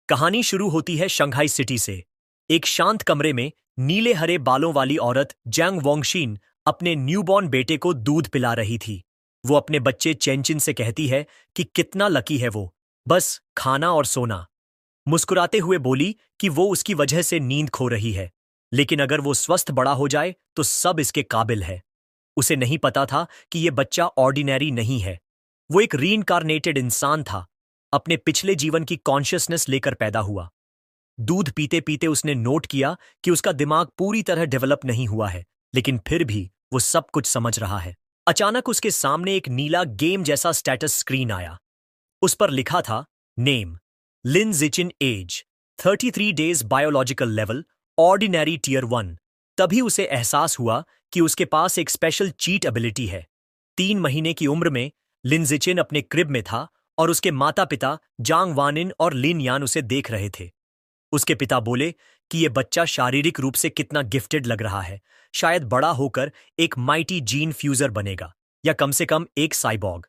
कहानी शुरू होती है शंघाई सिटी से। एक शांत कमरे में नीले हरे बालों वाली औरत जैंग वोंगशिन अपने न्यूबॉर्न बेटे को दूध पिला रही थी। वो अपने बच्चे चेंचिन से कहती है कि कितना लकी है वो, बस खाना और सोना। मुस्कुराते हुए बोली कि वो उसकी वजह से नींद खो रही है, लेकिन अगर वो स्वस्थ बड़ा हो जाए तो सब इसके काबिल है। उसे नहीं पता था कि ये बच्चा ऑर्डिनरी नहीं है। वो एक रीइंकारनेटेड इंसान था, अपने पिछले जीवन की कॉन्शियसनेस लेकर पैदा हुआ। दूध पीते पीते उसने नोट किया कि उसका दिमाग पूरी तरह डेवलप नहीं हुआ है, लेकिन फिर भी वो सब कुछ समझ रहा है। अचानक उसके सामने एक नीला गेम जैसा स्टेटस स्क्रीन आया। उस पर लिखा था name Lin Jichin, age 33 days, biological level ordinary tier 1। तभी उसे एहसास हुआ कि उसके पास एक स्पेशल चीट एबिलिटी है। 3 महीने की उम्र में लिन जिचिन अपने क्रिब में था और उसके माता पिता जांग वानिन और लिन यान उसे देख रहे थे। उसके पिता बोले कि यह बच्चा शारीरिक रूप से कितना गिफ्टेड लग रहा है, शायद बड़ा होकर एक माइटी जीन फ्यूजर बनेगा या कम से कम एक साइबॉग।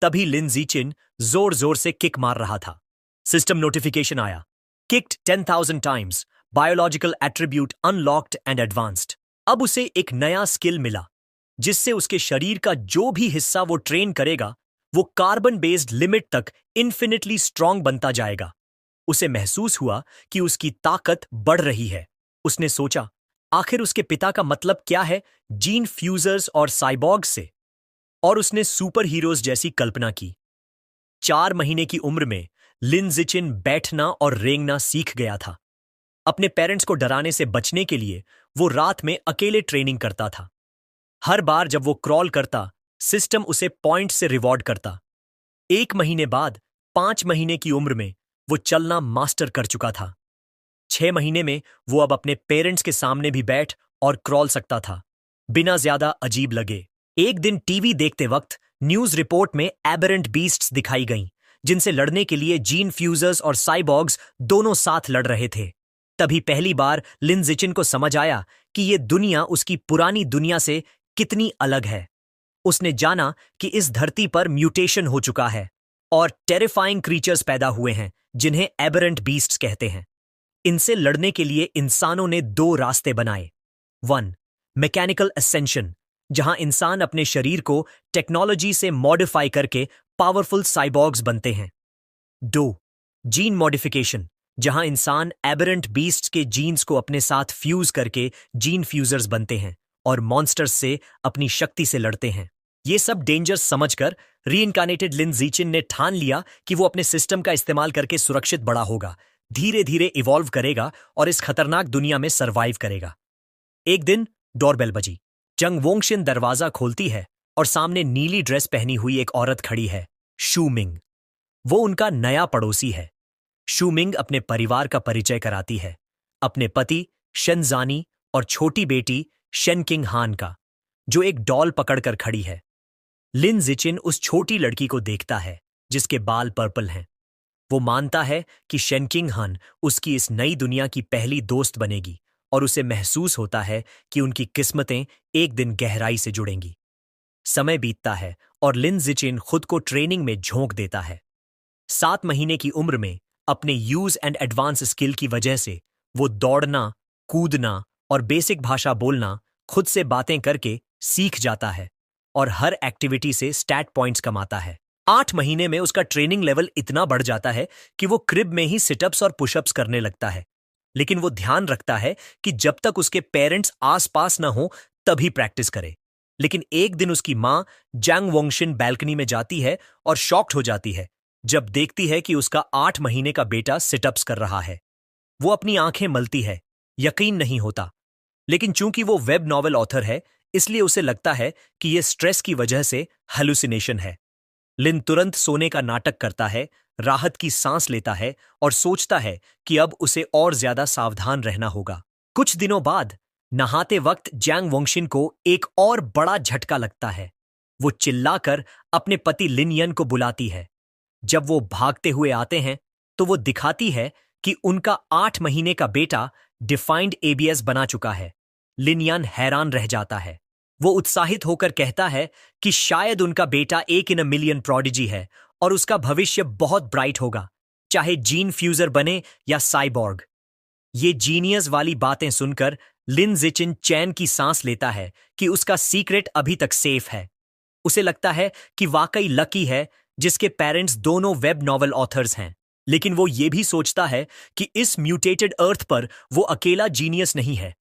तभी लिन जीचिन जोर जोर से किक मार रहा था। सिस्टम नोटिफिकेशन आया, kicked 10,000 times, biological attribute unlocked and advanced. अब उसे एक नया स्किल मिला, जिससे उसके शरीर का जो भी हिस्सा वो ट्रेन करेगा वो कार्बन बेस्ड लिमिट तक इन्फिनिटली स्ट्रांग बनता जाएगा। उसे महसूस हुआ कि उसकी ताकत बढ़ रही है। उसने सोचा, आखिर उसके पिता का मतलब क्या है जीन फ्यूजर्स और साइबॉग्स से, और उसने सुपर हीरोज जैसी कल्पना की। 4 महीने की उम्र में लिन जिचिन बैठना और रेंगना सीख गया था। अपने पेरेंट्स को डराने से बचने के लिए वो रात में अकेले ट्रेनिंग करता था। हर बार जब वो क्रॉल करता, सिस्टम उसे पॉइंट से रिवॉर्ड करता। 1 महीने बाद 5 महीने की उम्र में वो चलना मास्टर कर चुका था। 6 महीने में वो अब अपने पेरेंट्स के सामने भी बैठ और क्रॉल सकता था, बिना ज्यादा अजीब लगे। एक दिन टीवी देखते वक्त न्यूज रिपोर्ट में एबरेंट बीस्ट्स दिखाई गईं, जिनसे लड़ने के लिए जीन फ्यूजर्स और साइबॉग्स दोनों साथ लड़ रहे थे। तभी पहली बार लिन जिचिन को समझ आया कि ये दुनिया उसकी पुरानी दुनिया से कितनी अलग है। उसने जाना कि इस धरती पर म्यूटेशन हो चुका है और टेरिफाइंग क्रीचर्स पैदा हुए हैं, जिन्हें एबरेंट बीस्ट्स कहते हैं। इनसे लड़ने के लिए इंसानों ने 2 रास्ते बनाए। 1. मैकेनिकल असेंशन, जहां इंसान अपने शरीर को टेक्नोलॉजी से मॉडिफाई करके पावरफुल साइबॉग्स बनते हैं। 2. जीन मॉडिफिकेशन, जहां इंसान एबरेंट बीस्ट्स के जीन्स को अपने साथ फ्यूज करके जीन फ्यूजर्स बनते हैं और मॉन्स्टर्स से अपनी शक्ति से लड़ते हैं। ये सब डेंजर्स समझकर रीइंकार्नेटेड लिन जीचिन ने ठान लिया कि वो अपने सिस्टम का इस्तेमाल करके सुरक्षित बड़ा होगा, धीरे धीरे इवॉल्व करेगा और इस खतरनाक दुनिया में सरवाइव करेगा। एक दिन डोरबेल बजी। जंग वोंगशिन दरवाजा खोलती है और सामने नीली ड्रेस पहनी हुई एक औरत खड़ी है, शू मिंग। वो उनका नया पड़ोसी है। शू मिंग अपने परिवार का परिचय कराती है, अपने पति शेनजानी और छोटी बेटी शेनकिंग हान का, जो एक डॉल पकड़कर खड़ी है। लिन जिचिन उस छोटी लड़की को देखता है जिसके बाल पर्पल हैं। वो मानता है कि शेनकिंग हान उसकी इस नई दुनिया की पहली दोस्त बनेगी और उसे महसूस होता है कि उनकी किस्मतें एक दिन गहराई से जुड़ेंगी। समय बीतता है और लिन जिचिन खुद को ट्रेनिंग में झोंक देता है। 7 महीने की उम्र में अपने यूज एंड एडवांस स्किल की वजह से वो दौड़ना, कूदना और बेसिक भाषा बोलना खुद से बातें करके सीख जाता है और हर एक्टिविटी से स्टैट पॉइंट्स कमाता है। 8 महीने में उसका ट्रेनिंग लेवल इतना बढ़ जाता है कि वो क्रिब में ही सिटअप्स और पुशअप्स करने लगता है। लेकिन वो ध्यान रखता है कि जब तक उसके पेरेंट्स आसपास ना हो तभी प्रैक्टिस करे। लेकिन एक दिन उसकी मां जैंग वोंगशिन बैल्कनी में जाती है और शॉक्ड हो जाती है जब देखती है कि उसका 8 महीने का बेटा सिटअप्स कर रहा है। वो अपनी आंखें मलती है, यकीन नहीं होता। लेकिन चूंकि वो वेब नॉवेल ऑथर है, इसलिए उसे लगता है कि यह स्ट्रेस की वजह से हेलुसिनेशन है। लिन तुरंत सोने का नाटक करता है, राहत की सांस लेता है और सोचता है कि अब उसे और ज्यादा सावधान रहना होगा। कुछ दिनों बाद नहाते वक्त जैंग वोंगशिन को एक और बड़ा झटका लगता है। वो चिल्लाकर अपने पति लिन यन को बुलाती है। जब वो भागते हुए आते हैं तो वो दिखाती है कि उनका 8 महीने का बेटा डिफाइंड एबीएस बना चुका है। लिन यन हैरान रह जाता है। वो उत्साहित होकर कहता है कि शायद उनका बेटा 1 in a million प्रोडिजी है और उसका भविष्य बहुत ब्राइट होगा। चाहे जीन फ्यूजर बने या साइबॉर्ग। ये जीनियस वाली बातें सुनकर लिन जिचिन चैन की सांस लेता है कि उसका सीक्रेट अभी तक सेफ है। उसे लगता है कि वाकई लकी है जिसके पेरेंट्स दोनों वेब नॉवल ऑथर्स हैं। लेकिन वो ये भी सोचता है कि इस म्यूटेटेड अर्थ पर वो अकेला जीनियस नहीं है।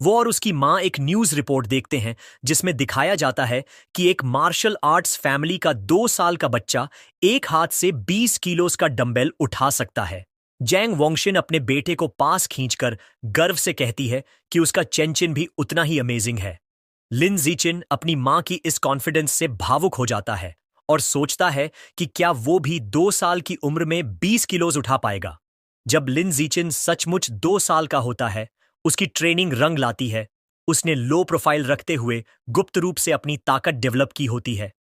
वो और उसकी माँ एक न्यूज रिपोर्ट देखते हैं जिसमें दिखाया जाता है कि एक मार्शल आर्ट्स फैमिली का 2 साल का बच्चा एक हाथ से 20 किलोस का डंबल उठा सकता है। जैंग वोंगशिन अपने बेटे को पास खींचकर गर्व से कहती है कि उसका चेंचिन भी उतना ही अमेजिंग है। लिन जिचिन अपनी माँ की इस कॉन्फिडेंस से भावुक हो जाता है और सोचता है कि क्या वो भी 2 साल की उम्र में 20 किलोज उठा पाएगा। जब लिन जिचिन सचमुच 2 साल का होता है, उसकी ट्रेनिंग रंग लाती है। उसने लो प्रोफाइल रखते हुए गुप्त रूप से अपनी ताकत डेवलप की होती है।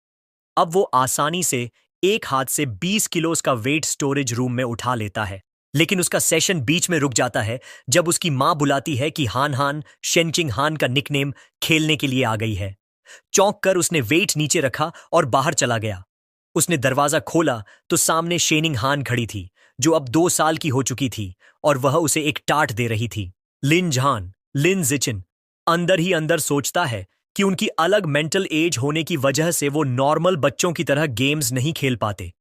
अब वो आसानी से एक हाथ से 20 किलोज का वेट स्टोरेज रूम में उठा लेता है। लेकिन उसका सेशन बीच में रुक जाता है जब उसकी मां बुलाती है कि हान हान, शेनचिंग हान का निकनेम, खेलने के लिए आ गई है। चौंक कर उसने वेट नीचे रखा और बाहर चला गया। उसने दरवाजा खोला तो सामने शेनिंग हान खड़ी थी, जो अब 2 साल की हो चुकी थी और वह उसे एक टाट दे रही थी। लिन जिचिन अंदर ही अंदर सोचता है कि उनकी अलग मेंटल एज होने की वजह से वो नॉर्मल बच्चों की तरह गेम्स नहीं खेल पाते।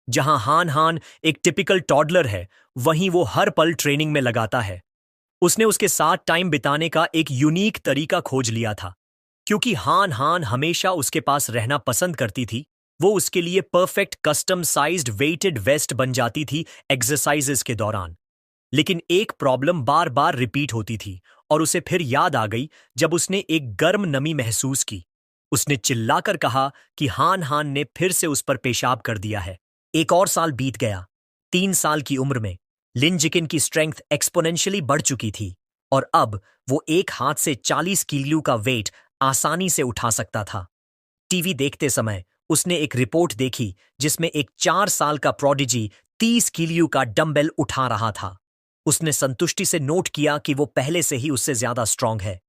जहां हान हान एक टिपिकल टॉडलर है, वहीं वो हर पल ट्रेनिंग में लगाता है। उसने उसके साथ टाइम बिताने का एक यूनिक तरीका खोज लिया था। क्योंकि हान हान हमेशा उसके पास रहना पसंद करती थी, वो उसके लिए perfect custom sized weighted vest बन जाती थी एक्सरसाइजेस के दौरान। लेकिन एक प्रॉब्लम बार बार रिपीट होती थी और उसे फिर याद आ गई जब उसने एक गर्म नमी महसूस की। उसने चिल्लाकर कहा कि हान हान ने फिर से उस पर पेशाब कर दिया है। एक और साल बीत गया। 3 साल की उम्र में लिन जिकिन की स्ट्रेंथ एक्सपोनेंशियली बढ़ चुकी थी और अब वो एक हाथ से 40 किलो का वेट आसानी से उठा सकता था। टीवी देखते समय उसने एक रिपोर्ट देखी जिसमें एक 4 साल का प्रोडिजी 30 किलो का डंबल उठा रहा था। उसने संतुष्टि से नोट किया कि वो पहले से ही उससे ज्यादा स्ट्रांग है।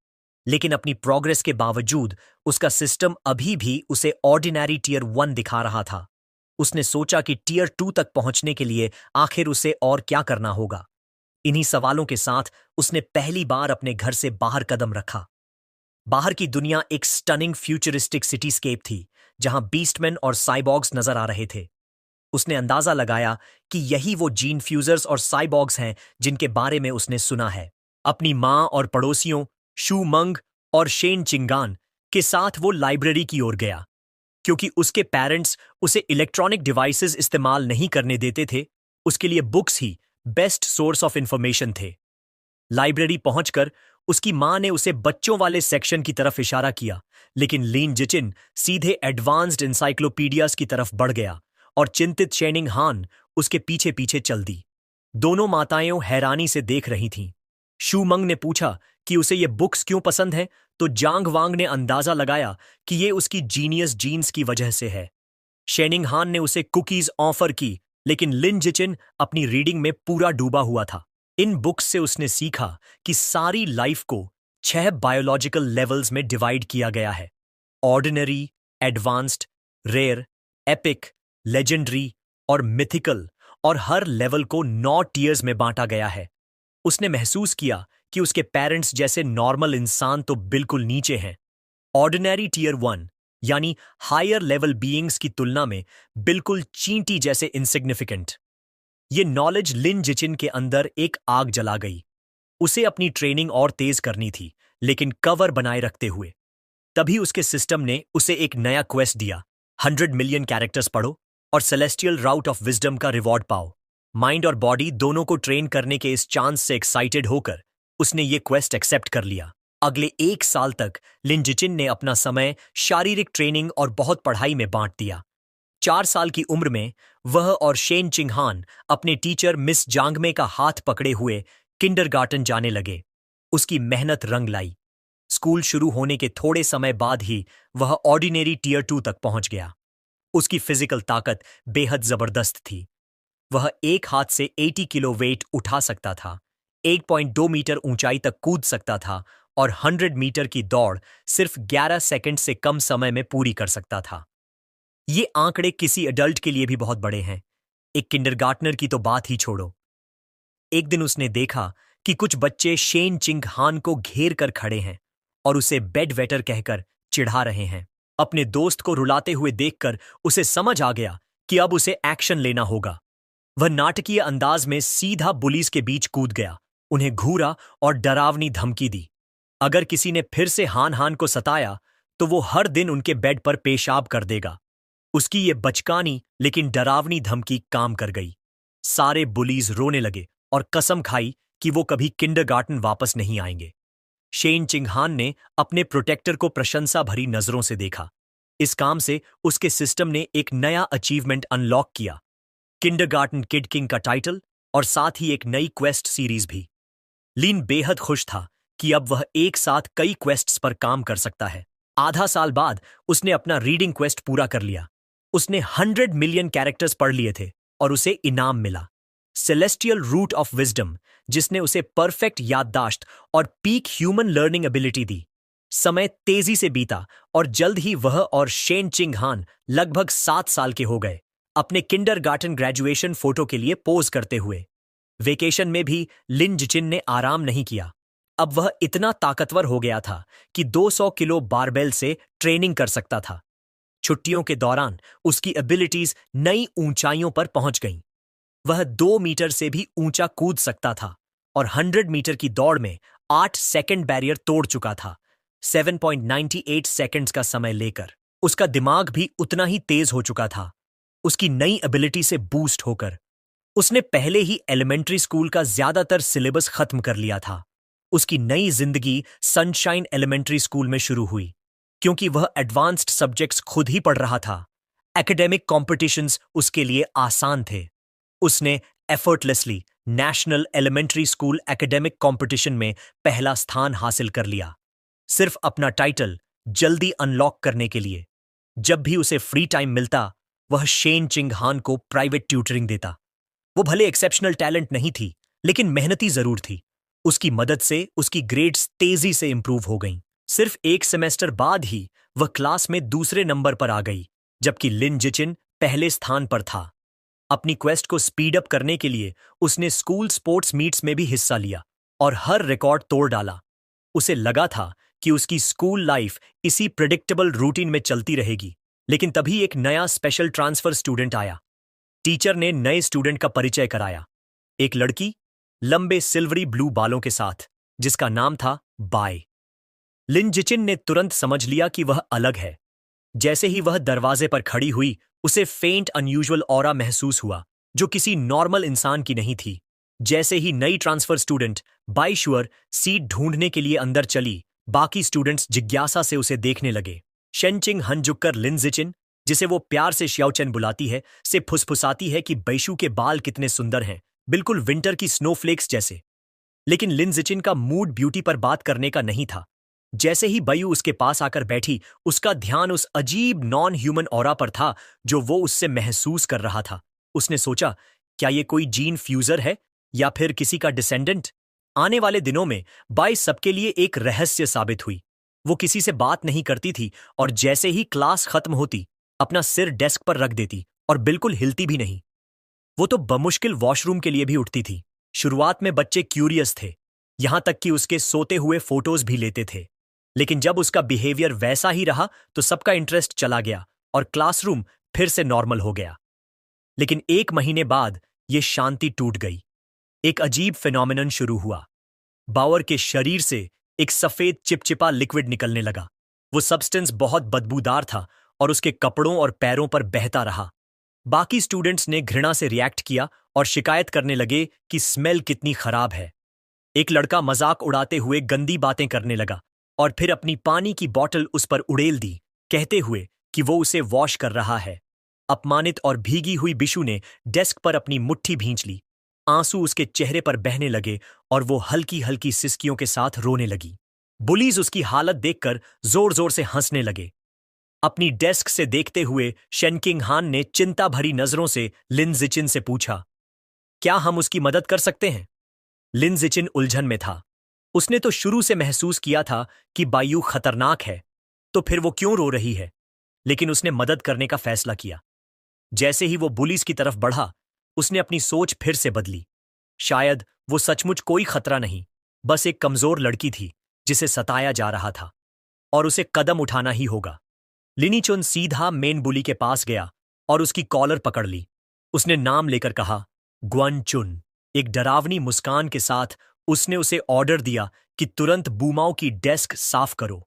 लेकिन अपनी प्रोग्रेस के बावजूद उसका सिस्टम अभी भी उसे ऑर्डिनरी टीयर 1 दिखा रहा था। उसने सोचा कि टीयर 2 तक पहुंचने के लिए आखिर उसे और क्या करना होगा। इन्हीं सवालों के साथ उसने पहली बार अपने घर से बाहर कदम रखा। बाहर की दुनिया एक स्टनिंग फ्यूचरिस्टिक सिटीस्केप थी, जहां बीस्टमैन और साइबॉग्स नजर आ रहे थे। उसने अंदाजा लगाया कि यही वो जीन फ्यूजर्स और साइबॉग्स हैं जिनके बारे में उसने सुना है। अपनी मां और पड़ोसियों शू मंग और शेन चिंगान के साथ वो लाइब्रेरी की ओर गया। क्योंकि उसके पेरेंट्स उसे इलेक्ट्रॉनिक डिवाइसेस इस्तेमाल नहीं करने देते थे, उसके लिए books he best source of information थे। लाइब्रेरी पहुंचकर उसकी मां ने उसे बच्चों वाले सेक्शन की तरफ इशारा किया, लेकिन लिन जिचिन सीधे एडवांस्ड इंसाइक्लोपीडियाज की तरफ बढ़ गया और चिंतित शेनिंग हान उसके पीछे पीछे चल दी। दोनों माताएं हैरानी से देख रही थीं। शू मंग ने पूछा कि उसे ये बुक्स क्यों पसंद है, तो जांग वांग ने अंदाजा लगाया कि ये उसकी जीनियस जीन्स की वजह से है। शेनिंग हान ने उसे कुकीज ऑफर की, लेकिन लिन जिचिन अपनी रीडिंग में पूरा डूबा हुआ था। इन बुक्स से उसने सीखा कि सारी लाइफ को 6 बायोलॉजिकल लेवल्स में डिवाइड किया गया है। Ordinary, advanced, rare, epic, legendary और मिथिकल, और हर लेवल को 9 टीयर्स में बांटा गया है। उसने महसूस किया कि उसके पेरेंट्स जैसे नॉर्मल इंसान तो बिल्कुल नीचे हैं। ऑर्डिनरी टीयर 1 यानी हायर लेवल बीइंग्स की तुलना में बिल्कुल चींटी जैसे इनसिग्निफिकेंट। ये नॉलेज लिन जिचिन के अंदर एक आग जला गई। उसे अपनी ट्रेनिंग और तेज करनी थी, लेकिन कवर बनाए रखते हुए। तभी उसके सिस्टम ने उसे एक नया क्वेस्ट दिया। 100 मिलियन कैरेक्टर्स पढ़ो और सेलेस्टियल राउट ऑफ विजडम का रिवॉर्ड पाओ। माइंड और बॉडी दोनों को ट्रेन करने के इस चांस से एक्साइटेड होकर उसने ये क्वेस्ट एक्सेप्ट कर लिया। अगले 1 साल तक लिन जिचिन ने अपना समय शारीरिक ट्रेनिंग और बहुत पढ़ाई में बांट दिया। 4 साल की उम्र में वह और शेन चिंगहान अपने टीचर मिस जांगमे का हाथ पकड़े हुए किंडरगार्टन जाने लगे। उसकी मेहनत रंग लाई। स्कूल शुरू होने के थोड़े समय बाद ही वह ऑर्डिनरी टीयर 2 तक पहुंच गया। उसकी फिजिकल ताकत बेहद जबरदस्त थी। वह एक हाथ से 80 किलो वेट उठा सकता था, 1.2 मीटर ऊंचाई तक कूद सकता था और 100 मीटर की दौड़ सिर्फ 11 सेकंड से कम समय में पूरी कर सकता था। ये आंकड़े किसी अडल्ट के लिए भी बहुत बड़े हैं, एक किंडरगार्टनर की तो बात ही छोड़ो। एक दिन उसने देखा कि कुछ बच्चे शेन चिंग हान को घेर कर खड़े हैं और उसे बेड वेटर कहकर चिढ़ा रहे हैं। अपने दोस्त को रुलाते हुए देखकर उसे समझ आ गया कि अब उसे एक्शन लेना होगा। वह नाटकीय अंदाज में सीधा बुलीज के बीच कूद गया, उन्हें घूरा और डरावनी धमकी दी। अगर किसी ने फिर से हान हान को सताया तो वो हर दिन उनके बेड पर पेशाब कर देगा। उसकी ये बचकानी लेकिन डरावनी धमकी काम कर गई। सारे बुलीज रोने लगे और कसम खाई कि वो कभी किंडरगार्टन वापस नहीं आएंगे। शेन चिंगहान ने अपने प्रोटेक्टर को प्रशंसा भरी नजरों से देखा। इस काम से उसके सिस्टम ने एक नया अचीवमेंट अनलॉक किया, किंडरगार्टन किड किंग का टाइटल और साथ ही एक नई क्वेस्ट सीरीज भी। लिन बेहद खुश था कि अब वह एक साथ कई क्वेस्ट्स पर काम कर सकता है। आधा साल बाद उसने अपना रीडिंग क्वेस्ट पूरा कर लिया। उसने 100 मिलियन कैरेक्टर्स पढ़ लिए थे और उसे इनाम मिला, सेलेस्टियल रूट ऑफ विजडम, जिसने उसे परफेक्ट याददाश्त और पीक ह्यूमन लर्निंग एबिलिटी दी। समय तेजी से बीता और जल्द ही वह और शेन चिंगहान लगभग 7 साल के हो गए, अपने किंडरगार्टन ग्रेजुएशन फोटो के लिए पोज करते हुए। वेकेशन में भी लिन जिचिन ने आराम नहीं किया। अब वह इतना ताकतवर हो गया था कि 200 किलो बारबेल से ट्रेनिंग कर सकता था। छुट्टियों के दौरान उसकी एबिलिटीज नई ऊंचाइयों पर पहुंच गईं। वह 2 मीटर से भी ऊंचा कूद सकता था और 100 मीटर की दौड़ में 8 सेकंड बैरियर तोड़ चुका था, 7.98 सेकंड्स का समय लेकर। उसका दिमाग भी उतना ही तेज हो चुका था, उसकी नई एबिलिटी से बूस्ट होकर। उसने पहले ही एलिमेंट्री स्कूल का ज्यादातर सिलेबस खत्म कर लिया था। उसकी नई जिंदगी सनशाइन एलिमेंट्री स्कूल में शुरू हुई, क्योंकि वह एडवांस्ड सब्जेक्ट्स खुद ही पढ़ रहा था। एकेडमिक कॉम्पिटिशन्स उसके लिए आसान थे। उसने effortlessly national elementary school academic competition में पहला स्थान हासिल कर लिया, सिर्फ अपना टाइटल जल्दी अनलॉक करने के लिए। जब भी उसे फ्री टाइम मिलता, वह शेन चिंगहान को प्राइवेट ट्यूटरिंग देता। वो भले एक्सेप्शनल टैलेंट नहीं थी, लेकिन मेहनती जरूर थी। उसकी मदद से उसकी ग्रेड्स तेजी से इंप्रूव हो गईं। सिर्फ एक सेमेस्टर बाद ही वह क्लास में दूसरे नंबर पर आ गई, जबकि लिन जिचिन पहले स्थान पर था। अपनी क्वेस्ट को स्पीड अप करने के लिए उसने स्कूल स्पोर्ट्स मीट्स में भी हिस्सा लिया और हर रिकॉर्ड तोड़ डाला। उसे लगा था कि उसकी स्कूल लाइफ इसी प्रिडिक्टेबल रूटीन में चलती रहेगी, लेकिन तभी एक नया स्पेशल ट्रांसफर स्टूडेंट आया। टीचर ने नए स्टूडेंट का परिचय कराया, एक लड़की लंबे सिल्वरी ब्लू बालों के साथ, जिसका नाम था बाय। लिन जिचिन ने तुरंत समझ लिया कि वह अलग है। जैसे ही वह दरवाजे पर खड़ी हुई, उसे फेंट अनयूजुअल ऑरा महसूस हुआ, जो किसी नॉर्मल इंसान की नहीं थी। जैसे ही नई ट्रांसफर स्टूडेंट बाईशुअर सीट ढूंढने के लिए अंदर चली, बाकी स्टूडेंट्स जिज्ञासा से उसे देखने लगे। शेनचिंग हन झुककर लिन जिचिन, जिसे वो प्यार से श्याओचेन बुलाती है, से फुसफुसाती है कि बैशु के बाल कितने सुंदर हैं, बिल्कुल विंटर की स्नोफ्लेक्स जैसे। लेकिन लिन जिचिन का मूड ब्यूटी पर बात करने का नहीं था। जैसे ही बयू उसके पास आकर बैठी, उसका ध्यान उस अजीब नॉन ह्यूमन ऑरा पर था जो वो उससे महसूस कर रहा था। उसने सोचा, क्या ये कोई जीन फ्यूजर है या फिर किसी का डिसेंडेंट? आने वाले दिनों में बाई सबके लिए एक रहस्य साबित हुई। वो किसी से बात नहीं करती थी और जैसे ही क्लास खत्म होती, अपना सिर डेस्क पर रख देती और बिल्कुल हिलती भी नहीं। वो तो बमुश्किल वॉशरूम के लिए भी उठती थी। शुरुआत में बच्चे क्यूरियस थे, यहां तक कि उसके सोते हुए फोटोज भी लेते थे। लेकिन जब उसका बिहेवियर वैसा ही रहा तो सबका इंटरेस्ट चला गया और क्लासरूम फिर से नॉर्मल हो गया। लेकिन 1 महीने बाद ये शांति टूट गई। एक अजीब फिनोमिनन शुरू हुआ। बावर के शरीर से एक सफेद चिपचिपा लिक्विड निकलने लगा। वो सब्सटेंस बहुत बदबूदार था और उसके कपड़ों और पैरों पर बहता रहा। बाकी स्टूडेंट्स ने घृणा से रिएक्ट किया और शिकायत करने लगे कि स्मेल कितनी खराब है। एक लड़का मजाक उड़ाते हुए गंदी बातें करने लगा और फिर अपनी पानी की बोतल उस पर उड़ेल दी, कहते हुए कि वो उसे वॉश कर रहा है। अपमानित और भीगी हुई बिशु ने डेस्क पर अपनी मुट्ठी भींच ली। आंसू उसके चेहरे पर बहने लगे और वो हल्की हल्की सिसकियों के साथ रोने लगी। बुलीज उसकी हालत देखकर जोर जोर से हंसने लगे। अपनी डेस्क से देखते हुए शेनकिंग हान ने चिंता भरी नजरों से लिन जिचिन से पूछा, क्या हम उसकी मदद कर सकते हैं? लिन जिचिन उलझन में था। उसने तो शुरू से महसूस किया था कि बायू खतरनाक है, तो फिर वो क्यों रो रही है? लेकिन उसने मदद करने का फैसला किया। जैसे ही वो बुलीज की तरफ बढ़ा, उसने अपनी सोच फिर से बदली। शायद वो सचमुच कोई खतरा नहीं, बस एक कमजोर लड़की थी जिसे सताया जा रहा था, और उसे कदम उठाना ही होगा। लिनीचुन सीधा मेन बुली के पास गया और उसकी कॉलर पकड़ ली। उसने नाम लेकर कहा, ग्वानचुन। एक डरावनी मुस्कान के साथ उसने उसे ऑर्डर दिया कि तुरंत बूमाओं की डेस्क साफ करो।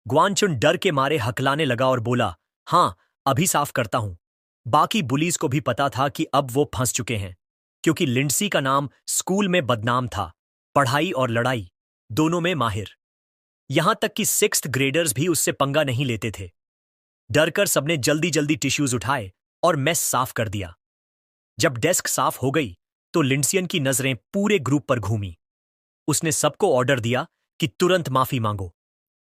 ग्वानचुन डर के मारे हकलाने लगा और बोला, हाँ, अभी साफ करता हूं। बाकी बुलीज को भी पता था कि अब वो फंस चुके हैं, क्योंकि लिंडसी का नाम स्कूल में बदनाम था, पढ़ाई और लड़ाई दोनों में माहिर। यहां तक कि 6th ग्रेडर्स भी उससे पंगा नहीं लेते थे। डरकर सबने जल्दी जल्दी टिश्यूज उठाए और मेस साफ कर दिया। जब डेस्क साफ हो गई तो लिंडसियन की नजरें पूरे ग्रुप पर घूमी। उसने सबको ऑर्डर दिया कि तुरंत माफी मांगो।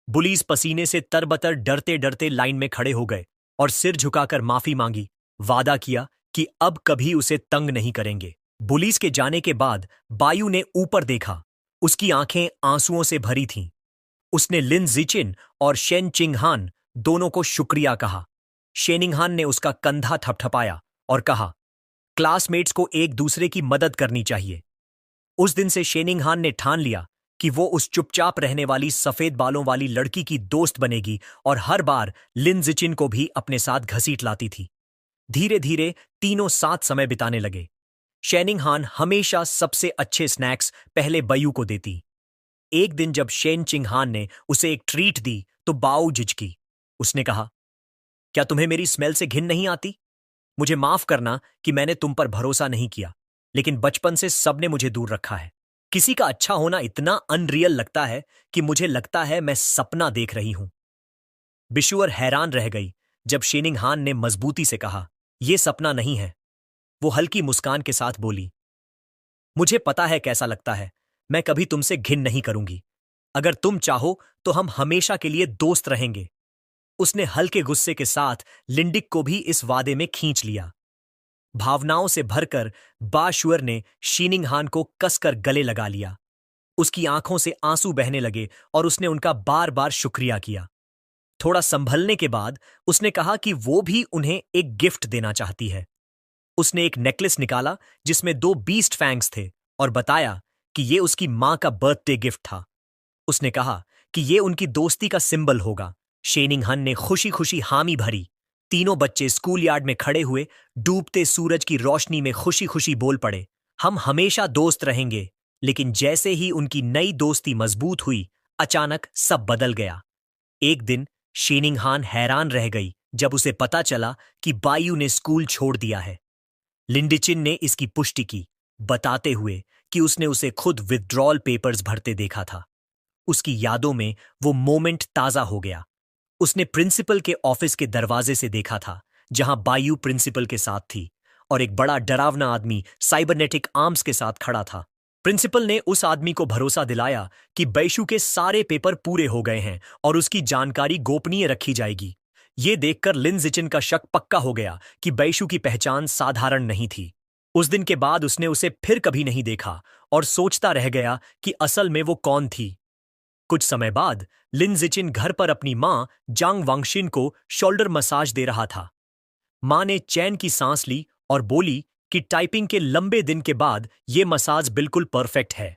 बुलीज पसीने से तरबतर डरते डरते लाइन में खड़े हो गए और सिर झुकाकर माफी मांगी, वादा किया कि अब कभी उसे तंग नहीं करेंगे। बुलीज के जाने के बाद बायू ने ऊपर देखा। उसकी आंखें आंसुओं से भरी थीं। उसने लिन जिचिन और शेन चिंगहान दोनों को शुक्रिया कहा। शेनिंगहान ने उसका कंधा थपथपाया और कहा, क्लासमेट्स को एक दूसरे की मदद करनी चाहिए। उस दिन से शेनिंगहान ने ठान लिया कि वो उस चुपचाप रहने वाली सफेद बालों वाली लड़की की दोस्त बनेगी और हर बार लिन जिचिन को भी अपने साथ घसीट लाती थी। धीरे धीरे तीनों साथ समय बिताने लगे। शेनिंगहान हमेशा सबसे अच्छे स्नैक्स पहले बयू को देती। एक दिन जब शेन चिंगहान ने उसे एक ट्रीट दी तो बाऊ झिझकी। उसने कहा, क्या तुम्हें मेरी स्मेल से घिन नहीं आती? मुझे माफ करना कि मैंने तुम पर भरोसा नहीं किया, लेकिन बचपन से सबने मुझे दूर रखा है। किसी का अच्छा होना इतना अनरियल लगता है कि मुझे लगता है मैं सपना देख रही हूं। बिशुअर हैरान रह गई जब शेनिंगहान ने मजबूती से कहा, यह सपना नहीं है। वो हल्की मुस्कान के साथ बोली, मुझे पता है कैसा लगता है। मैं कभी तुमसे घिन नहीं करूंगी। अगर तुम चाहो तो हम हमेशा के लिए दोस्त रहेंगे। उसने हल्के गुस्से के साथ लिंडिक को भी इस वादे में खींच लिया। भावनाओं से भरकर बाशुअर ने शीनिंगहान को कसकर गले लगा लिया। उसकी आंखों से आंसू बहने लगे और उसने उनका बार बार शुक्रिया किया। थोड़ा संभलने के बाद उसने कहा कि वो भी उन्हें एक गिफ्ट देना चाहती है। उसने एक नेकलेस निकाला जिसमें 2 बीस्ट फैंग्स थे और बताया कि ये उसकी मां का बर्थडे गिफ्ट था। उसने कहा कि ये उनकी दोस्ती का सिंबल होगा। शेनिंगहान ने खुशी खुशी हामी भरी। तीनों बच्चे स्कूल यार्ड में खड़े हुए डूबते सूरज की रोशनी में खुशी खुशी बोल पड़े, हम हमेशा दोस्त रहेंगे। लेकिन जैसे ही उनकी नई दोस्ती मजबूत हुई, अचानक सब बदल गया। एक दिन शेनिंगहान हैरान रह गई जब उसे पता चला कि बायू ने स्कूल छोड़ दिया है। लिंडिचिन ने इसकी पुष्टि की, बताते हुए कि उसने उसे खुद विथड्रॉल पेपर्स भरते देखा था। उसकी यादों में वो मोमेंट ताजा हो गया। उसने प्रिंसिपल के ऑफिस के दरवाजे से देखा था, जहां बायू प्रिंसिपल के साथ थी और एक बड़ा डरावना आदमी साइबरनेटिक आर्म्स के साथ खड़ा था। प्रिंसिपल ने उस आदमी को भरोसा दिलाया कि बैशु के सारे पेपर पूरे हो गए हैं और उसकी जानकारी गोपनीय रखी जाएगी। ये देखकर लिन जिचिन का शक पक्का हो गया कि बैशु की पहचान साधारण नहीं थी। उस दिन के बाद उसने उसे फिर कभी नहीं देखा और सोचता रह गया कि असल में वो कौन थी। कुछ समय बाद लिन जिचिन घर पर अपनी मां जांग वांगशिन को शोल्डर मसाज दे रहा था। मां ने चैन की सांस ली और बोली कि टाइपिंग के लंबे दिन के बाद ये मसाज बिल्कुल परफेक्ट है।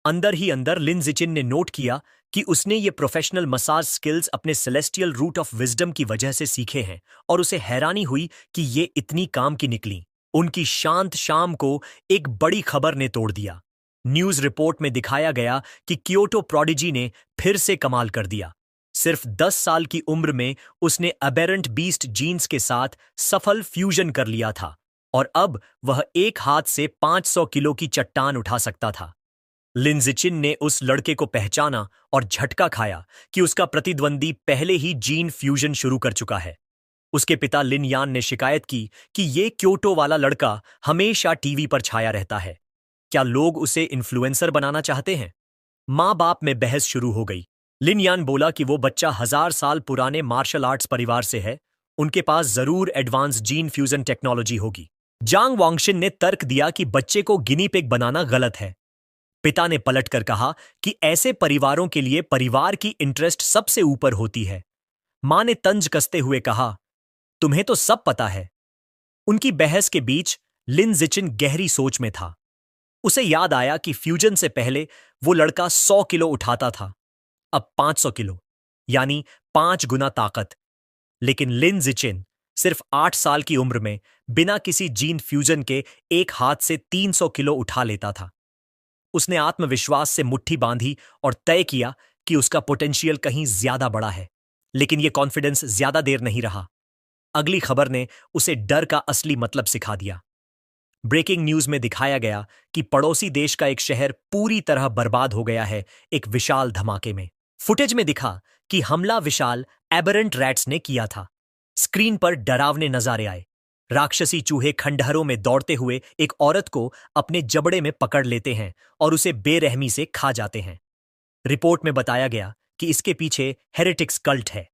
अंदर ही अंदर लिन जिचिन ने नोट किया कि उसने ये प्रोफेशनल मसाज स्किल्स अपने सेलेस्टियल रूट ऑफ विजडम की वजह से सीखे हैं और उसे हैरानी हुई कि ये इतनी काम की निकली। उनकी शांत शाम को एक बड़ी खबर ने तोड़ दिया। न्यूज रिपोर्ट में दिखाया गया कि क्योटो प्रोडिजी ने फिर से कमाल कर दिया। सिर्फ 10 साल की उम्र में उसने अबेरेंट बीस्ट जीन्स के साथ सफल फ्यूजन कर लिया था और अब वह एक हाथ से 500 किलो की चट्टान उठा सकता था। लिन जिचिन ने उस लड़के को पहचाना और झटका खाया कि उसका प्रतिद्वंदी पहले ही जीन फ्यूजन शुरू कर चुका है। उसके पिता लिन यान ने शिकायत की कि ये क्योटो वाला लड़का हमेशा टीवी पर छाया रहता है। क्या लोग उसे इन्फ्लुएंसर बनाना चाहते हैं? माँ बाप में बहस शुरू हो गई। लिन यान बोला कि वो बच्चा 1000 साल पुराने मार्शल आर्ट्स परिवार से है, उनके पास जरूर एडवांस जीन फ्यूजन टेक्नोलॉजी होगी। जांग वांगशिन ने तर्क दिया कि बच्चे को गिनी पिग बनाना गलत है। पिता ने पलटकर कहा कि ऐसे परिवारों के लिए परिवार की इंटरेस्ट सबसे ऊपर होती है। मां ने तंज कसते हुए कहा, तुम्हें तो सब पता है। उनकी बहस के बीच लिन जिचिन गहरी सोच में था। उसे याद आया कि फ्यूजन से पहले वो लड़का 100 किलो उठाता था, अब 500 किलो, यानी 5 गुना ताकत। लेकिन लिन जिचिन सिर्फ 8 साल की उम्र में बिना किसी जीन फ्यूजन के एक हाथ से 300 किलो उठा लेता था। उसने आत्मविश्वास से मुट्ठी बांधी और तय किया कि उसका पोटेंशियल कहीं ज्यादा बड़ा है। लेकिन यह कॉन्फिडेंस ज्यादा देर नहीं रहा। अगली खबर ने उसे डर का असली मतलब सिखा दिया। ब्रेकिंग न्यूज में दिखाया गया कि पड़ोसी देश का एक शहर पूरी तरह बर्बाद हो गया है एक विशाल धमाके में। फुटेज में दिखा कि हमला विशाल एबरेंट रैट्स ने किया था। स्क्रीन पर डरावने नजारे आए। राक्षसी चूहे खंडहरों में दौड़ते हुए एक औरत को अपने जबड़े में पकड़ लेते हैं और उसे बेरहमी से खा जाते हैं। रिपोर्ट में बताया गया कि इसके पीछे हेरेटिक्स कल्ट है,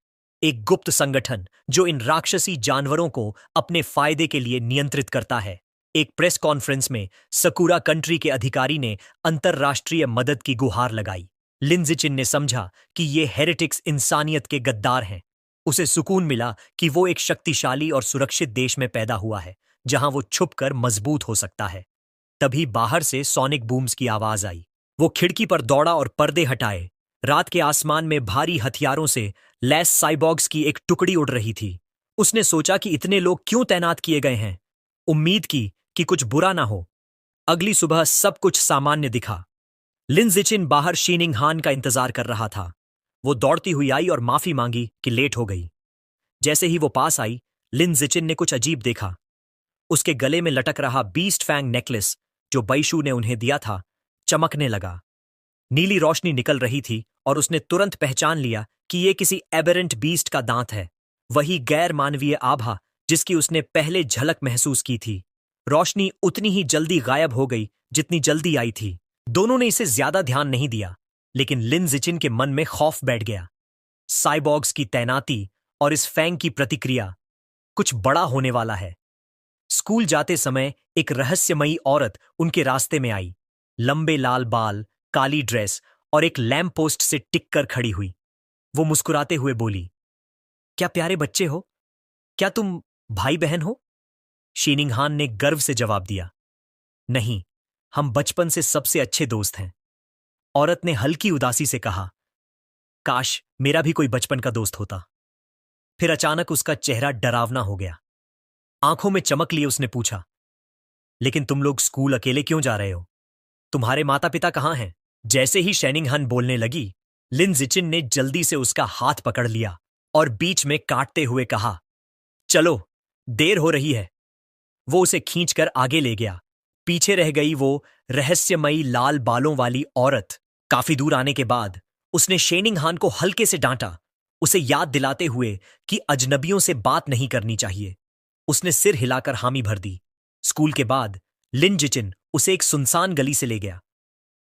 एक गुप्त संगठन जो इन राक्षसी जानवरों को अपने फायदे के लिए नियंत्रित करता है। एक प्रेस कॉन्फ्रेंस में सकुरा कंट्री के अधिकारी ने अंतर्राष्ट्रीय मदद की गुहार लगाई। लिन जिचिन ने समझा कि ये हेरेटिक्स इंसानियत के गद्दार हैं। उसे सुकून मिला कि वो एक शक्तिशाली और सुरक्षित देश में पैदा हुआ है, जहां वो छुपकर मजबूत हो सकता है। तभी बाहर से सोनिक बूम्स की आवाज आई। वो खिड़की पर दौड़ा और पर्दे हटाए। रात के आसमान में भारी हथियारों से लैस साइबॉग्स की एक टुकड़ी उड़ रही थी। उसने सोचा कि इतने लोग क्यों तैनात किए गए हैं। उम्मीद की कि कुछ बुरा ना हो। अगली सुबह सब कुछ सामान्य दिखा। लिन जिचिन बाहर शीनिंग हान का इंतजार कर रहा था। वो दौड़ती हुई आई और माफी मांगी कि लेट हो गई। जैसे ही वो पास आई, लिन जिचिन ने कुछ अजीब देखा। उसके गले में लटक रहा बीस्ट फैंग नेकलेस जो बैशू ने उन्हें दिया था, चमकने लगा। नीली रोशनी निकल रही थी और उसने तुरंत पहचान लिया कि यह किसी एबेरेंट बीस्ट का दांत है, वही गैर मानवीय आभा जिसकी उसने पहले झलक महसूस की थी। रोशनी उतनी ही जल्दी गायब हो गई जितनी जल्दी आई थी। दोनों ने इसे ज्यादा ध्यान नहीं दिया, लेकिन लिन जिचिन के मन में खौफ बैठ गया। साइबॉग्स की तैनाती और इस फैंग की प्रतिक्रिया, कुछ बड़ा होने वाला है। स्कूल जाते समय एक रहस्यमयी औरत उनके रास्ते में आई। लंबे लाल बाल, काली ड्रेस और एक लैंप पोस्ट से टिक कर खड़ी हुई। वो मुस्कुराते हुए बोली, क्या प्यारे बच्चे हो? क्या तुम भाई बहन हो? शीनिंग हान ने गर्व से जवाब दिया, नहीं, हम बचपन से सबसे अच्छे दोस्त हैं। औरत ने हल्की उदासी से कहा, काश मेरा भी कोई बचपन का दोस्त होता। फिर अचानक उसका चेहरा डरावना हो गया। आंखों में चमक लिए उसने पूछा, लेकिन तुम लोग स्कूल अकेले क्यों जा रहे हो? तुम्हारे माता पिता कहाँ हैं? जैसे ही शीनिंग हान बोलने लगी, लिन जिचिन ने जल्दी से उसका हाथ पकड़ लिया और बीच में काटते हुए कहा, चलो, देर हो रही है। वो उसे खींचकर आगे ले गया। पीछे रह गई वो रहस्यमयी लाल बालों वाली औरत। काफी दूर आने के बाद उसने शीनिंग हान को हल्के से डांटा, उसे याद दिलाते हुए कि अजनबियों से बात नहीं करनी चाहिए। उसने सिर हिलाकर हामी भर दी। स्कूल के बाद लिन जिचिन उसे एक सुनसान गली से ले गया।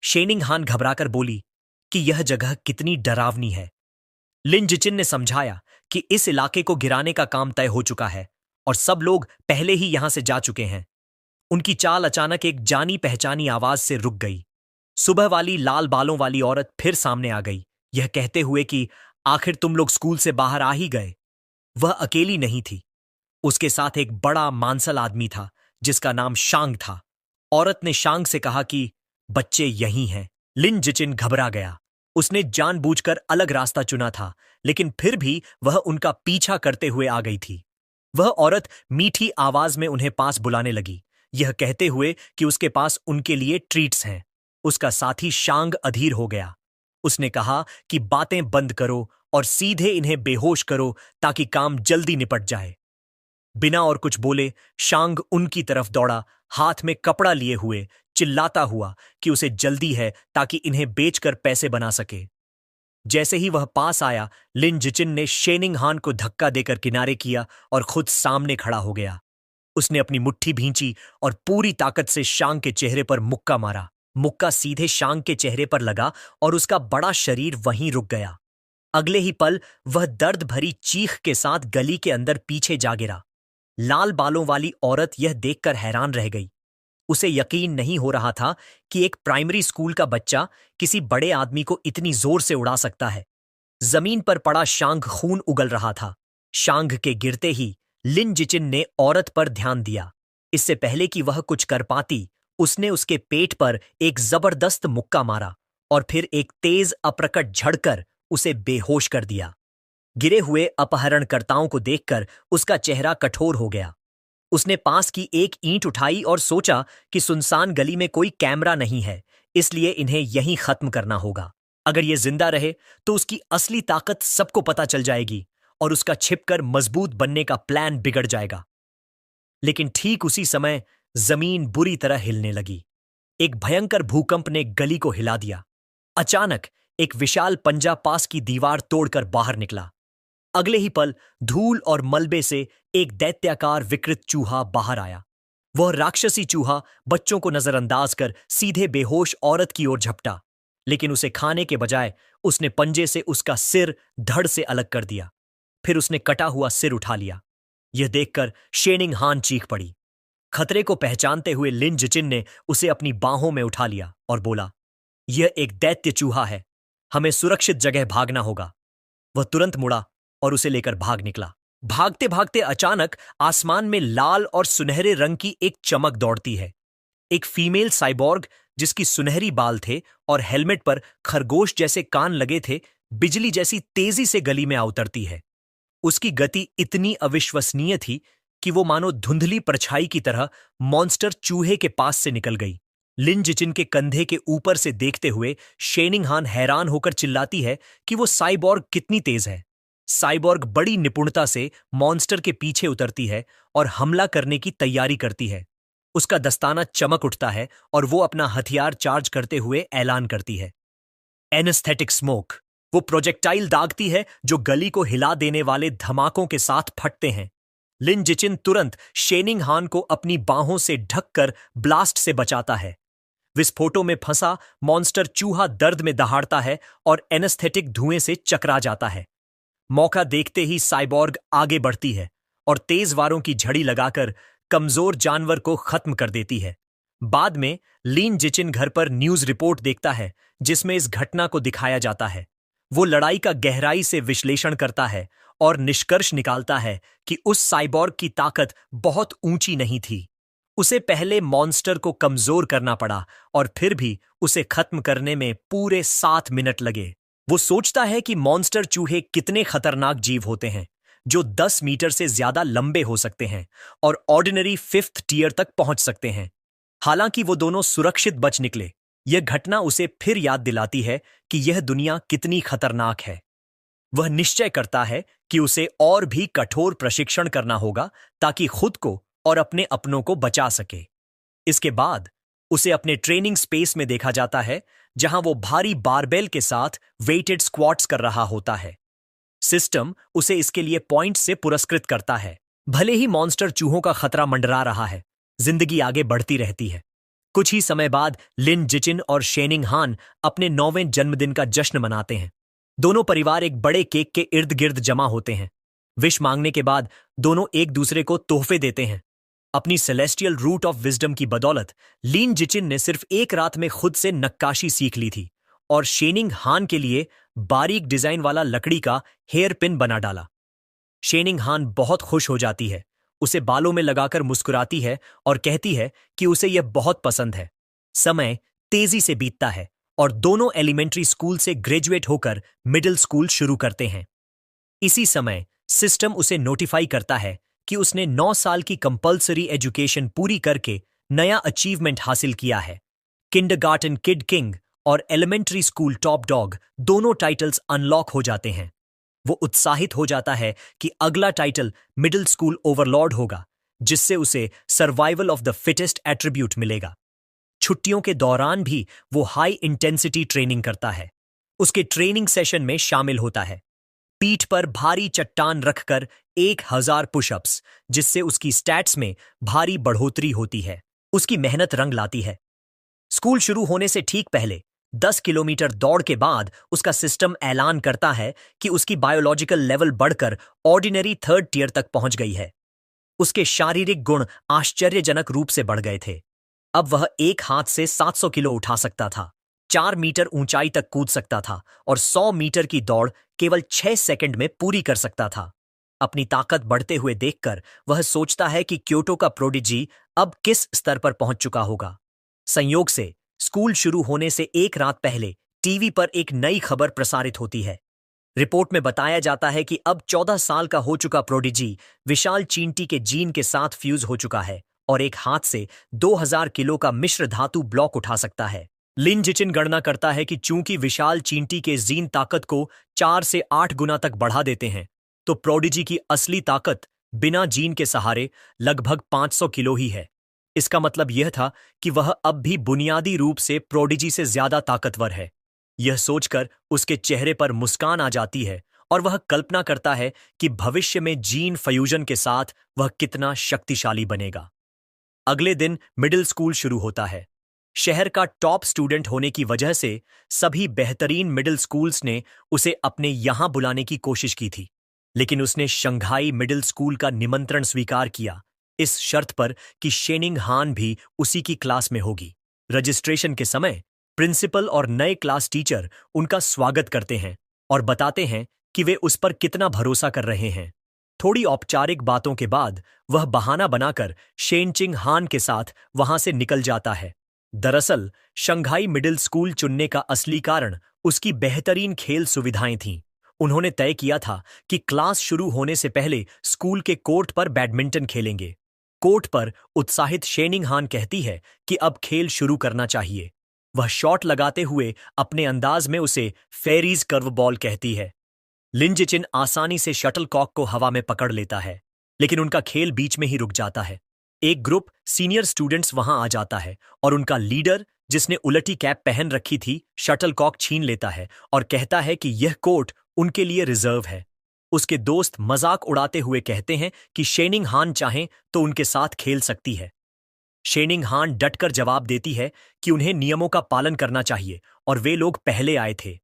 शीनिंग हान घबराकर बोली कि यह जगह कितनी डरावनी है। लिन जिचिन ने समझाया कि इस इलाके को गिराने का काम तय हो चुका है और सब लोग पहले ही यहां से जा चुके हैं। उनकी चाल अचानक एक जानी पहचानी आवाज से रुक गई। सुबह वाली लाल बालों वाली औरत फिर सामने आ गई, यह कहते हुए कि आखिर तुम लोग स्कूल से बाहर आ ही गए। वह अकेली नहीं थी, उसके साथ एक बड़ा मांसल आदमी था जिसका नाम शांग था। औरत ने शांग से कहा कि बच्चे यहीं हैं। लिन जिचिन घबरा गया। उसने जानबूझकर अलग रास्ता चुना था, लेकिन फिर भी वह उनका पीछा करते हुए आ गई थी। वह औरत मीठी आवाज में उन्हें पास बुलाने लगी, यह कहते हुए कि उसके पास उनके लिए ट्रीट्स हैं। उसका साथी शांग अधीर हो गया। उसने कहा कि बातें बंद करो और सीधे इन्हें बेहोश करो ताकि काम जल्दी निपट जाए। बिना और कुछ बोले शांग उनकी तरफ दौड़ा, हाथ में कपड़ा लिए हुए, चिल्लाता हुआ कि उसे जल्दी है ताकि इन्हें बेचकर पैसे बना सके। जैसे ही वह पास आया, लिन जिचिन ने शीनिंग हान को धक्का देकर किनारे किया और खुद सामने खड़ा हो गया। उसने अपनी मुट्ठी भींची और पूरी ताकत से शांग के चेहरे पर मुक्का मारा। मुक्का सीधे शांग के चेहरे पर लगा और उसका बड़ा शरीर वहीं रुक गया। अगले ही पल वह दर्द भरी चीख के साथ गली के अंदर पीछे जा गिरा। लाल बालों वाली औरत यह देखकर हैरान रह गई। उसे यकीन नहीं हो रहा था कि एक प्राइमरी स्कूल का बच्चा किसी बड़े आदमी को इतनी जोर से उड़ा सकता है। जमीन पर पड़ा शांग खून उगल रहा था। शांग के गिरते ही लिन जिचिन ने औरत पर ध्यान दिया। इससे पहले कि वह कुछ कर पाती, उसने उसके पेट पर एक जबरदस्त मुक्का मारा और फिर एक तेज अपरकट झड़कर उसे बेहोश कर दिया। गिरे हुए अपहरणकर्ताओं को देखकर उसका चेहरा कठोर हो गया। उसने पास की एक ईंट उठाई और सोचा कि सुनसान गली में कोई कैमरा नहीं है, इसलिए इन्हें यहीं खत्म करना होगा। अगर ये जिंदा रहे तो उसकी असली ताकत सबको पता चल जाएगी और उसका छिपकर मजबूत बनने का प्लान बिगड़ जाएगा। लेकिन ठीक उसी समय जमीन बुरी तरह हिलने लगी। एक भयंकर भूकंप ने गली को हिला दिया। अचानक एक विशाल पंजा पास की दीवार तोड़कर बाहर निकला। अगले ही पल धूल और मलबे से एक दैत्याकार विकृत चूहा बाहर आया। वह राक्षसी चूहा बच्चों को नजरअंदाज कर सीधे बेहोश औरत की ओर झपटा, लेकिन उसे खाने के बजाय उसने पंजे से उसका सिर धड़ से अलग कर दिया। फिर उसने कटा हुआ सिर उठा लिया। यह देखकर शेनिंग हान चीख पड़ी। खतरे को पहचानते हुए लिन जिचिन ने उसे अपनी बाहों में उठा लिया और बोला, यह एक दैत्य चूहा है, हमें सुरक्षित जगह भागना होगा। वह तुरंत मुड़ा और उसे लेकर भाग निकला। भागते भागते अचानक आसमान में लाल और सुनहरे रंग की एक चमक दौड़ती है। एक फीमेल साइबॉर्ग जिसकी सुनहरी बाल थे और हेलमेट पर खरगोश जैसे कान लगे थे, बिजली जैसी तेजी से गली में आ उतरती है। उसकी गति इतनी अविश्वसनीय थी कि वो मानो धुंधली परछाई की तरह मॉन्स्टर चूहे के पास से निकल गई। लिन जिचिन के कंधे के ऊपर से देखते हुए शेनिंग हान हैरान होकर चिल्लाती है कि वो साइबॉर्ग कितनी तेज है। साइबॉर्ग बड़ी निपुणता से मॉन्स्टर के पीछे उतरती है और हमला करने की तैयारी करती है। उसका दस्ताना चमक उठता है और वो अपना हथियार चार्ज करते हुए ऐलान करती है, एनेस्थेटिक स्मोक। वो प्रोजेक्टाइल दागती है जो गली को हिला देने वाले धमाकों के साथ फटते हैं। लिन जिचिन तुरंत शेनिंग हान को अपनी बाहों से ढककर ब्लास्ट से बचाता है। विस्फोटों में फंसा मॉन्स्टर चूहा दर्द में दहाड़ता है और एनेस्थेटिक धुएं से चकरा जाता है। मौका देखते ही साइबॉर्ग आगे बढ़ती है और तेज वारों की झड़ी लगाकर कमजोर जानवर को खत्म कर देती है। बाद में लिन जिचिन घर पर न्यूज रिपोर्ट देखता है जिसमें इस घटना को दिखाया जाता है। वो लड़ाई का गहराई से विश्लेषण करता है और निष्कर्ष निकालता है कि उस साइबॉर्ग की ताकत बहुत ऊंची नहीं थी। उसे पहले मॉन्स्टर को कमजोर करना पड़ा और फिर भी उसे खत्म करने में पूरे 7 मिनट लगे। वो सोचता है कि मॉन्स्टर चूहे कितने खतरनाक जीव होते हैं, जो 10 मीटर से ज्यादा लंबे हो सकते हैं और ऑर्डिनरी 5th टियर तक पहुंच सकते हैं। हालांकि वो दोनों सुरक्षित बच निकले, यह घटना उसे फिर याद दिलाती है कि यह दुनिया कितनी खतरनाक है। वह निश्चय करता है कि उसे और भी कठोर प्रशिक्षण करना होगा ताकि खुद को और अपने अपनों को बचा सके। इसके बाद उसे अपने ट्रेनिंग स्पेस में देखा जाता है, जहां वो भारी बारबेल के साथ वेटेड स्क्वाट्स कर रहा होता है। सिस्टम उसे इसके लिए पॉइंट से पुरस्कृत करता है। भले ही मॉन्स्टर चूहों का खतरा मंडरा रहा है, जिंदगी आगे बढ़ती रहती है। कुछ ही समय बाद लिन जिचिन और शेनिंग हान अपने 9वें जन्मदिन का जश्न मनाते हैं। दोनों परिवार एक बड़े केक के इर्द गिर्द जमा होते हैं। विश मांगने के बाद दोनों एक दूसरे को तोहफे देते हैं। अपनी सेलेस्टियल रूट ऑफ विजडम की बदौलत लिन जिचिन ने सिर्फ एक रात में खुद से नक्काशी सीख ली थी और शेनिंग हान के लिए बारीक डिजाइन वाला लकड़ी का हेयर पिन बना डाला। शेनिंग हान बहुत खुश हो जाती है, उसे बालों में लगाकर मुस्कुराती है और कहती है कि उसे यह बहुत पसंद है। समय तेजी से बीतता है और दोनों एलिमेंट्री स्कूल से ग्रेजुएट होकर मिडिल स्कूल शुरू करते हैं। इसी समय सिस्टम उसे नोटिफाई करता है कि उसने 9 साल की कंपल्सरी एजुकेशन पूरी करके नया अचीवमेंट हासिल किया है। किंडरगार्टन किड किंग और एलिमेंट्री स्कूल टॉप डॉग दोनों टाइटल्स अनलॉक हो जाते हैं। वो उत्साहित हो जाता है कि अगला टाइटल मिडिल स्कूल ओवरलॉर्ड होगा, जिससे उसे survival of the fittest attribute मिलेगा। छुट्टियों के दौरान भी वो हाई इंटेंसिटी ट्रेनिंग करता है। उसके ट्रेनिंग सेशन में शामिल होता है पीठ पर भारी चट्टान रखकर 1000 पुशअप्स, जिससे उसकी स्टैट्स में भारी बढ़ोतरी होती है। उसकी मेहनत रंग लाती है। स्कूल शुरू होने से ठीक पहले 10 किलोमीटर दौड़ के बाद उसका सिस्टम ऐलान करता है कि उसकी बायोलॉजिकल लेवल बढ़कर ऑर्डिनरी 3rd टियर तक पहुंच गई है। उसके शारीरिक गुण आश्चर्यजनक रूप से बढ़ गए थे। अब वह एक हाथ से 700 किलो उठा सकता था, 4 मीटर ऊंचाई तक कूद सकता था और 100 मीटर की दौड़ केवल 6 सेकंड में पूरी कर सकता था। अपनी ताकत बढ़ते हुए देखकर वह सोचता है कि क्योटो का प्रोडिजी अब किस स्तर पर पहुंच चुका होगा। संयोग से स्कूल शुरू होने से एक रात पहले टीवी पर एक नई खबर प्रसारित होती है। रिपोर्ट में बताया जाता है कि अब 14 साल का हो चुका प्रोडिजी विशाल चींटी के जीन के साथ फ्यूज हो चुका है और एक हाथ से 2000 किलो का मिश्र धातु ब्लॉक उठा सकता है। लिन जिचिन गणना करता है कि चूंकि विशाल चींटी के जीन ताकत को 4 से 8 गुना तक बढ़ा देते हैं, तो प्रोडिजी की असली ताकत बिना जीन के सहारे लगभग 500 किलो ही है। इसका मतलब यह था कि वह अब भी बुनियादी रूप से प्रोडिजी से ज्यादा ताकतवर है। यह सोचकर उसके चेहरे पर मुस्कान आ जाती है और वह कल्पना करता है कि भविष्य में जीन फ्यूजन के साथ वह कितना शक्तिशाली बनेगा। अगले दिन मिडिल स्कूल शुरू होता है। शहर का टॉप स्टूडेंट होने की वजह से सभी बेहतरीन मिडिल स्कूल्स ने उसे अपने यहां बुलाने की कोशिश की थी, लेकिन उसने शंघाई मिडिल स्कूल का निमंत्रण स्वीकार किया, इस शर्त पर कि शेनिंग हान भी उसी की क्लास में होगी। रजिस्ट्रेशन के समय प्रिंसिपल और नए क्लास टीचर उनका स्वागत करते हैं और बताते हैं कि वे उस पर कितना भरोसा कर रहे हैं। थोड़ी औपचारिक बातों के बाद वह बहाना बनाकर शेनचिंग हान के साथ वहां से निकल जाता है। दरअसल शंघाई मिडिल स्कूल चुनने का असली कारण उसकी बेहतरीन खेल सुविधाएं थीं। उन्होंने तय किया था कि क्लास शुरू होने से पहले स्कूल के कोर्ट पर बैडमिंटन खेलेंगे। कोर्ट पर उत्साहित शेनिंग हान कहती है कि अब खेल शुरू करना चाहिए। वह शॉट लगाते हुए अपने अंदाज में उसे फेरीज कर्व बॉल कहती है। लिन जिचिन आसानी से शटलकॉक को हवा में पकड़ लेता है, लेकिन उनका खेल बीच में ही रुक जाता है। एक ग्रुप सीनियर स्टूडेंट्स वहां आ जाता है और उनका लीडर, जिसने उलटी कैप पहन रखी थी, शटलकॉक छीन लेता है और कहता है कि यह कोर्ट उनके लिए रिजर्व है। उसके दोस्त मजाक उड़ाते हुए कहते हैं कि शेनिंग हान चाहें तो उनके साथ खेल सकती है। शेनिंग हान डटकर जवाब देती है कि उन्हें नियमों का पालन करना चाहिए और वे लोग पहले आए थे।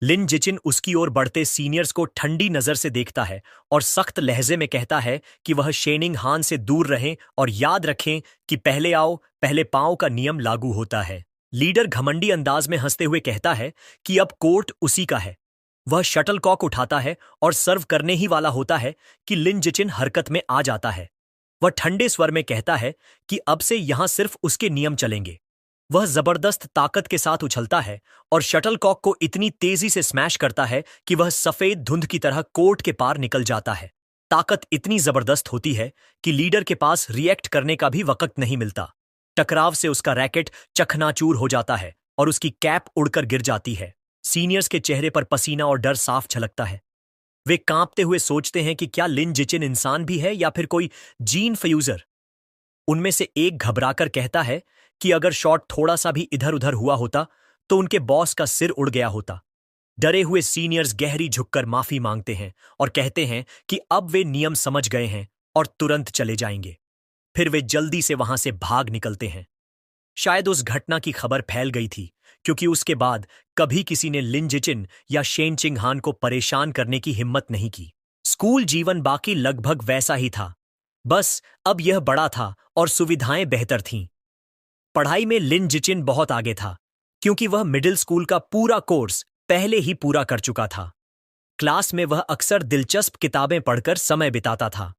लिन जिचिन उसकी ओर बढ़ते सीनियर्स को ठंडी नजर से देखता है और सख्त लहजे में कहता है कि वह शेनिंग हान से दूर रहें और याद रखें कि पहले आओ पहले पाओ का नियम लागू होता है। लीडर घमंडी अंदाज में हंसते हुए कहता है कि अब कोर्ट उसी का है। वह शटलकॉक उठाता है और सर्व करने ही वाला होता है कि लिन जिचिन हरकत में आ जाता है। वह ठंडे स्वर में कहता है कि अब से यहां सिर्फ उसके नियम चलेंगे। वह जबरदस्त ताकत के साथ उछलता है और शटलकॉक को इतनी तेजी से स्मैश करता है कि वह सफेद धुंध की तरह कोर्ट के पार निकल जाता है। ताकत इतनी जबरदस्त होती है कि लीडर के पास रिएक्ट करने का भी वक्त नहीं मिलता। टकराव से उसका रैकेट चकनाचूर हो जाता है और उसकी कैप उड़कर गिर जाती है। सीनियर्स के चेहरे पर पसीना और डर साफ झलकता है। वे कांपते हुए सोचते हैं कि क्या लिन जिचिन इंसान भी है या फिर कोई जीन फ्यूजर। उनमें से एक घबराकर कहता है कि अगर शॉट थोड़ा सा भी इधर उधर हुआ होता तो उनके बॉस का सिर उड़ गया होता। डरे हुए सीनियर्स गहरी झुककर माफी मांगते हैं और कहते हैं कि अब वे नियम समझ गए हैं और तुरंत चले जाएंगे। फिर वे जल्दी से वहां से भाग निकलते हैं। शायद उस घटना की खबर फैल गई थी, क्योंकि उसके बाद कभी किसी ने लिन जिचिन या शेन चिंग हान को परेशान करने की हिम्मत नहीं की। स्कूल जीवन बाकी लगभग वैसा ही था, बस अब यह बड़ा था और सुविधाएं बेहतर थीं। पढ़ाई में लिन जिचिन बहुत आगे था, क्योंकि वह मिडिल स्कूल का पूरा कोर्स पहले ही पूरा कर चुका था। क्लास में वह अक्सर दिलचस्प किताबें पढ़कर समय बिताता था।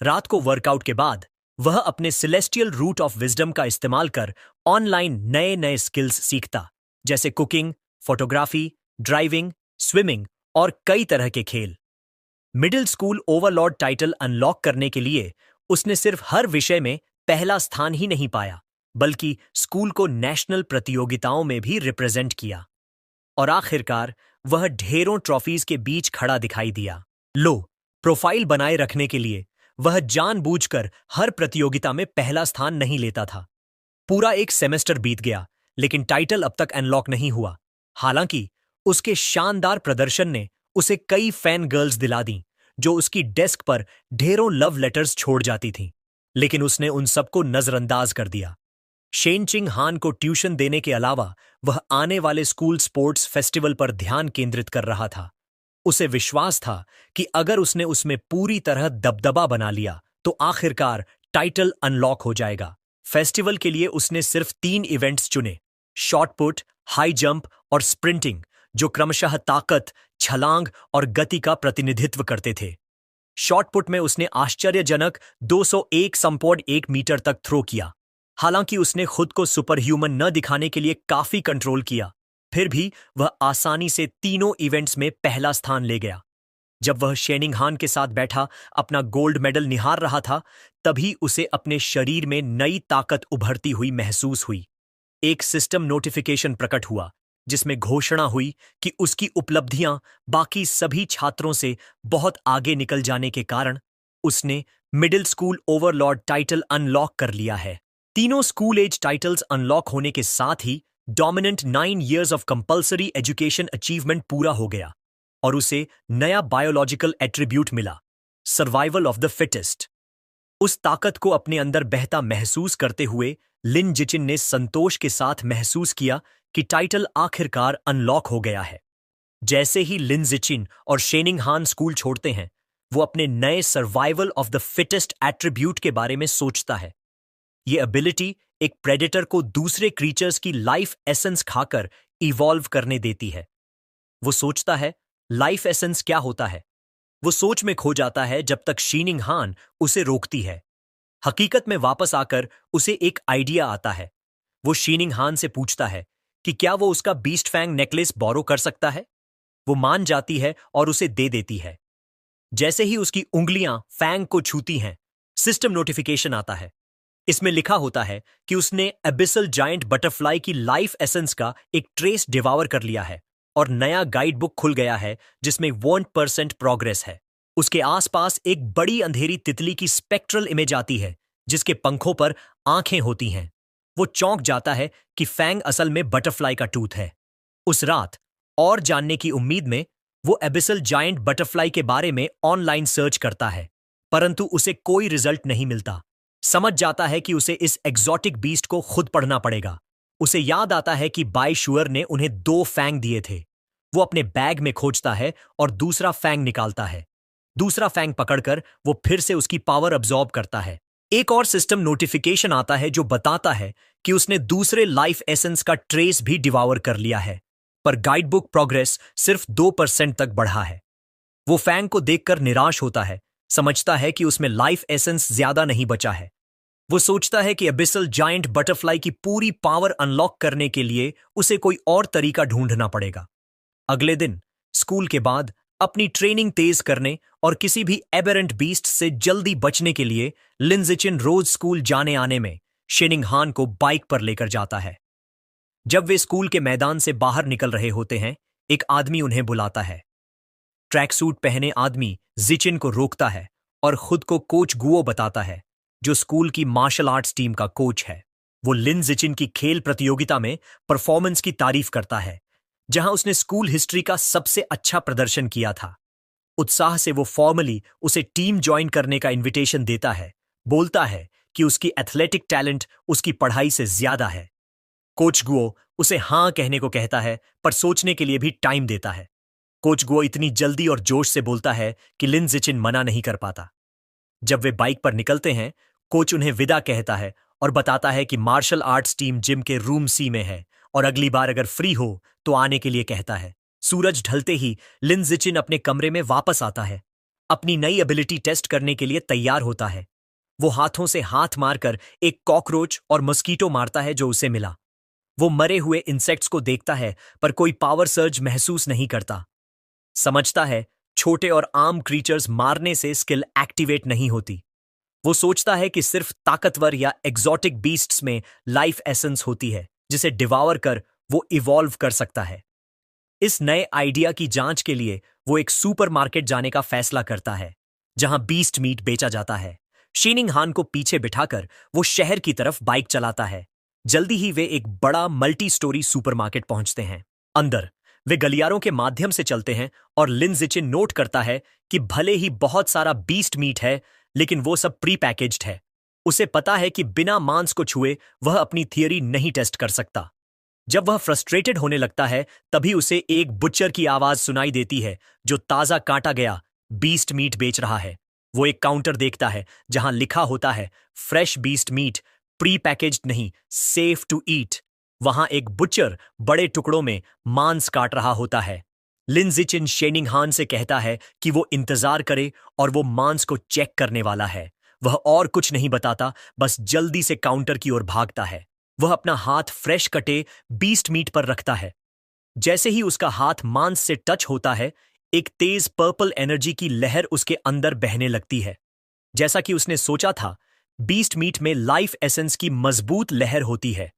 रात को वर्कआउट के बाद वह अपने सेलेस्टियल रूट ऑफ विजडम का इस्तेमाल कर ऑनलाइन नए नए स्किल्स सीखता, जैसे कुकिंग, फोटोग्राफी, ड्राइविंग, स्विमिंग और कई तरह के खेल। Middle school Overlord title unlock करने के लिए उसने सिर्फ हर विषय में पहला स्थान ही नहीं पाया, बल्कि स्कूल को नेशनल प्रतियोगिताओं में भी रिप्रेजेंट किया। और आखिरकार वह ढेरों ट्रॉफीज के बीच खड़ा दिखाई दिया। लो, प्रोफाइल बनाए रखने के लिए वह जानबूझकर हर प्रतियोगिता में पहला स्थान नहीं लेता था। पूरा एक सेमेस्टर बीत गया, लेकिन टाइटल अब तक अनलॉक नहीं हुआ। हालांकि उसके शानदार प्रदर्शन ने उसे कई फैन गर्ल्स दिला दी, जो उसकी डेस्क पर ढेरों लव लेटर्स छोड़ जाती थीं। लेकिन उसने उन सबको नजरअंदाज कर दिया। शेन चिंग हान को ट्यूशन देने के अलावा वह आने वाले स्कूल स्पोर्ट्स फेस्टिवल पर ध्यान केंद्रित कर रहा था। उसे विश्वास था कि अगर उसने उसमें पूरी तरह दबदबा बना लिया तो आखिरकार टाइटल अनलॉक हो जाएगा। फेस्टिवल के लिए उसने सिर्फ 3 इवेंट्स चुने, शॉट पुट, हाई जंप और स्प्रिंटिंग, जो क्रमशः ताकत, छलांग और गति का प्रतिनिधित्व करते थे। शॉटपुट में उसने आश्चर्यजनक 201.1 मीटर तक थ्रो किया। हालांकि उसने खुद को सुपर ह्यूमन न दिखाने के लिए काफी कंट्रोल किया, फिर भी वह आसानी से तीनों इवेंट्स में पहला स्थान ले गया। जब वह शेनिंगहान के साथ बैठा अपना गोल्ड मेडल निहार रहा था, तभी उसे अपने शरीर में नई ताकत उभरती हुई महसूस हुई। एक सिस्टम नोटिफिकेशन प्रकट हुआ जिसमें घोषणा हुई कि उसकी उपलब्धियां बाकी सभी छात्रों से बहुत आगे निकल जाने के कारण उसने middle school Overlord title unlock कर लिया है। तीनों स्कूल एज टाइटल्स अनलॉक होने के साथ ही dominant 9 years of compulsory education achievement पूरा हो गया और उसे नया बायोलॉजिकल एट्रीब्यूट मिला, सर्वाइवल ऑफ द फिटेस्ट। उस ताकत को अपने अंदर बहता महसूस करते हुए लिन जिचिन ने संतोष के साथ महसूस किया कि टाइटल आखिरकार अनलॉक हो गया है। जैसे ही लिन जिचिन और शेनिंगहान स्कूल छोड़ते हैं, वो अपने नए survival of the fittest attribute के बारे में सोचता है। ये एबिलिटी एक प्रेडेटर को दूसरे क्रीचर्स की लाइफ एसेंस खाकर इवॉल्व करने देती है। वो सोचता है लाइफ एसेंस क्या होता है। वो सोच में खो जाता है जब तक शेनिंगहान उसे रोकती है। हकीकत में वापस आकर उसे एक आइडिया आता है। वो शेनिंगहान से पूछता है कि क्या वो उसका बीस्ट फैंग नेकलेस बोरो कर सकता है। वो मान जाती है और उसे दे देती है। जैसे ही उसकी उंगलियां फैंग को छूती हैं, सिस्टम नोटिफिकेशन आता है। इसमें लिखा होता है कि उसने एबिसल जायंट बटरफ्लाई की लाइफ एसेंस का एक ट्रेस डिवावर कर लिया है और नया गाइड बुक खुल गया है जिसमें 1% प्रोग्रेस है। उसके आसपास एक बड़ी अंधेरी तितली की स्पेक्ट्रल इमेज आती है जिसके पंखों पर आंखें होती हैं। वो चौंक जाता है कि फैंग असल में बटरफ्लाई का टूथ है। उस रात और जानने की उम्मीद में वो एबिसल जायंट बटरफ्लाई के बारे में ऑनलाइन सर्च करता है, परंतु उसे कोई रिजल्ट नहीं मिलता। समझ जाता है कि उसे इस एग्जॉटिक बीस्ट को खुद पढ़ना पड़ेगा। उसे याद आता है कि बाई शुअर ने उन्हें 2 फैंग दिए थे। वो अपने बैग में खोजता है और दूसरा फैंग निकालता है। दूसरा फैंग पकड़कर वो फिर से उसकी पावर अब्सॉर्ब करता है। एक और सिस्टम नोटिफिकेशन आता है जो बताता है कि उसने दूसरे लाइफ एसेंस का ट्रेस भी डिवावर कर लिया है, पर गाइड बुक प्रोग्रेस सिर्फ 2% तक बढ़ा है। वो फैंग को देखकर निराश होता है, समझता है कि उसमें लाइफ एसेंस ज्यादा नहीं बचा है। वो सोचता है कि एबिसल जायंट बटरफ्लाई की पूरी पावर अनलॉक करने के लिए उसे कोई और तरीका ढूंढना पड़ेगा। अगले दिन स्कूल के बाद अपनी ट्रेनिंग तेज करने और किसी भी एबेरेंट बीस्ट से जल्दी बचने के लिए लिन जिचिन रोज स्कूल जाने आने में शेनिंगहान को बाइक पर लेकर जाता है। जब वे स्कूल के मैदान से बाहर निकल रहे होते हैं, एक आदमी उन्हें बुलाता है। ट्रैक सूट पहने आदमी जिचिन को रोकता है और खुद को कोच गुओ बताता है, जो स्कूल की मार्शल आर्ट्स टीम का कोच है। वो लिन जिचिन की खेल प्रतियोगिता में परफॉर्मेंस की तारीफ करता है, जहां उसने स्कूल हिस्ट्री का सबसे अच्छा प्रदर्शन किया था। उत्साह से वो फॉर्मली उसे टीम ज्वाइन करने का इनविटेशन देता है, बोलता है कि उसकी एथलेटिक टैलेंट उसकी पढ़ाई से ज्यादा है। कोच गुओ उसे हां कहने को कहता है, पर सोचने के लिए भी टाइम देता है। कोच गुओ इतनी जल्दी और जोश से बोलता है कि लिन जिचिन मना नहीं कर पाता। जब वे बाइक पर निकलते हैं, कोच उन्हें विदा कहता है और बताता है कि मार्शल आर्ट्स टीम जिम के रूम सी में है और अगली बार अगर फ्री हो तो आने के लिए कहता है। सूरज ढलते ही लिन जिचिन अपने कमरे में वापस आता है। अपनी नई एबिलिटी टेस्ट करने के लिए तैयार होता है। वो हाथों से हाथ मारकर एक कॉकरोच और मस्कीटो मारता है जो उसे मिला। वो मरे हुए इंसेक्ट्स को देखता है, पर कोई पावर सर्ज महसूस नहीं करता। समझता है छोटे और आम क्रीचर्स मारने से स्किल एक्टिवेट नहीं होती। वो सोचता है कि सिर्फ ताकतवर या एग्जॉटिक बीस्ट्स में लाइफ एसेंस होती है, जिसे डिवावर कर वो इवॉल्व कर सकता है। इस नए आइडिया की जांच के लिए वो एक सुपरमार्केट जाने का फैसला करता है, जहां बीस्ट मीट बेचा जाता है। शेनिंगहान को पीछे बिठाकर वो शहर की तरफ बाइक चलाता है। जल्दी ही वे एक बड़ा मल्टी स्टोरी सुपरमार्केट पहुंचते हैं। अंदर वे गलियारों के माध्यम से चलते हैं और लिन जिचिन नोट करता है कि भले ही बहुत सारा बीस्ट मीट है, लेकिन वो सब प्री पैकेज्ड है। उसे पता है कि बिना मांस को छुए वह अपनी थियरी नहीं टेस्ट कर सकता। जब वह फ्रस्ट्रेटेड होने लगता है, तभी उसे एक बुच्चर की आवाज सुनाई देती है जो ताजा काटा गया बीस्ट मीट बेच रहा है। वो एक काउंटर देखता है जहां लिखा होता है fresh beast meat, pre packaged नहीं, सेफ टू ईट। वहां एक बुच्चर बड़े टुकड़ों में मांस काट रहा होता है। लिन जिचिन शेनिंग हान से कहता है कि वो इंतजार करे और वो मांस को चेक करने वाला है। वह और कुछ नहीं बताता, बस जल्दी से काउंटर की ओर भागता है। वह अपना हाथ फ्रेश कटे बीस्ट मीट पर रखता है। जैसे ही उसका हाथ मांस से टच होता है, एक तेज पर्पल एनर्जी की लहर उसके अंदर बहने लगती है। जैसा कि उसने सोचा था, बीस्ट मीट में लाइफ एसेंस की मजबूत लहर होती है।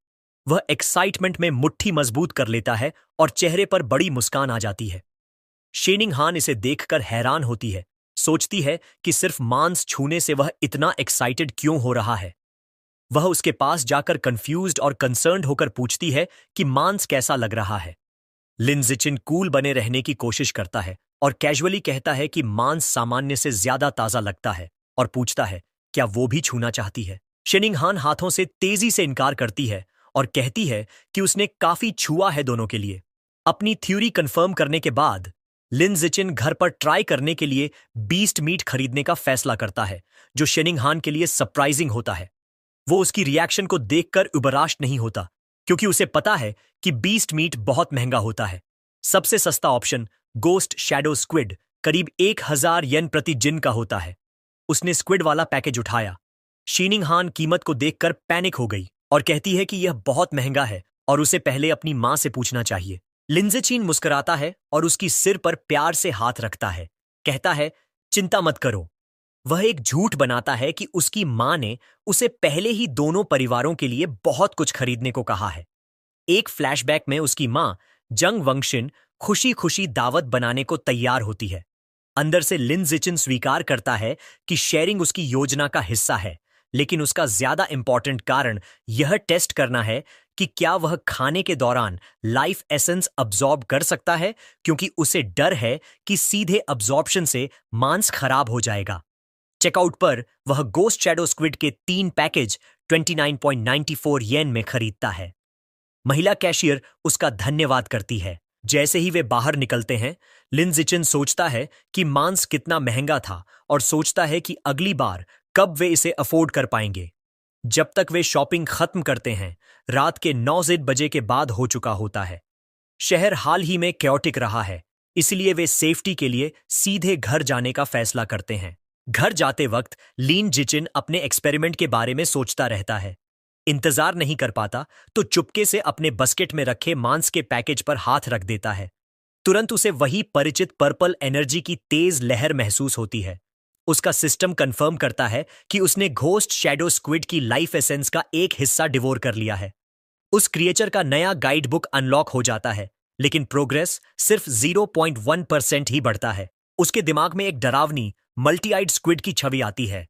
वह एक्साइटमेंट में मुट्ठी मजबूत कर लेता है और चेहरे पर बड़ी मुस्कान आ जाती है। शेनिंग हान इसे देखकर हैरान होती है, सोचती है कि सिर्फ मांस छूने से वह इतना एक्साइटेड क्यों हो रहा है। वह उसके पास जाकर कंफ्यूज्ड और कंसर्न्ड होकर पूछती है कि मांस कैसा लग रहा है। लिन जिचिन कूल बने रहने की कोशिश करता है और कैजुअली कहता है कि मांस सामान्य से ज्यादा ताजा लगता है और पूछता है क्या वो भी छूना चाहती है। शेनिंग हान हाथों से तेजी से इनकार करती है और कहती है कि उसने काफी छुआ है दोनों के लिए। अपनी थ्योरी कंफर्म करने के बाद लिन जिचिन घर पर ट्राई करने के लिए बीस्ट मीट खरीदने का फैसला करता है, जो शेनिंग हान के लिए सरप्राइजिंग होता है। वो उसकी रिएक्शन को देखकर उबराश नहीं होता, क्योंकि उसे पता है कि बीस्ट मीट बहुत महंगा होता है। सबसे सस्ता ऑप्शन गोस्ट शैडो स्क्विड करीब 1000 येन प्रति जिन का होता है। उसने स्क्विड वाला पैकेज उठाया। शीनिंग हान कीमत को देखकर पैनिक हो गई और कहती है कि यह बहुत महंगा है और उसे पहले अपनी मां से पूछना चाहिए। लिंजेचीन मुस्कुराता है और उसकी सिर पर प्यार से हाथ रखता है। कहता है चिंता मत करो। वह एक झूठ बनाता है कि उसकी मां ने उसे पहले ही दोनों परिवारों के लिए बहुत कुछ खरीदने को कहा है। एक फ्लैशबैक में उसकी मां जंग वंगशिन खुशी खुशी दावत बनाने को तैयार होती है। अंदर से लिन जिचिन स्वीकार करता है कि शेयरिंग उसकी योजना का हिस्सा है, लेकिन उसका ज्यादा इंपॉर्टेंट कारण यह टेस्ट करना है कि क्या वह खाने के दौरान लाइफ एसेंस अब्जॉर्ब कर सकता है, क्योंकि उसे डर है कि सीधे अब्जॉर्प्शन से मांस खराब हो जाएगा। चेकआउट पर वह गोस्ट शैडो स्क्विड के 3 पैकेज 29.94 येन में खरीदता है। महिला कैशियर उसका धन्यवाद करती है। जैसे ही वे बाहर निकलते हैं, लिन जिचिन सोचता है कि मांस कितना महंगा था और सोचता है कि अगली बार कब वे इसे अफोर्ड कर पाएंगे। जब तक वे शॉपिंग खत्म करते हैं, रात के 9 बजे के बाद हो चुका होता है। शहर हाल ही में कैओटिक रहा है, इसलिए वे सेफ्टी के लिए सीधे घर जाने का फैसला करते हैं। घर जाते वक्त लिन जिचिन अपने एक्सपेरिमेंट के बारे में सोचता रहता है। इंतजार नहीं कर पाता तो चुपके से अपने बस्केट में रखे मांस के पैकेज पर हाथ रख देता है। तुरंत उसे वही परिचित पर्पल एनर्जी की तेज लहर महसूस होती है। उसका सिस्टम कंफर्म करता है कि उसने घोस्ट शैडो स्क्विड की लाइफ एसेंस का एक हिस्सा डिवोर कर लिया है। उस क्रिएचर का नया गाइड बुक अनलॉक हो जाता है, लेकिन प्रोग्रेस सिर्फ 0.1% ही बढ़ता है। उसके दिमाग में एक डरावनी मल्टी आइड स्क्विड की छवि आती है।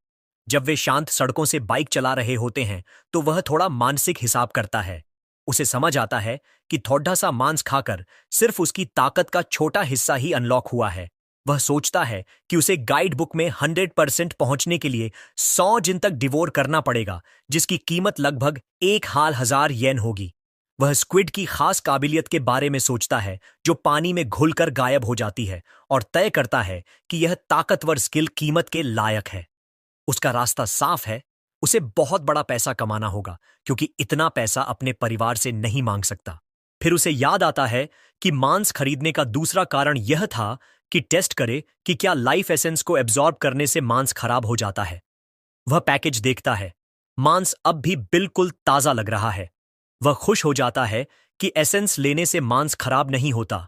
जब वे शांत सड़कों से बाइक चला रहे होते हैं तो वह थोड़ा मानसिक हिसाब करता है। उसे समझ आता है कि थोड़ा सा मांस खाकर सिर्फ उसकी ताकत का छोटा हिस्सा ही अनलॉक हुआ है। वह सोचता है कि उसे गाइड बुक में 100% पहुंचने के लिए 100 जिन तक डिवोर करना पड़ेगा, जिसकी कीमत लगभग 1000 येन होगी। वह स्क्विड की खास काबिलियत के बारे में सोचता है, जो पानी में घुलकर गायब हो जाती है, और तय करता है कि यह ताकतवर स्किल कीमत के लायक है। उसका रास्ता साफ है। उसे बहुत बड़ा पैसा कमाना होगा, क्योंकि इतना पैसा अपने परिवार से नहीं मांग सकता। फिर उसे याद आता है कि मांस खरीदने का दूसरा कारण यह था कि टेस्ट करे कि क्या लाइफ एसेंस को एब्जॉर्ब करने से मांस खराब हो जाता है। वह पैकेज देखता है। मांस अब भी बिल्कुल ताजा लग रहा है। वह खुश हो जाता है कि एसेंस लेने से मांस खराब नहीं होता।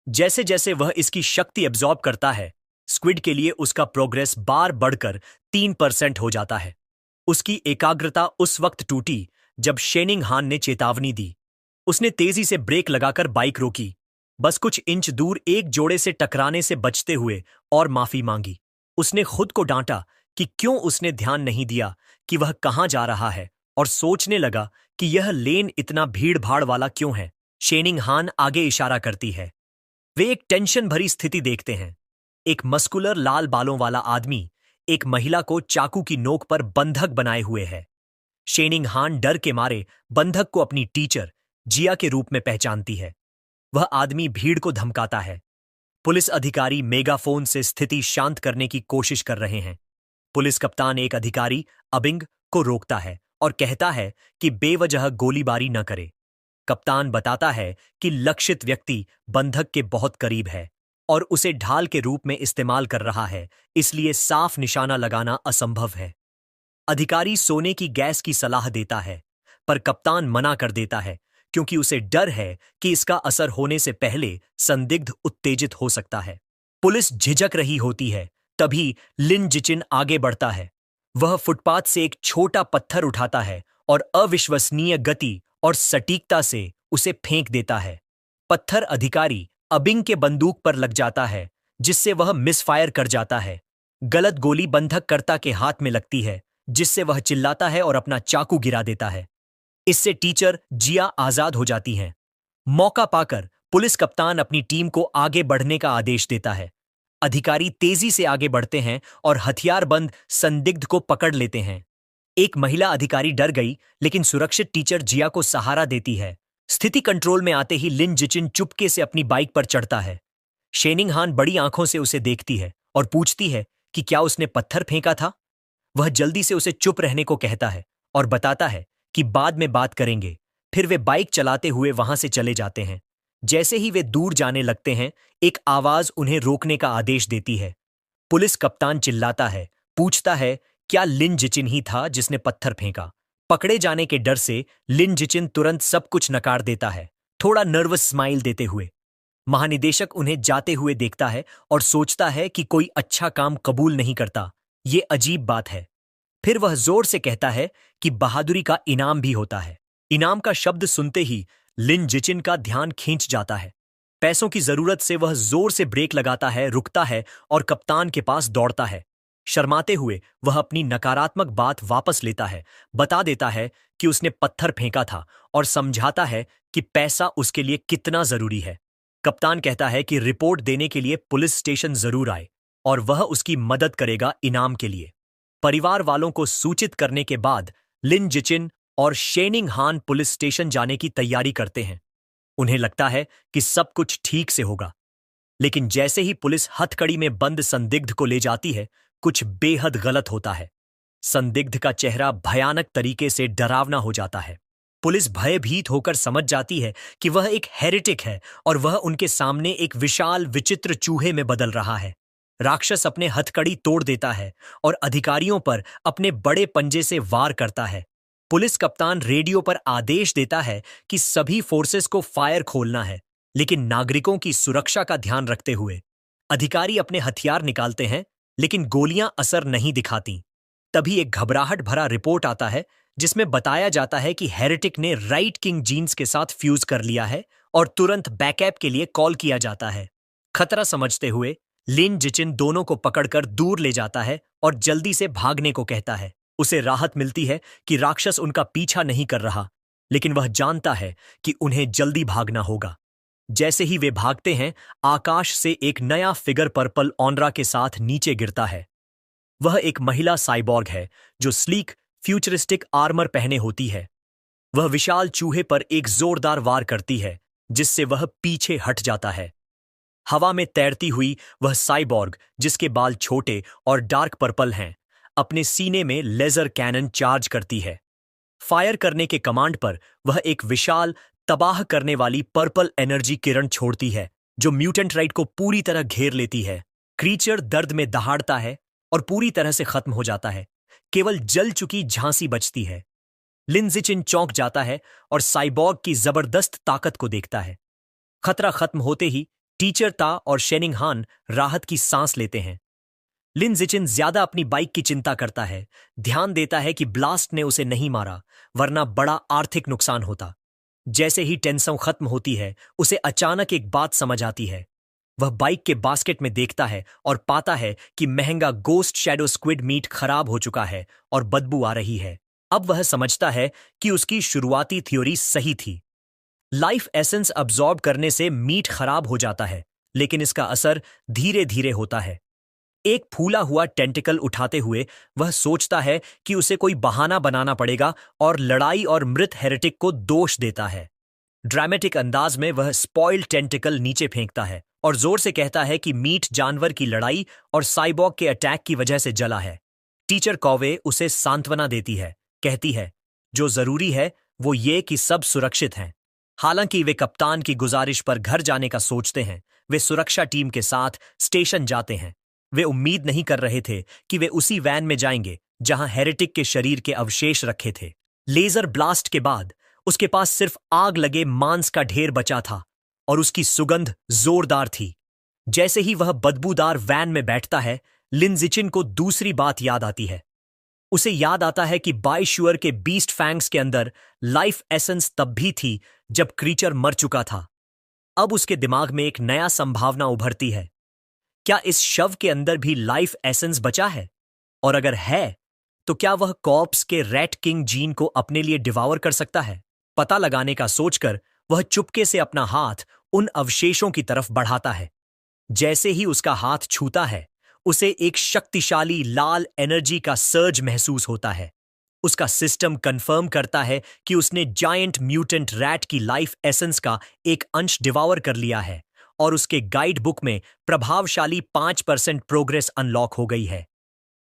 जैसे जैसे वह इसकी शक्ति एब्जॉर्ब करता है, स्क्विड के लिए उसका प्रोग्रेस बार बढ़कर 3% हो जाता है। उसकी एकाग्रता उस वक्त टूटी जब शेनिंग हान ने चेतावनी दी। उसने तेजी से ब्रेक लगाकर बाइक रोकी, बस कुछ इंच दूर एक जोड़े से टकराने से बचते हुए, और माफी मांगी। उसने खुद को डांटा कि क्यों उसने ध्यान नहीं दिया कि वह कहां जा रहा है, और सोचने लगा कि यह लेन इतना भीड़ भाड़ वाला क्यों है। शेनिंग हान आगे इशारा करती है। वे एक टेंशन भरी स्थिति देखते हैं। एक मस्कुलर लाल बालों वाला आदमी एक महिला को चाकू की नोक पर बंधक बनाए हुए है। शेनिंग हान डर के मारे बंधक को अपनी टीचर जिया के रूप में पहचानती है। वह आदमी भीड़ को धमकाता है। पुलिस अधिकारी मेगाफोन से स्थिति शांत करने की कोशिश कर रहे हैं। पुलिस कप्तान एक अधिकारी अबिंग को रोकता है और कहता है कि बेवजह गोलीबारी न करे। कप्तान बताता है कि लक्षित व्यक्ति बंधक के बहुत करीब है और उसे ढाल के रूप में इस्तेमाल कर रहा है, इसलिए साफ निशाना लगाना असंभव है। अधिकारी सोने की गैस की सलाह देता है, पर कप्तान मना कर देता है क्योंकि उसे डर है कि इसका असर होने से पहले संदिग्ध उत्तेजित हो सकता है। पुलिस झिझक रही होती है, तभी लिन जिचिन आगे बढ़ता है। वह फुटपाथ से एक छोटा पत्थर उठाता है और अविश्वसनीय गति और सटीकता से उसे फेंक देता है। पत्थर अधिकारी अबिंग के बंदूक पर लग जाता है, जिससे वह मिसफायर कर जाता है। गलत गोली बंधककर्ता के हाथ में लगती है, जिससे वह चिल्लाता है और अपना चाकू गिरा देता है। इससे टीचर जिया आजाद हो जाती हैं। मौका पाकर पुलिस कप्तान अपनी टीम को आगे बढ़ने का आदेश देता है। अधिकारी तेजी से आगे बढ़ते हैं और हथियारबंद संदिग्ध को पकड़ लेते हैं। एक महिला अधिकारी डर गई, लेकिन सुरक्षित टीचर जिया को सहारा देती है। स्थिति कंट्रोल में आते ही लिन जिचिन चुपके से अपनी बाइक पर चढ़ता है। शेनिंग हान बड़ी आंखों से उसे देखती है और पूछती है कि क्या उसने पत्थर फेंका था। वह जल्दी से उसे चुप रहने को कहता है और बताता है कि बाद में बात करेंगे। फिर वे बाइक चलाते हुए वहां से चले जाते हैं। जैसे ही वे दूर जाने लगते हैं, एक आवाज उन्हें रोकने का आदेश देती है। पुलिस कप्तान चिल्लाता है, पूछता है क्या लिन जिचिन ही था जिसने पत्थर फेंका। पकड़े जाने के डर से लिन जिचिन तुरंत सब कुछ नकार देता है, थोड़ा नर्वस स्माइल देते हुए। महानिदेशक उन्हें जाते हुए देखता है और सोचता है कि कोई अच्छा काम कबूल नहीं करता। ये अजीब बात है। फिर वह जोर से कहता है कि बहादुरी का इनाम भी होता है। इनाम का शब्द सुनते ही लिन जिचिन का ध्यान खींच जाता है। पैसों की जरूरत से वह जोर से ब्रेक लगाता है, रुकता है और कप्तान के पास दौड़ता है। शर्माते हुए वह अपनी नकारात्मक बात वापस लेता है, बता देता है कि उसने पत्थर फेंका था और समझाता है कि पैसा उसके लिए कितना जरूरी है। कप्तान कहता है कि रिपोर्ट देने के लिए पुलिस स्टेशन जरूर आए और वह उसकी मदद करेगा इनाम के लिए। परिवार वालों को सूचित करने के बाद लिन जिचिन और शेनिंग हान पुलिस स्टेशन जाने की तैयारी करते हैं। उन्हें लगता है कि सब कुछ ठीक से होगा, लेकिन जैसे ही पुलिस हथकड़ी में बंद संदिग्ध को ले जाती है, कुछ बेहद गलत होता है। संदिग्ध का चेहरा भयानक तरीके से डरावना हो जाता है। पुलिस भयभीत होकर समझ जाती है कि वह एक हेरेटिक है और वह उनके सामने एक विशाल विचित्र चूहे में बदल रहा है। राक्षस अपने हथकड़ी तोड़ देता है और अधिकारियों पर अपने बड़े पंजे से वार करता है। पुलिस कप्तान रेडियो पर आदेश देता है कि सभी फोर्सेस को फायर खोलना है, लेकिन नागरिकों की सुरक्षा का ध्यान रखते हुए। अधिकारी अपने हथियार निकालते हैं, लेकिन गोलियां असर नहीं दिखाती। तभी एक घबराहट भरा रिपोर्ट आता है, जिसमें बताया जाता है कि हेरेटिक ने राइट किंग जीन्स के साथ फ्यूज कर लिया है और तुरंत बैकअप के लिए कॉल किया जाता है। खतरा समझते हुए लिन जिचिन दोनों को पकड़कर दूर ले जाता है और जल्दी से भागने को कहता है। उसे राहत मिलती है कि राक्षस उनका पीछा नहीं कर रहा, लेकिन वह जानता है कि उन्हें जल्दी भागना होगा। जैसे ही वे भागते हैं, आकाश से एक नया फिगर पर्पल ऑनरा के साथ नीचे गिरता है। वह एक महिला साइबॉर्ग है जो स्लीक फ्यूचरिस्टिक आर्मर पहने होती है। वह विशाल चूहे पर एक जोरदार वार करती है, जिससे वह पीछे हट जाता है। हवा में तैरती हुई वह साइबॉर्ग, जिसके बाल छोटे और डार्क पर्पल हैं, अपने सीने में लेजर कैनन चार्ज करती है। फायर करने के कमांड पर वह एक विशाल तबाह करने वाली पर्पल एनर्जी किरण छोड़ती है, जो म्यूटेंट राइट को पूरी तरह घेर लेती है। क्रीचर दर्द में दहाड़ता है और पूरी तरह से खत्म हो जाता है। केवल जल चुकी झांसी बचती है। लिन जिचिन चौंक जाता है और साइबॉर्ग की जबरदस्त ताकत को देखता है। खतरा खत्म होते ही टीचर ता और शेनिंग हान राहत की सांस लेते हैं। लिन जिचिन ज्यादा अपनी बाइक की चिंता करता है, ध्यान देता है कि ब्लास्ट ने उसे नहीं मारा, वरना बड़ा आर्थिक नुकसान होता। जैसे ही टेंशन खत्म होती है, उसे अचानक एक बात समझ आती है। वह बाइक के बास्केट में देखता है और पाता है कि महंगा गोस्ट शैडो स्क्विड मीट खराब हो चुका है और बदबू आ रही है। अब वह समझता है कि उसकी शुरुआती थ्योरी सही थी। लाइफ एसेंस अब्सॉर्ब करने से मीट खराब हो जाता है, लेकिन इसका असर धीरे धीरे होता है। एक फूला हुआ टेंटिकल उठाते हुए वह सोचता है कि उसे कोई बहाना बनाना पड़ेगा और लड़ाई और मृत हेरेटिक को दोष देता है। ड्रामेटिक अंदाज में वह स्पॉइल्ड टेंटिकल नीचे फेंकता है और जोर से कहता है कि मीट जानवर की लड़ाई और साइबॉर्ग के अटैक की वजह से जला है। टीचर कॉवे उसे सांत्वना देती है, कहती है जो जरूरी है वो ये कि सब सुरक्षित हैं। हालांकि वे कप्तान की गुजारिश पर घर जाने का सोचते हैं, वे सुरक्षा टीम के साथ स्टेशन जाते हैं। वे उम्मीद नहीं कर रहे थे कि वे उसी वैन में जाएंगे जहां हेरेटिक के शरीर के अवशेष रखे थे। लेजर ब्लास्ट के बाद उसके पास सिर्फ आग लगे मांस का ढेर बचा था और उसकी सुगंध जोरदार थी। जैसे ही वह बदबूदार वैन में बैठता है, लिन जिचिन को दूसरी बात याद आती है। उसे याद आता है कि बाइश्यूअर के बीस्ट फैंग्स के अंदर लाइफ एसेंस तब भी थी जब क्रीचर मर चुका था। अब उसके दिमाग में एक नया संभावना उभरती है। क्या इस शव के अंदर भी लाइफ एसेंस बचा है? और अगर है, तो क्या वह कॉर्प्स के रैट किंग जीन को अपने लिए डिवावर कर सकता है? पता लगाने का सोचकर वह चुपके से अपना हाथ उन अवशेषों की तरफ बढ़ाता है। जैसे ही उसका हाथ छूता है, उसे एक शक्तिशाली लाल एनर्जी का सर्ज महसूस होता है। उसका सिस्टम कंफर्म करता है कि उसने जायंट म्यूटेंट रैट की लाइफ एसेंस का एक अंश डिवावर कर लिया है और उसके गाइड बुक में प्रभावशाली 5% प्रोग्रेस अनलॉक हो गई है।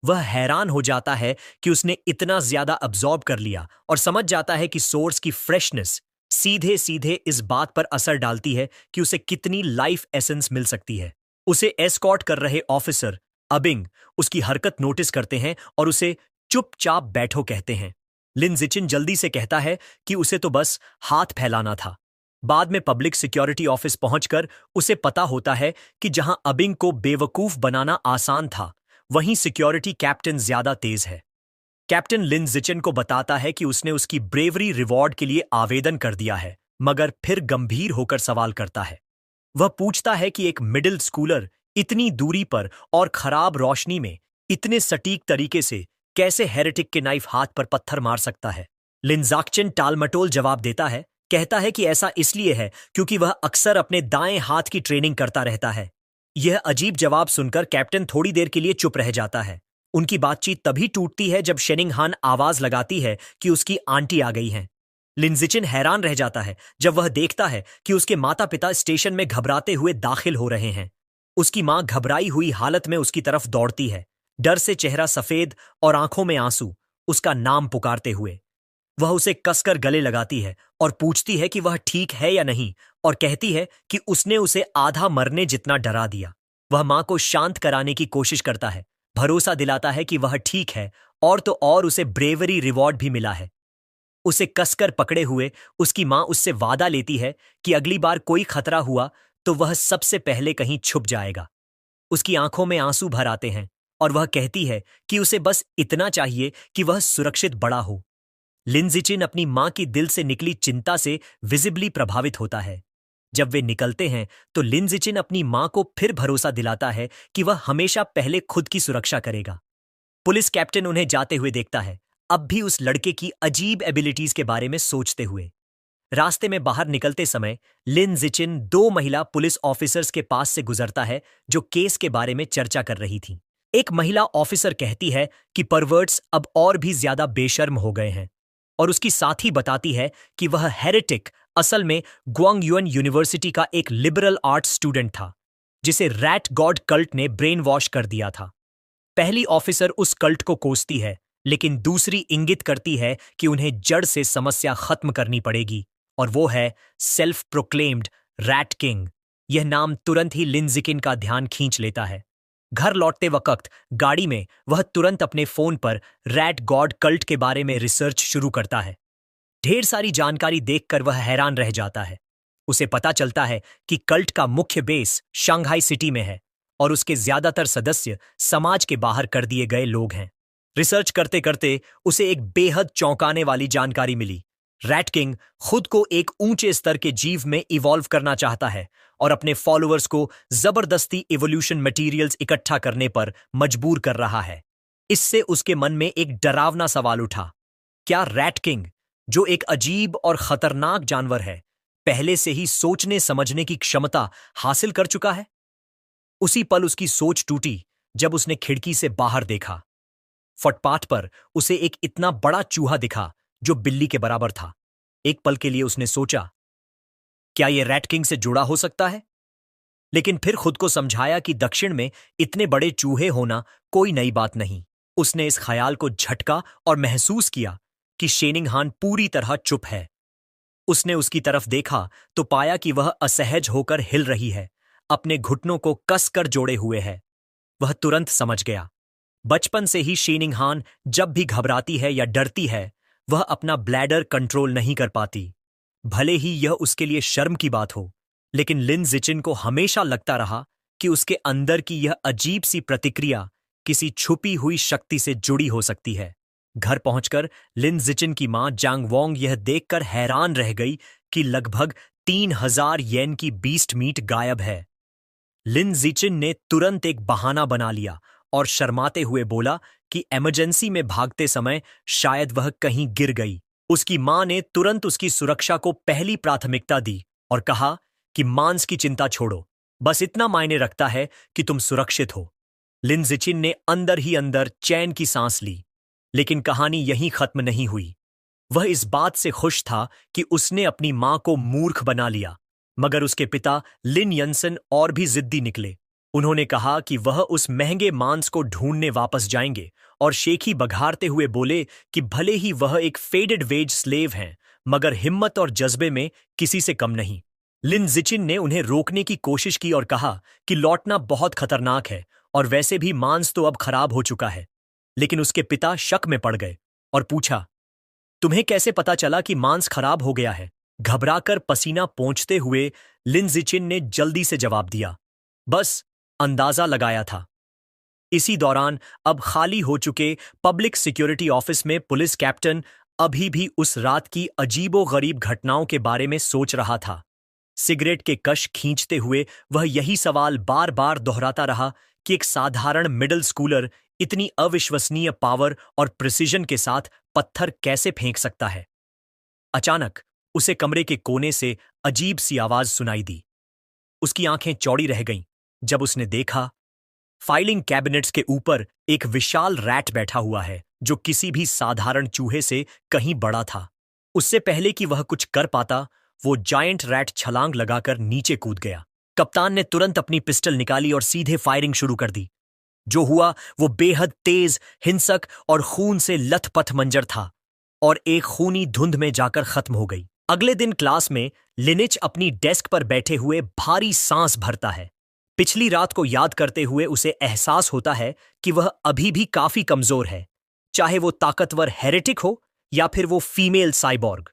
वह हैरान हो जाता है कि उसने इतना ज्यादा अब्सॉर्ब कर लिया और समझ जाता है कि सोर्स की फ्रेशनेस सीधे सीधे इस बात पर असर डालती है कि उसे कितनी लाइफ एसेंस मिल सकती है। उसे एस्कॉर्ट कर रहे ऑफिसर अबिंग उसकी हरकत नोटिस करते हैं और उसे चुपचाप बैठो कहते हैं। लिन जिचिन जल्दी से कहता है कि उसे तो बस हाथ फैलाना था। बाद में पब्लिक सिक्योरिटी ऑफिस पहुंचकर उसे पता होता है कि जहां अबिंग को बेवकूफ बनाना आसान था, वहीं सिक्योरिटी कैप्टन ज्यादा तेज है। कैप्टन लिन जिचिन को बताता है कि उसने उसकी ब्रेवरी रिवॉर्ड के लिए आवेदन कर दिया है, मगर फिर गंभीर होकर सवाल करता है। वह पूछता है कि एक मिडिल स्कूलर इतनी दूरी पर और खराब रोशनी में इतने सटीक तरीके से कैसे हेरेटिक के नाइफ हाथ पर पत्थर मार सकता है। लिनजाक्चन टालमटोल जवाब देता है, कहता है कि ऐसा इसलिए है क्योंकि वह अक्सर अपने दाएं हाथ की ट्रेनिंग करता रहता है। यह अजीब जवाब सुनकर कैप्टन थोड़ी देर के लिए चुप रह जाता है। उनकी बातचीत तभी टूटती है जब शेनिंगहान आवाज लगाती है कि उसकी आंटी आ गई हैं। लिनजिचिन हैरान रह जाता है जब वह देखता है कि उसके माता पिता स्टेशन में घबराते हुए दाखिल हो रहे हैं। उसकी मां घबराई हुई हालत में उसकी तरफ दौड़ती है, डर से चेहरा सफेद और आंखों में आंसू, उसका नाम पुकारते हुए। वह उसे कसकर गले लगाती है और पूछती है कि वह ठीक है या नहीं, और कहती है कि उसने उसे आधा मरने जितना डरा दिया। वह मां को शांत कराने की कोशिश करता है, भरोसा दिलाता है कि वह ठीक है, और तो और उसे ब्रेवरी रिवॉर्ड भी मिला है। उसे कसकर पकड़े हुए उसकी मां उससे वादा लेती है कि अगली बार कोई खतरा हुआ तो वह सबसे पहले कहीं छुप जाएगा। उसकी आंखों में आंसू भर आते हैं और वह कहती है कि उसे बस इतना चाहिए कि वह सुरक्षित बड़ा हो। लिनजिचिन अपनी मां की दिल से निकली चिंता से विजिबली प्रभावित होता है। जब वे निकलते हैं तो लिनजिचिन अपनी मां को फिर भरोसा दिलाता है कि वह हमेशा पहले खुद की सुरक्षा करेगा। पुलिस कैप्टन उन्हें जाते हुए देखता है, अब भी उस लड़के की अजीब एबिलिटीज के बारे में सोचते हुए। रास्ते में बाहर निकलते समय लिन जिचिन 2 महिला पुलिस ऑफिसर्स के पास से गुजरता है जो केस के बारे में चर्चा कर रही थी। एक महिला ऑफिसर कहती है कि परवर्ट्स अब और भी ज्यादा बेशर्म हो गए हैं, और उसकी साथी बताती है कि वह हेरेटिक असल में ग्वांगयुन यूनिवर्सिटी का एक लिबरल आर्ट्स स्टूडेंट था जिसे रैट गॉड कल्ट ने ब्रेन वॉश कर दिया था। पहली ऑफिसर उस कल्ट को कोसती है, लेकिन दूसरी इंगित करती है कि उन्हें जड़ से समस्या खत्म करनी पड़ेगी, और वो है सेल्फ प्रोक्लेम्ड रैट किंग। यह नाम तुरंत ही लिनजिचिन का ध्यान खींच लेता है। घर लौटते वक्त गाड़ी में वह तुरंत अपने फोन पर रैट गॉड कल्ट के बारे में रिसर्च शुरू करता है। ढेर सारी जानकारी देखकर वह हैरान रह जाता है। उसे पता चलता है कि कल्ट का मुख्य बेस शंघाई सिटी में है और उसके ज्यादातर सदस्य समाज के बाहर कर दिए गए लोग हैं। रिसर्च करते करते उसे एक बेहद चौंकाने वाली जानकारी मिली। रैट किंग खुद को एक ऊंचे स्तर के जीव में इवॉल्व करना चाहता है और अपने फॉलोअर्स को जबरदस्ती इवोल्यूशन मटेरियल्स इकट्ठा करने पर मजबूर कर रहा है। इससे उसके मन में एक डरावना सवाल उठा, क्या रैट किंग, जो एक अजीब और खतरनाक जानवर है, पहले से ही सोचने समझने की क्षमता हासिल कर चुका है? उसी पल उसकी सोच टूटी जब उसने खिड़की से बाहर देखा। फुटपाथ पर उसे एक इतना बड़ा चूहा दिखा जो बिल्ली के बराबर था। एक पल के लिए उसने सोचा, क्या यह रैट किंग से जुड़ा हो सकता है? लेकिन फिर खुद को समझाया कि दक्षिण में इतने बड़े चूहे होना कोई नई बात नहीं। उसने इस ख्याल को झटका और महसूस किया कि शेनिंगहान पूरी तरह चुप है। उसने उसकी तरफ देखा तो पाया कि वह असहज होकर हिल रही है, अपने घुटनों को कसकर जोड़े हुए है। वह तुरंत समझ गया। बचपन से ही शीनिंगहान जब भी घबराती है या डरती है, वह अपना ब्लैडर कंट्रोल नहीं कर पाती। भले ही यह उसके लिए शर्म की बात हो, लेकिन लिन जिचिन को हमेशा लगता रहा कि उसके अंदर की यह अजीब सी प्रतिक्रिया किसी छुपी हुई शक्ति से जुड़ी हो सकती है। घर पहुंचकर लिन जिचिन की मां जांग वोंग यह देखकर हैरान रह गई कि लगभग 3000 येन की बीस्ट मीट गायब है। लिन जिचिन ने तुरंत एक बहाना बना लिया और शर्माते हुए बोला कि इमरजेंसी में भागते समय शायद वह कहीं गिर गई। उसकी मां ने तुरंत उसकी सुरक्षा को पहली प्राथमिकता दी और कहा कि मांस की चिंता छोड़ो, बस इतना मायने रखता है कि तुम सुरक्षित हो। लिन जिचिन ने अंदर ही अंदर चैन की सांस ली, लेकिन कहानी यहीं खत्म नहीं हुई। वह इस बात से खुश था कि उसने अपनी मां को मूर्ख बना लिया, मगर उसके पिता लिन यंसन और भी जिद्दी निकले। उन्होंने कहा कि वह उस महंगे मांस को ढूंढने वापस जाएंगे और शेखी बघारते हुए बोले कि भले ही वह एक फेडेड वेज स्लेव हैं, मगर हिम्मत और जज्बे में किसी से कम नहीं। लिन जिचिन ने उन्हें रोकने की कोशिश की और कहा कि लौटना बहुत खतरनाक है और वैसे भी मांस तो अब खराब हो चुका है। लेकिन उसके पिता शक में पड़ गए और पूछा, तुम्हें कैसे पता चला कि मांस खराब हो गया है? घबराकर पसीना पोंछते हुए लिन जिचिन ने जल्दी से जवाब दिया, बस अंदाजा लगाया था। इसी दौरान अब खाली हो चुके पब्लिक सिक्योरिटी ऑफिस में पुलिस कैप्टन अभी भी उस रात की अजीबोगरीब घटनाओं के बारे में सोच रहा था। सिगरेट के कश खींचते हुए वह यही सवाल बार बार दोहराता रहा कि एक साधारण मिडिल स्कूलर इतनी अविश्वसनीय पावर और प्रिसिजन के साथ पत्थर कैसे फेंक सकता है। अचानक उसे कमरे के कोने से अजीब सी आवाज सुनाई दी। उसकी आंखें चौड़ी रह गईं जब उसने देखा फाइलिंग कैबिनेट्स के ऊपर एक विशाल रैट बैठा हुआ है, जो किसी भी साधारण चूहे से कहीं बड़ा था। उससे पहले कि वह कुछ कर पाता, वो जायंट रैट छलांग लगाकर नीचे कूद गया। कप्तान ने तुरंत अपनी पिस्टल निकाली और सीधे फायरिंग शुरू कर दी। जो हुआ वो बेहद तेज, हिंसक और खून से लथपथ मंजर था और एक खूनी धुंध में जाकर खत्म हो गई। अगले दिन क्लास में लिनिच अपनी डेस्क पर बैठे हुए भारी सांस भरता है। पिछली रात को याद करते हुए उसे एहसास होता है कि वह अभी भी काफी कमजोर है, चाहे वो ताकतवर हेरेटिक हो या फिर वो फीमेल साइबॉर्ग।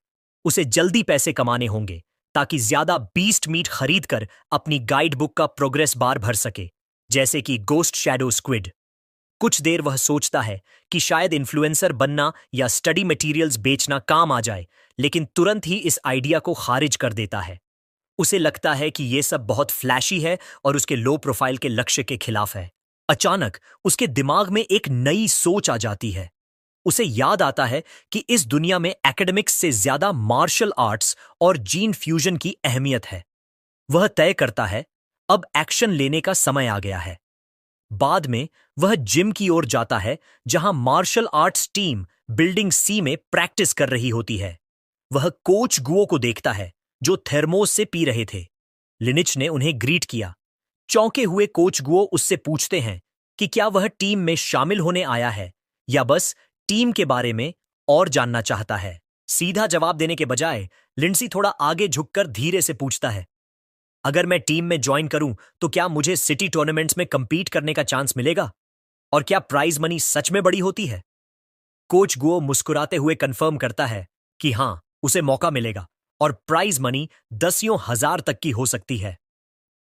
उसे जल्दी पैसे कमाने होंगे ताकि ज्यादा बीस्ट मीट खरीदकर अपनी गाइड बुक का प्रोग्रेस बार भर सके, जैसे कि गोस्ट शैडो स्क्विड। कुछ देर वह सोचता है कि शायद इन्फ्लुएंसर बनना या स्टडी मटेरियल्स बेचना काम आ जाए, लेकिन तुरंत ही इस आइडिया को खारिज कर देता है। उसे लगता है कि यह सब बहुत फ्लैशी है और उसके लो प्रोफाइल के लक्ष्य के खिलाफ है। अचानक उसके दिमाग में एक नई सोच आ जाती है। उसे याद आता है कि इस दुनिया में एकेडमिक्स से ज्यादा मार्शल आर्ट्स और जीन फ्यूजन की अहमियत है। वह तय करता है अब एक्शन लेने का समय आ गया है। बाद में वह जिम की ओर जाता है, जहां मार्शल आर्ट्स टीम बिल्डिंग सी में प्रैक्टिस कर रही होती है। वह कोच गुओ को देखता है, जो थर्मोस से पी रहे थे। लिनिच ने उन्हें ग्रीट किया। चौंके हुए कोच गुओ उससे पूछते हैं कि क्या वह टीम में शामिल होने आया है या बस टीम के बारे में और जानना चाहता है। सीधा जवाब देने के बजाय लिंडसी थोड़ा आगे झुककर धीरे से पूछता है, अगर मैं टीम में ज्वाइन करूं तो क्या मुझे सिटी टूर्नामेंट्स में कंपीट करने का चांस मिलेगा? और क्या प्राइज मनी सच में बड़ी होती है? कोच गुओ मुस्कुराते हुए कंफर्म करता है कि हां, उसे मौका मिलेगा और प्राइज मनी दसियों हजार तक की हो सकती है।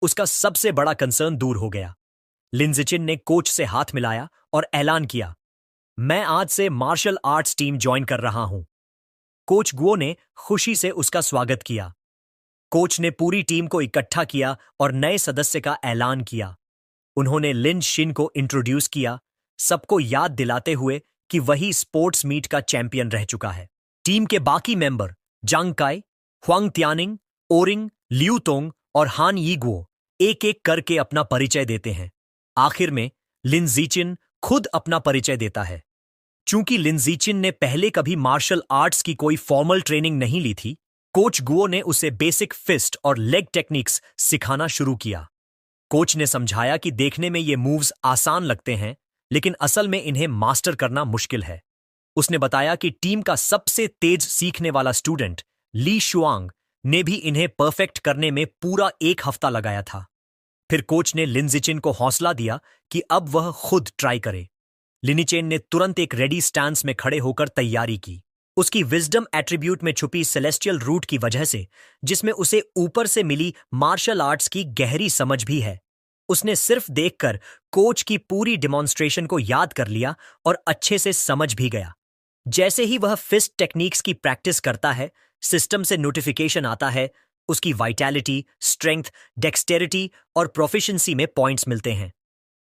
उसका सबसे बड़ा कंसर्न दूर हो गया। लिन जिचिन ने कोच से हाथ मिलाया और ऐलान किया, मैं आज से मार्शल आर्ट्स टीम ज्वाइन कर रहा हूं। कोच गुओ ने खुशी से उसका स्वागत किया। कोच ने पूरी टीम को इकट्ठा किया और नए सदस्य का ऐलान किया। उन्होंने लिन शिन को इंट्रोड्यूस किया, सबको याद दिलाते हुए कि वही स्पोर्ट्स मीट का चैंपियन रह चुका है। टीम के बाकी मेंबर जांग काई, हुआंग त्यानिंग, ओरिंग, लियू तोंग और हान यीगुओ एक एक करके अपना परिचय देते हैं। आखिर में लिन जिचिन खुद अपना परिचय देता है। चूंकि लिन जिचिन ने पहले कभी मार्शल आर्ट्स की कोई फॉर्मल ट्रेनिंग नहीं ली थी, कोच गुओ ने उसे बेसिक फिस्ट और लेग टेक्निक्स सिखाना शुरू किया। कोच ने समझाया कि देखने में ये मूव्स आसान लगते हैं, लेकिन असल में इन्हें मास्टर करना मुश्किल है। उसने बताया कि टीम का सबसे तेज सीखने वाला स्टूडेंट ली शुआंग ने भी इन्हें परफेक्ट करने में पूरा 1 हफ्ता लगाया था। फिर कोच ने लिन जिचिन को हौसला दिया कि अब वह खुद ट्राई करे। लिनिचेन ने तुरंत एक रेडी स्टैंस में खड़े होकर तैयारी की। उसकी विजडम एट्रीब्यूट में छुपी सेलेस्टियल रूट की वजह से, जिसमें उसे ऊपर से मिली मार्शल आर्ट्स की गहरी समझ भी है, उसने सिर्फ देखकर कोच की पूरी डिमॉन्स्ट्रेशन को याद कर लिया और अच्छे से समझ भी गया। जैसे ही वह फिस्ट टेक्निक्स की प्रैक्टिस करता है, सिस्टम से नोटिफिकेशन आता है, उसकी वाइटैलिटी, स्ट्रेंथ, डेक्सटेरिटी और प्रोफिशिएंसी में पॉइंट्स मिलते हैं।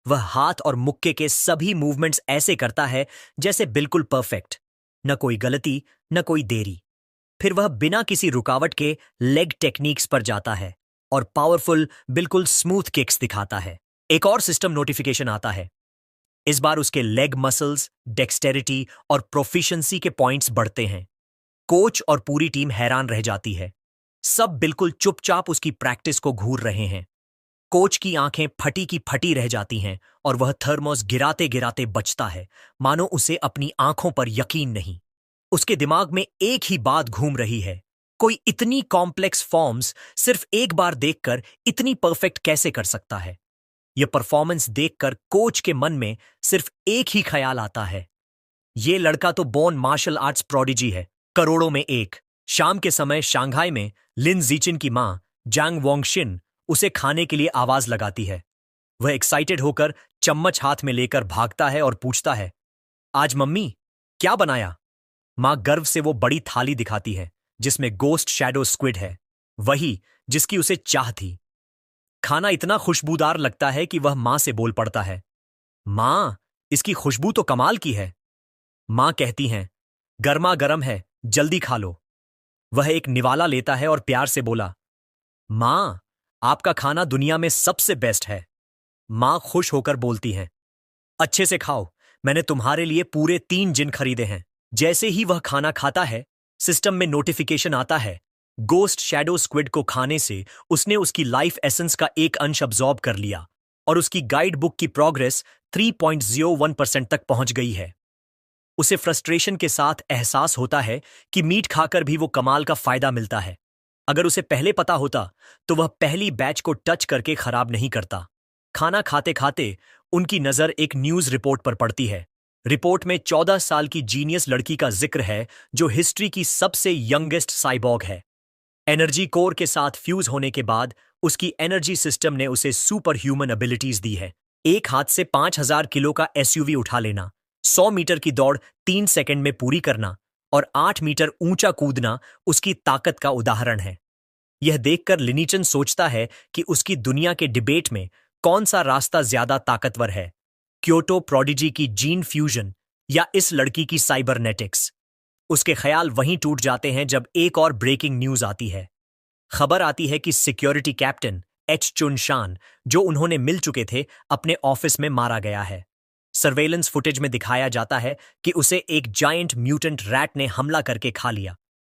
वह हाथ और मुक्के के सभी मूवमेंट्स ऐसे करता है जैसे बिल्कुल परफेक्ट, न कोई गलती, न कोई देरी। फिर वह बिना किसी रुकावट के लेग टेक्निक्स पर जाता है और पावरफुल, बिल्कुल स्मूथ किक्स दिखाता है। एक और सिस्टम नोटिफिकेशन आता है। इस बार उसके लेग मसल्स, डेक्सटेरिटी और प्रोफिशिएंसी के पॉइंट्स बढ़ते हैं। कोच और पूरी टीम हैरान रह जाती है। सब बिल्कुल चुपचाप उसकी प्रैक्टिस को घूर रहे हैं। कोच की आंखें फटी की फटी रह जाती हैं और वह थर्मोस गिराते गिराते बचता है, मानो उसे अपनी आंखों पर यकीन नहीं। उसके दिमाग में एक ही बात घूम रही है, कोई इतनी कॉम्प्लेक्स फॉर्म्स सिर्फ एक बार देखकर इतनी परफेक्ट कैसे कर सकता है। यह परफॉर्मेंस देखकर कोच के मन में सिर्फ एक ही ख्याल आता है, ये लड़का तो बोर्न मार्शल आर्ट्स प्रोडिजी है, करोड़ों में एक। शाम के समय शंघाई में लिन जिचिन की मां जैंग वोंगशिन उसे खाने के लिए आवाज लगाती है। वह एक्साइटेड होकर चम्मच हाथ में लेकर भागता है और पूछता है, आज मम्मी क्या बनाया? मां गर्व से वो बड़ी थाली दिखाती है जिसमें गोस्ट शैडो स्क्विड है, वही जिसकी उसे चाह थी। खाना इतना खुशबूदार लगता है कि वह मां से बोल पड़ता है, मां, इसकी खुशबू तो कमाल की है। मां कहती हैं, गर्मा गर्म है, जल्दी खा लो। वह एक निवाला लेता है और प्यार से बोला, मां, आपका खाना दुनिया में सबसे बेस्ट है। मां खुश होकर बोलती हैं, अच्छे से खाओ, मैंने तुम्हारे लिए पूरे 3 जिन खरीदे हैं। जैसे ही वह खाना खाता है, सिस्टम में नोटिफिकेशन आता है, गोस्ट शैडो स्क्विड को खाने से उसने उसकी लाइफ एसेंस का एक अंश अब्सॉर्ब कर लिया और उसकी गाइड बुक की प्रोग्रेस 3.01% तक पहुंच गई है। उसे फ्रस्ट्रेशन के साथ एहसास होता है कि मीट खाकर भी वो कमाल का फायदा मिलता है। अगर उसे पहले पता होता तो वह पहली बैच को टच करके खराब नहीं करता। खाना खाते खाते उनकी नजर एक न्यूज रिपोर्ट पर पड़ती है। रिपोर्ट में 14 साल की जीनियस लड़की का जिक्र है जो हिस्ट्री की सबसे यंगेस्ट साइबॉग है। एनर्जी कोर के साथ फ्यूज होने के बाद उसकी एनर्जी सिस्टम ने उसे सुपर ह्यूमन एबिलिटीज दी है। एक हाथ से 5000 किलो का एसयूवी उठा लेना, 100 मीटर की दौड़ 3 सेकंड में पूरी करना और 8 मीटर ऊंचा कूदना उसकी ताकत का उदाहरण है। यह देखकर लिनिचन सोचता है कि उसकी दुनिया के डिबेट में कौन सा रास्ता ज्यादा ताकतवर है, क्योटो प्रोडिजी की जीन फ्यूजन या इस लड़की की साइबरनेटिक्स। उसके ख्याल वहीं टूट जाते हैं जब एक और ब्रेकिंग न्यूज आती है। खबर आती है कि सिक्योरिटी कैप्टन एच चुन शान, जो उन्होंने मिल चुके थे, अपने ऑफिस में मारा गया है। सर्वेलेंस फुटेज में दिखाया जाता है कि उसे एक जायंट म्यूटेंट रैट ने हमला करके खा लिया।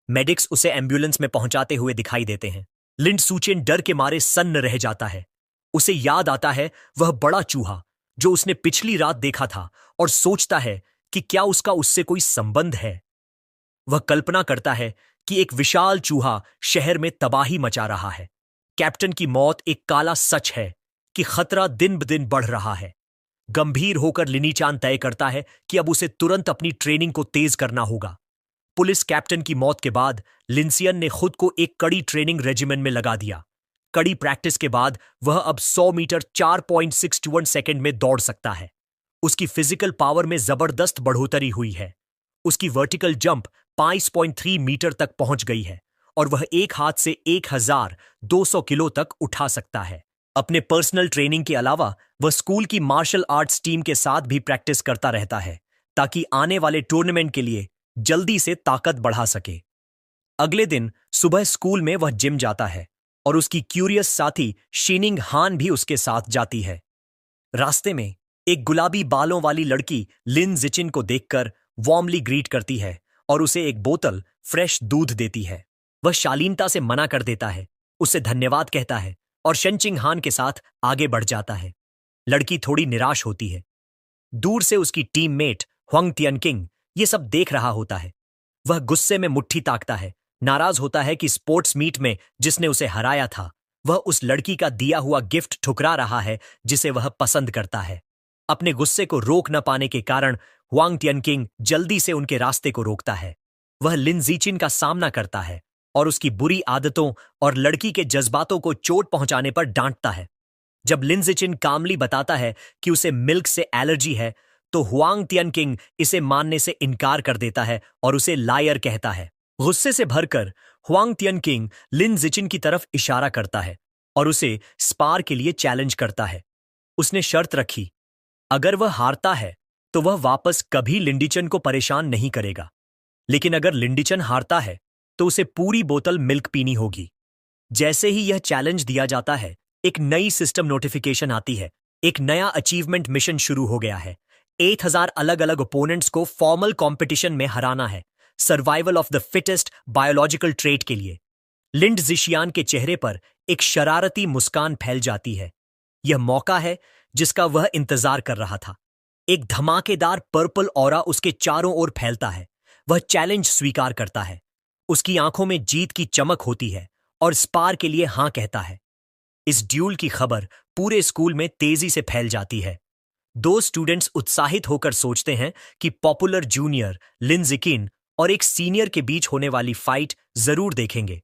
मेडिक्स उसे एम्बुलेंस में पहुंचाते हुए दिखाई देते हैं। लिन सूचेन डर के मारे सन्न रह जाता है। उसे याद आता है वह बड़ा चूहा जो उसने पिछली रात देखा था और सोचता है कि क्या उसका उससे कोई संबंध है। वह कल्पना करता है कि एक विशाल चूहा शहर में तबाही मचा रहा है। कैप्टन की मौत एक काला सच है कि खतरा दिन ब दिन बढ़ रहा है। गंभीर होकर लिनीचान तय करता है कि अब उसे तुरंत अपनी ट्रेनिंग को तेज करना होगा। पुलिस कैप्टन की मौत के बाद लिंसियन ने खुद को एक कड़ी ट्रेनिंग रेजिमेंट में लगा दिया। कड़ी प्रैक्टिस के बाद वह अब 100 मीटर 4.61 सेकंड में दौड़ सकता है। उसकी फिजिकल पावर में जबरदस्त बढ़ोतरी हुई है। उसकी वर्टिकल जंप 5.3 मीटर तक पहुंच गई है और वह एक हाथ से 1200 किलो तक उठा सकता है। अपने पर्सनल ट्रेनिंग के अलावा वह स्कूल की मार्शल आर्ट्स टीम के साथ भी प्रैक्टिस करता रहता है ताकि आने वाले टूर्नामेंट के लिए जल्दी से ताकत बढ़ा सके। अगले दिन सुबह स्कूल में वह जिम जाता है और उसकी क्यूरियस साथी शीनिंग हान भी उसके साथ जाती है। रास्ते में एक गुलाबी बालों वाली लड़की लिन जिचिन को देखकर वार्मली ग्रीट करती है और उसे एक बोतल फ्रेश दूध देती है। वह शालीनता से मना कर देता है, उससे धन्यवाद कहता है और शेनचिंग हान के साथ आगे बढ़ जाता है। लड़की थोड़ी निराश होती है। दूर से उसकी टीममेट ह्वांग तियनकिंग ये सब देख रहा होता है। वह गुस्से में मुट्ठी ताकता है नाराज होता है कि स्पोर्ट्स मीट में जिसने उसे हराया था वह उस लड़की का दिया हुआ गिफ्ट ठुकरा रहा है जिसे वह पसंद करता है। अपने गुस्से को रोक न पाने के कारण हुआंग टियनकिंग जल्दी से उनके रास्ते को रोकता है। वह लिन जीचिन का सामना करता है और उसकी बुरी आदतों और लड़की के जज्बातों को चोट पहुंचाने पर डांटता है। जब लिन जीचिन कामली बताता है कि उसे मिल्क से एलर्जी है तो हुआंग टियनकिंग इसे मानने से इनकार कर देता है और उसे लायर कहता है। गुस्से से भरकर हुआंग टियनकिंग लिन जीचिन की तरफ इशारा करता है और उसे स्पार के लिए चैलेंज करता है। उसने शर्त रखी, अगर वह हारता है तो वह वापस कभी लिंडीचन को परेशान नहीं करेगा, लेकिन अगर लिंडीचन हारता है तो उसे पूरी बोतल मिल्क पीनी होगी। जैसे ही यह चैलेंज दिया जाता है एक नई सिस्टम नोटिफिकेशन आती है। एक नया अचीवमेंट मिशन शुरू हो गया है। 8000 अलग अलग ओपोनेंट्स को फॉर्मल कंपटीशन में हराना है, survival of the fittest biological trait के लिए। लिंड जिशियान के चेहरे पर एक शरारती मुस्कान फैल जाती है। यह मौका है जिसका वह इंतजार कर रहा था। एक धमाकेदार पर्पल ऑरा उसके चारों ओर फैलता है। वह चैलेंज स्वीकार करता है। उसकी आंखों में जीत की चमक होती है और स्पार के लिए हां कहता है। इस ड्यूल की खबर पूरे स्कूल में तेजी से फैल जाती है। दो स्टूडेंट्स उत्साहित होकर सोचते हैं कि पॉपुलर जूनियर लिन जिकिन और एक सीनियर के बीच होने वाली फाइट जरूर देखेंगे।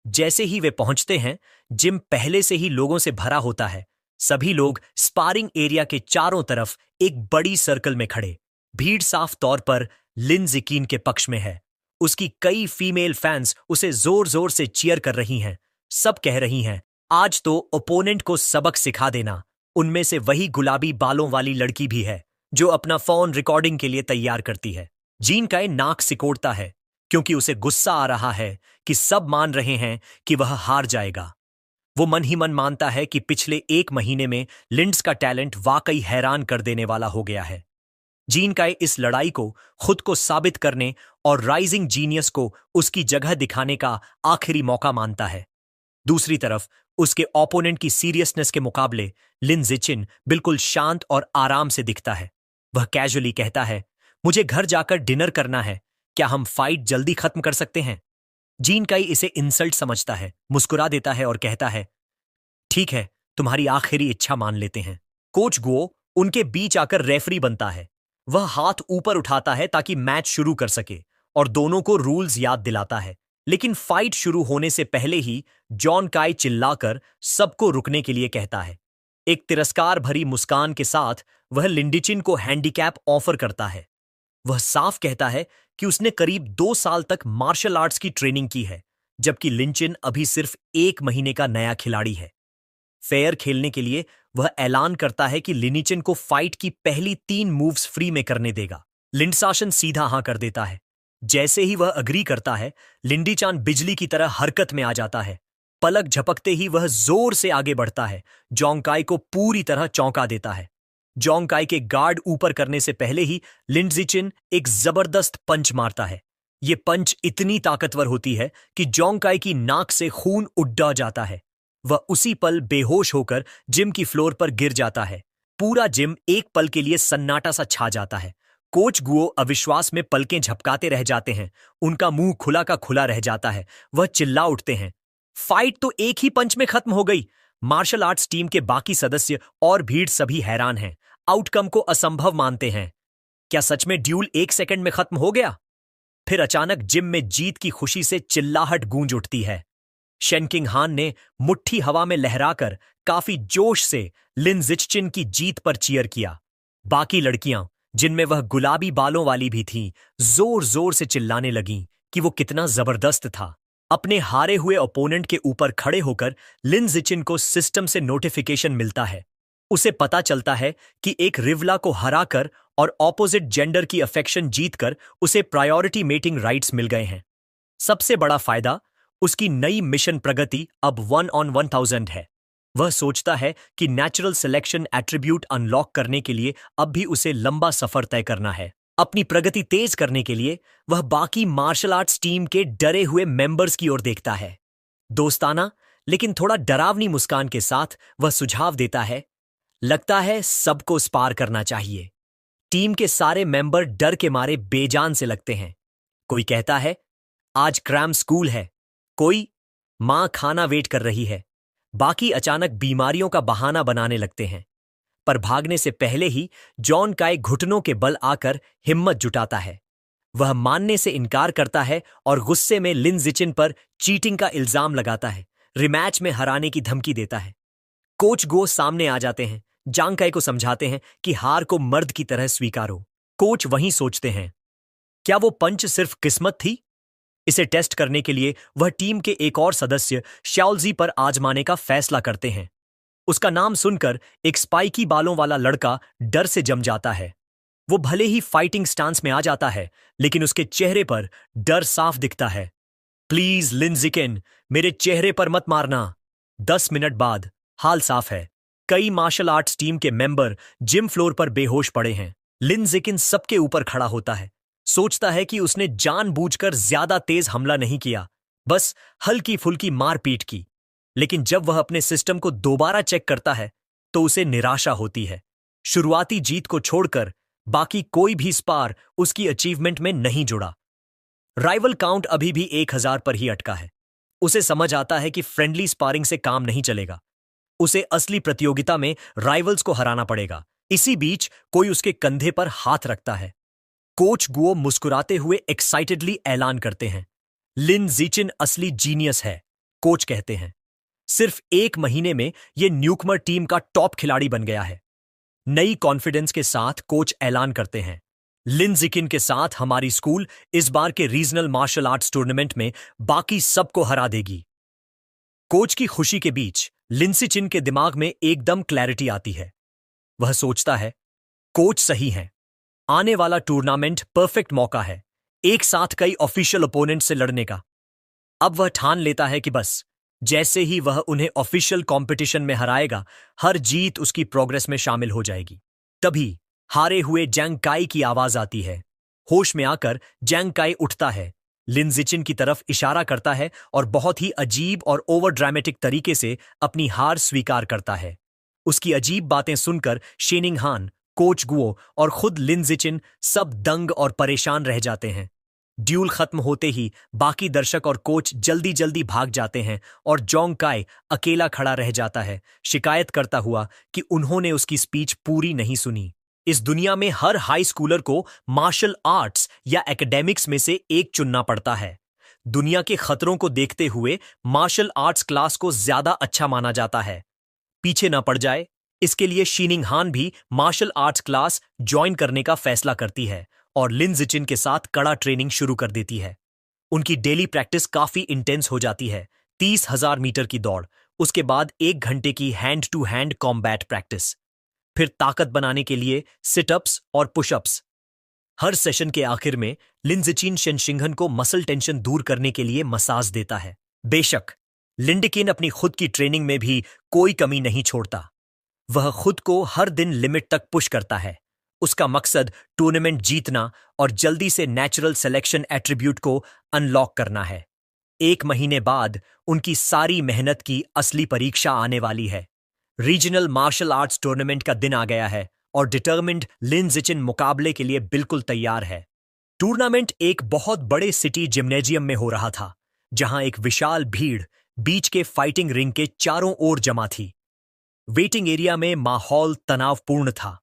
जैसे ही वे पहुंचते हैं, जिम पहले से ही लोगों से भरा होता है। सभी लोग स्पारिंग एरिया के चारों तरफ एक बड़ी सर्कल में खड़े। भीड़ साफ तौर पर लिन जिकिन के पक्ष में है। उसकी कई फीमेल फैंस उसे जोर जोर से चीयर कर रही हैं। सब कह रही हैं, आज तो ओपोनेंट को सबक सिखा देना। उनमें से वही गुलाबी बालों वाली लड़की भी है जो अपना फोन रिकॉर्डिंग के लिए तैयार करती है। जीन काई नाक सिकोड़ता है क्योंकि उसे गुस्सा आ रहा है कि सब मान रहे हैं कि वह हार जाएगा। वो मन ही मन मानता है कि पिछले 1 महीने में लिंड्स का टैलेंट वाकई हैरान कर देने वाला हो गया है। जीन काई इस लड़ाई को खुद को साबित करने और राइजिंग जीनियस को उसकी जगह दिखाने का आखिरी मौका मानता है। दूसरी तरफ उसके ओपोनेंट की सीरियसनेस के मुकाबले लिन जिचिन बिल्कुल शांत और आराम से दिखता है। वह कैजुअली कहता है, मुझे घर जाकर डिनर करना है, क्या हम फाइट जल्दी खत्म कर सकते हैं? जीन काई इसे इंसल्ट समझता है, मुस्कुरा देता है और कहता है, ठीक है, तुम्हारी आखिरी इच्छा मान लेते हैं। कोच गुओ उनके बीच आकर रेफरी बनता है। वह हाथ ऊपर उठाता है ताकि मैच शुरू कर सके और दोनों को रूल्स याद दिलाता है। लेकिन फाइट शुरू होने से पहले ही जॉन काई चिल्लाकर सबको रुकने के लिए कहता है। एक तिरस्कार भरी मुस्कान के साथ वह लिंडीचिन को हैंडीकैप ऑफर करता है। वह साफ कहता है कि उसने करीब 2 साल तक मार्शल आर्ट्स की ट्रेनिंग की है, जबकि लिंचिन अभी सिर्फ 1 महीने का नया खिलाड़ी है। फेयर खेलने के लिए वह ऐलान करता है कि लिनिचिन को फाइट की पहली 3 मूव्स फ्री में करने देगा। लिंडसाशन सीधा हां कर देता है। जैसे ही वह अग्री करता है, लिंडीचान बिजली की तरह हरकत में आ जाता है। पलक झपकते ही वह जोर से आगे बढ़ता है, जोंगकाई को पूरी तरह चौंका देता है। जोंगकाई के गार्ड ऊपर करने से पहले ही लिंडजिचिन एक जबरदस्त पंच मारता है। ये पंच इतनी ताकतवर होती है कि जोंगकाई की नाक से खून उड्डा जाता है। वह उसी पल बेहोश होकर जिम की फ्लोर पर गिर जाता है। पूरा जिम एक पल के लिए सन्नाटा सा छा जाता है। कोच गुओ अविश्वास में पलकें झपकाते रह जाते हैं। उनका मुंह खुला का खुला रह जाता है। वह चिल्ला उठते हैं, फाइट तो एक ही पंच में खत्म हो गई। मार्शल आर्ट्स टीम के बाकी सदस्य और भीड़ सभी हैरान हैं, आउटकम को असंभव मानते हैं। क्या सच में ड्यूल 1 सेकंड में खत्म हो गया? फिर अचानक जिम में जीत की खुशी से चिल्लाहट गूंज उठती है। शेनकिंग हान ने मुट्ठी हवा में लहराकर काफी जोश से लिन जिचिन की जीत पर चीयर किया। बाकी लड़कियां, जिनमें वह गुलाबी बालों वाली भी थीं, जोर जोर से चिल्लाने लगीं कि वो कितना जबरदस्त था। अपने हारे हुए ओपोनेंट के ऊपर खड़े होकर लिन जिचिन को सिस्टम से नोटिफिकेशन मिलता है। उसे पता चलता है कि एक रिवला को हराकर और ऑपोजिट जेंडर की अफेक्शन जीतकर उसे प्रायोरिटी मेटिंग राइट्स मिल गए हैं। सबसे बड़ा फायदा, उसकी नई मिशन प्रगति अब 1 on 1000 है। वह सोचता है कि नेचुरल सिलेक्शन एट्रीब्यूट अनलॉक करने के लिए अब भी उसे लंबा सफर तय करना है। अपनी प्रगति तेज करने के लिए वह बाकी मार्शल आर्ट्स टीम के डरे हुए मेंबर्स की ओर देखता है। दोस्ताना लेकिन थोड़ा डरावनी मुस्कान के साथ वह सुझाव देता है, लगता है सबको स्पार करना चाहिए। टीम के सारे मेंबर डर के मारे बेजान से लगते हैं। कोई कहता है, आज क्रैम स्कूल है। कोई माँ खाना वेट कर रही है। बाकी अचानक बीमारियों का बहाना बनाने लगते हैं। पर भागने से पहले ही जॉन काय घुटनों के बल आकर हिम्मत जुटाता है। वह मानने से इनकार करता है और गुस्से में लिन जिचिन पर चीटिंग का इल्जाम लगाता है, रिमैच में हराने की धमकी देता है। कोच गो सामने आ जाते हैं, जांग काय को समझाते हैं कि हार को मर्द की तरह स्वीकारो। कोच वहीं सोचते हैं, क्या वो पंच सिर्फ किस्मत थी? इसे टेस्ट करने के लिए वह टीम के एक और सदस्य शाओलजी पर आजमाने का फैसला करते हैं। उसका नाम सुनकर एक स्पाइकी बालों वाला लड़का डर से जम जाता है। वो भले ही फाइटिंग स्टांस में आ जाता है, लेकिन उसके चेहरे पर डर साफ दिखता है। प्लीज लिन जिकिन, मेरे चेहरे पर मत मारना। 10 मिनट बाद हाल साफ है। कई मार्शल आर्ट्स टीम के मेंबर जिम फ्लोर पर बेहोश पड़े हैं। लिन जिकिन सबके ऊपर खड़ा होता है, सोचता है कि उसने जानबूझकर ज्यादा तेज हमला नहीं किया, बस हल्की फुल्की मारपीट की। लेकिन जब वह अपने सिस्टम को दोबारा चेक करता है तो उसे निराशा होती है। शुरुआती जीत को छोड़कर बाकी कोई भी स्पार उसकी अचीवमेंट में नहीं जुड़ा। राइवल काउंट अभी भी 1000 पर ही अटका है। उसे समझ आता है कि फ्रेंडली स्पारिंग से काम नहीं चलेगा। उसे असली प्रतियोगिता में राइवल्स को हराना पड़ेगा। इसी बीच कोई उसके कंधे पर हाथ रखता है। कोच गुओ मुस्कुराते हुए एक्साइटेडली ऐलान करते हैं, लिन जिचिन असली जीनियस है। कोच कहते हैं, सिर्फ 1 महीने में यह न्यूकमर टीम का टॉप खिलाड़ी बन गया है। नई कॉन्फिडेंस के साथ कोच ऐलान करते हैं, लिन जिकिन के साथ हमारी स्कूल इस बार के रीजनल मार्शल आर्ट्स टूर्नामेंट में बाकी सबको हरा देगी। कोच की खुशी के बीच लिनसिचिन के दिमाग में एकदम क्लैरिटी आती है। वह सोचता है, कोच सही है। आने वाला टूर्नामेंट परफेक्ट मौका है, एक साथ कई ऑफिशियल ओपोनेंट से लड़ने का। अब वह ठान लेता है कि बस जैसे ही वह उन्हें ऑफिशियल कंपटीशन में हराएगा, हर जीत उसकी प्रोग्रेस में शामिल हो जाएगी। तभी हारे हुए जैंग काई की आवाज आती है। होश में आकर जैंग काई उठता है, लिन जिचिन की तरफ इशारा करता है और बहुत ही अजीब और ओवर ड्रामेटिक तरीके से अपनी हार स्वीकार करता है। उसकी अजीब बातें सुनकर शेनिंग हान, कोच गुओ और खुद लिन जिचिन सब दंग और परेशान रह जाते हैं। ड्यूल खत्म होते ही बाकी दर्शक और कोच जल्दी जल्दी भाग जाते हैं और जोंग काय अकेला खड़ा रह जाता है, शिकायत करता हुआ कि उन्होंने उसकी स्पीच पूरी नहीं सुनी। इस दुनिया में हर हाई स्कूलर को मार्शल आर्ट्स या एकेडमिक्स में से एक चुनना पड़ता है। दुनिया के खतरों को देखते हुए मार्शल आर्ट्स क्लास को ज्यादा अच्छा माना जाता है। पीछे न पड़ जाए, इसके लिए शीनिंग हान भी मार्शल आर्ट्स क्लास ज्वाइन करने का फैसला करती है और लिन जिचिन के साथ कड़ा ट्रेनिंग शुरू कर देती है। उनकी डेली प्रैक्टिस काफी इंटेंस हो जाती है। 30,000 मीटर की दौड़, उसके बाद 1 घंटे की hand to hand combat practice, फिर ताकत बनाने के लिए सिटअप्स और पुशअप्स। हर सेशन के आखिर में लिन जिचिन शेनशिंगहन को मसल टेंशन दूर करने के लिए मसाज देता है। बेशक लिंडकिन अपनी खुद की ट्रेनिंग में भी कोई कमी नहीं छोड़ता। वह खुद को हर दिन लिमिट तक पुश करता है। उसका मकसद टूर्नामेंट जीतना और जल्दी से नेचुरल सिलेक्शन एट्रीब्यूट को अनलॉक करना है। 1 महीने बाद उनकी सारी मेहनत की असली परीक्षा आने वाली है। रीजनल मार्शल आर्ट्स टूर्नामेंट का दिन आ गया है और डिटर्मिन्ड लिन जिचिन मुकाबले के लिए बिल्कुल तैयार है। टूर्नामेंट एक बहुत बड़े सिटी जिम्नेजियम में हो रहा था, जहां एक विशाल भीड़ बीच के फाइटिंग रिंग के चारों ओर जमा थी। वेटिंग एरिया में माहौल तनावपूर्ण था।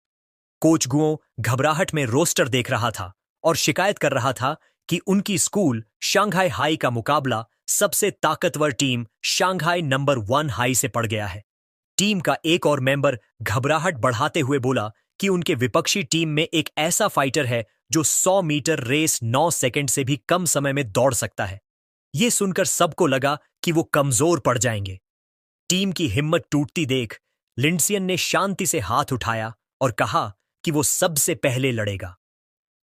कोच गुओ घबराहट में रोस्टर देख रहा था और शिकायत कर रहा था कि उनकी स्कूल शांघाई हाई का मुकाबला सबसे ताकतवर टीम शांघाई नंबर 1 हाई से पड़ गया है। टीम का एक और मेंबर घबराहट बढ़ाते हुए बोला कि उनके विपक्षी टीम में एक ऐसा फाइटर है जो 100 मीटर रेस 9 सेकंड से भी कम समय में दौड़ सकता है। यह सुनकर सबको लगा कि वो कमजोर पड़ जाएंगे। टीम की हिम्मत टूटती देख लिंडसियन ने शांति से हाथ उठाया और कहा कि वो सबसे पहले लड़ेगा।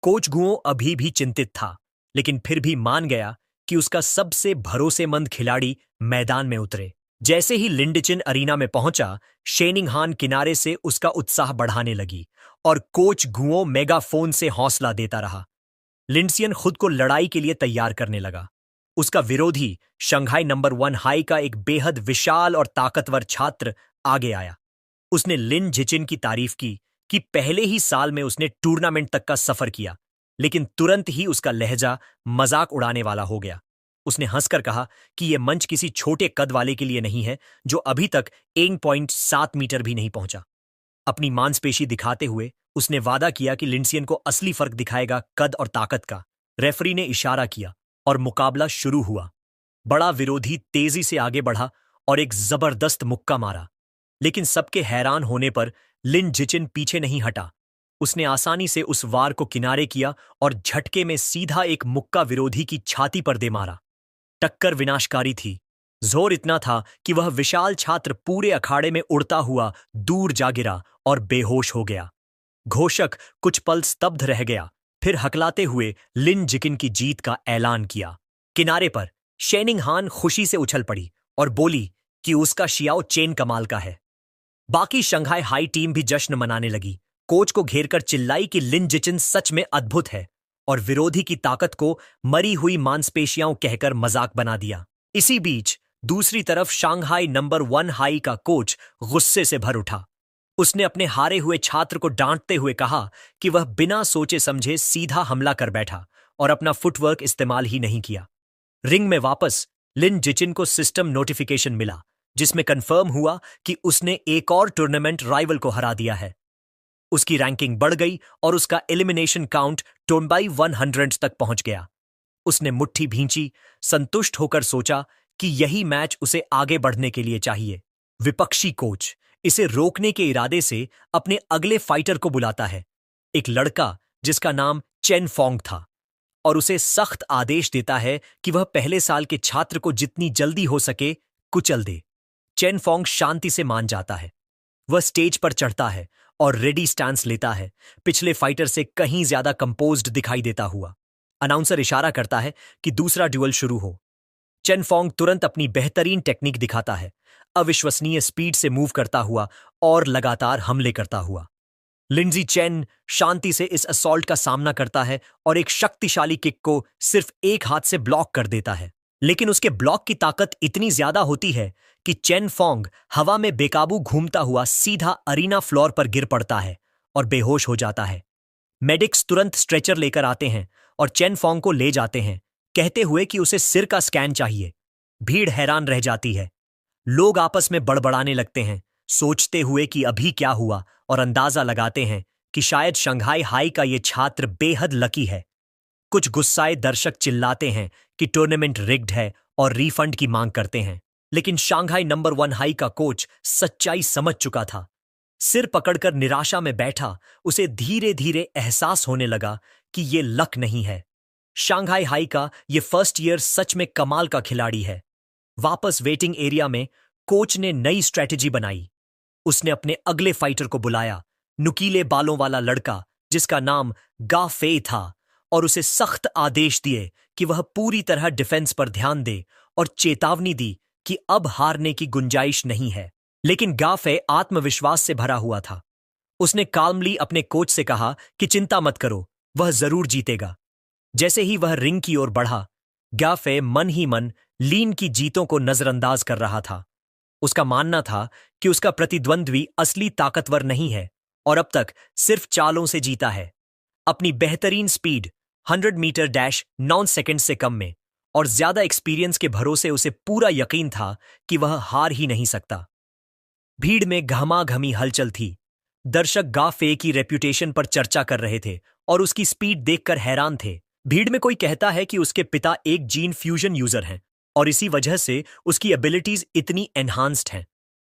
कोच गुओ अभी भी चिंतित था, लेकिन फिर भी मान गया कि उसका सबसे भरोसेमंद खिलाड़ी मैदान में उतरे। जैसे ही लिंडचिन अरीना में पहुंचा, शेनिंग हान किनारे से उसका उत्साह बढ़ाने लगी और कोच गुओ मेगाफोन से हौसला देता रहा। लिंडसियन खुद को लड़ाई के लिए तैयार करने लगा। उसका विरोधी शंघाई नंबर 1 हाई का एक बेहद विशाल और ताकतवर छात्र आगे आया। उसने लिन जिचिन की तारीफ की कि पहले ही साल में उसने टूर्नामेंट तक का सफर किया, लेकिन तुरंत ही उसका लहजा मजाक उड़ाने वाला हो गया। उसने हंसकर कहा कि यह मंच किसी छोटे कद वाले के लिए नहीं है जो अभी तक 1.7 मीटर भी नहीं पहुंचा। अपनी मांसपेशी दिखाते हुए उसने वादा किया कि लिंडसियन को असली फर्क दिखाएगा कद और ताकत का। रेफरी ने इशारा किया और मुकाबला शुरू हुआ। बड़ा विरोधी तेजी से आगे बढ़ा और एक जबरदस्त मुक्का मारा, लेकिन सबके हैरान होने पर लिन जिचिन पीछे नहीं हटा। उसने आसानी से उस वार को किनारे किया और झटके में सीधा एक मुक्का विरोधी की छाती पर दे मारा। टक्कर विनाशकारी थी। जोर इतना था कि वह विशाल छात्र पूरे अखाड़े में उड़ता हुआ दूर जा गिरा और बेहोश हो गया। घोषक कुछ पल स्तब्ध रह गया, फिर हकलाते हुए लिन जिकिन की जीत का ऐलान किया। किनारे पर शेनिंग हान खुशी से उछल पड़ी और बोली कि उसका शियाओ चेन कमाल का है। बाकी शंघाई हाई टीम भी जश्न मनाने लगी। कोच को घेरकर चिल्लाई कि लिन जिचिन सच में अद्भुत है और विरोधी की ताकत को मरी हुई मांसपेशियां कहकर मजाक बना दिया। इसी बीच दूसरी तरफ शांघाई नंबर 1 हाई का कोच गुस्से से भर उठा। उसने अपने हारे हुए छात्र को डांटते हुए कहा कि वह बिना सोचे समझे सीधा हमला कर बैठा और अपना फुटवर्क इस्तेमाल ही नहीं किया। रिंग में वापस लिन जिचिन को सिस्टम नोटिफिकेशन मिला जिसमें कंफर्म हुआ कि उसने एक और टूर्नामेंट राइवल को हरा दिया है। उसकी रैंकिंग बढ़ गई और उसका एलिमिनेशन काउंट 100 तक पहुंच गया। उसने मुट्ठी भींची, संतुष्ट होकर सोचा कि यही मैच उसे आगे बढ़ने के लिए चाहिए। विपक्षी कोच इसे रोकने के इरादे से अपने अगले फाइटर को बुलाता है, एक लड़का जिसका नाम चेन फोंग था, और उसे सख्त आदेश देता है कि वह पहले साल के छात्र को जितनी जल्दी हो सके कुचल दे। चेन फोंग शांति से मान जाता है। वह स्टेज पर चढ़ता है और रेडी स्टैंस लेता है, पिछले फाइटर से कहीं ज्यादा कंपोज्ड दिखाई देता हुआ। अनाउंसर इशारा करता है कि दूसरा ड्यूअल शुरू हो। चेन फोंग तुरंत अपनी बेहतरीन टेक्निक दिखाता है, अविश्वसनीय स्पीड से मूव करता हुआ और लगातार हमले करता हुआ। लिंडजी चेन शांति से इस असॉल्ट का सामना करता है और एक शक्तिशाली किक को सिर्फ एक हाथ से ब्लॉक कर देता है, लेकिन उसके ब्लॉक की ताकत इतनी ज्यादा होती है कि चेन फोंग हवा में बेकाबू घूमता हुआ सीधा अरीना फ्लोर पर गिर पड़ता है और बेहोश हो जाता है। मेडिक्स तुरंत स्ट्रेचर लेकर आते हैं और चेन फोंग को ले जाते हैं, कहते हुए कि उसे सिर का स्कैन चाहिए। भीड़ हैरान रह जाती है। लोग आपस में बड़बड़ाने लगते हैं, सोचते हुए कि अभी क्या हुआ, और अंदाजा लगाते हैं कि शायद शंघाई हाई का ये छात्र बेहद लकी है। कुछ गुस्साए दर्शक चिल्लाते हैं कि टूर्नामेंट रिग्ड है और रिफंड की मांग करते हैं, लेकिन शांघाई नंबर 1 हाई का कोच सच्चाई समझ चुका था। सिर पकड़कर निराशा में बैठा उसे धीरे धीरे एहसास होने लगा कि ये लक नहीं है। शांघाई हाई का ये फर्स्ट ईयर सच में कमाल का खिलाड़ी है। वापस वेटिंग एरिया में कोच ने नई स्ट्रेटेजी बनाई। उसने अपने अगले फाइटर को बुलाया, नुकीले बालों वाला लड़का जिसका नाम गा फे था, और उसे सख्त आदेश दिए कि वह पूरी तरह डिफेंस पर ध्यान दे और चेतावनी दी कि अब हारने की गुंजाइश नहीं है। लेकिन गा फे आत्मविश्वास से भरा हुआ था। उसने काल्मली अपने कोच से कहा कि चिंता मत करो, वह जरूर जीतेगा। जैसे ही वह रिंग की ओर बढ़ा, गा फे मन ही मन लीन की जीतों को नजरअंदाज कर रहा था। उसका मानना था कि उसका प्रतिद्वंद्वी असली ताकतवर नहीं है और अब तक सिर्फ चालों से जीता है। अपनी बेहतरीन स्पीड 100 मीटर डैश 9 सेकंड से कम में और ज्यादा एक्सपीरियंस के भरोसे उसे पूरा यकीन था कि वह हार ही नहीं सकता। भीड़ में घमाघमी हलचल थी। दर्शक गा फे की रेप्यूटेशन पर चर्चा कर रहे थे और उसकी स्पीड देखकर हैरान थे। भीड़ में कोई कहता है कि उसके पिता एक जीन फ्यूजन यूजर हैं और इसी वजह से उसकी एबिलिटीज इतनी एनहांस्ड हैं।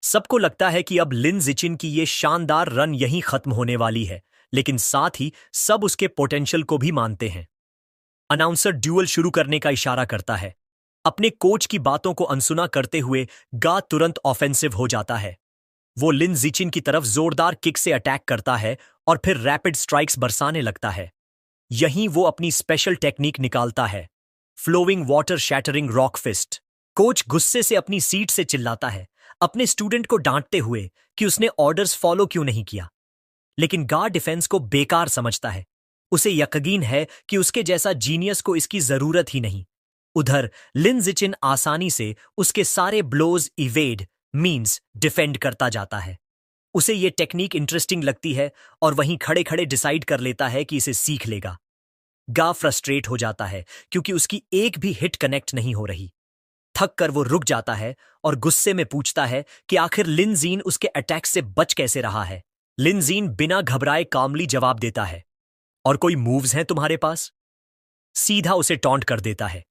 सबको लगता है कि अब लिन जिचिन की ये शानदार रन यहीं खत्म होने वाली है, लेकिन साथ ही सब उसके पोटेंशियल को भी मानते हैं। अनाउंसर ड्यूअल शुरू करने का इशारा करता है। अपने कोच की बातों को अनसुना करते हुए गा तुरंत ऑफेंसिव हो जाता है। वो लिन जिचिन की तरफ जोरदार किक से अटैक करता है और फिर रैपिड स्ट्राइक्स बरसाने लगता है। यहीं वो अपनी स्पेशल टेक्निक निकालता है, flowing water shattering rock fist. Coach गुस्से से अपनी सीट से चिल्लाता है, अपने स्टूडेंट को डांटते हुए कि उसने ऑर्डर्स फॉलो क्यों नहीं किया। लेकिन गा डिफेंस को बेकार समझता है। उसे यकीन है कि उसके जैसा जीनियस को इसकी जरूरत ही नहीं। उधर लिन जिचिन आसानी से उसके सारे ब्लोज इवेड मींस डिफेंड करता जाता है। उसे ये टेक्निक इंटरेस्टिंग लगती है और वहीं खड़े खड़े डिसाइड कर लेता है कि इसे सीख लेगा। गा फ्रस्ट्रेट हो जाता है क्योंकि उसकी एक भी हिट कनेक्ट नहीं हो रही। थक कर वो रुक जाता है और गुस्से में पूछता है कि आखिर लिन जीन उसके अटैक से बच कैसे रहा है। लिन जीन बिना घबराए कामली जवाब देता है, और कोई मूव्स हैं तुम्हारे पास? सीधा उसे टॉन्ट कर देता है।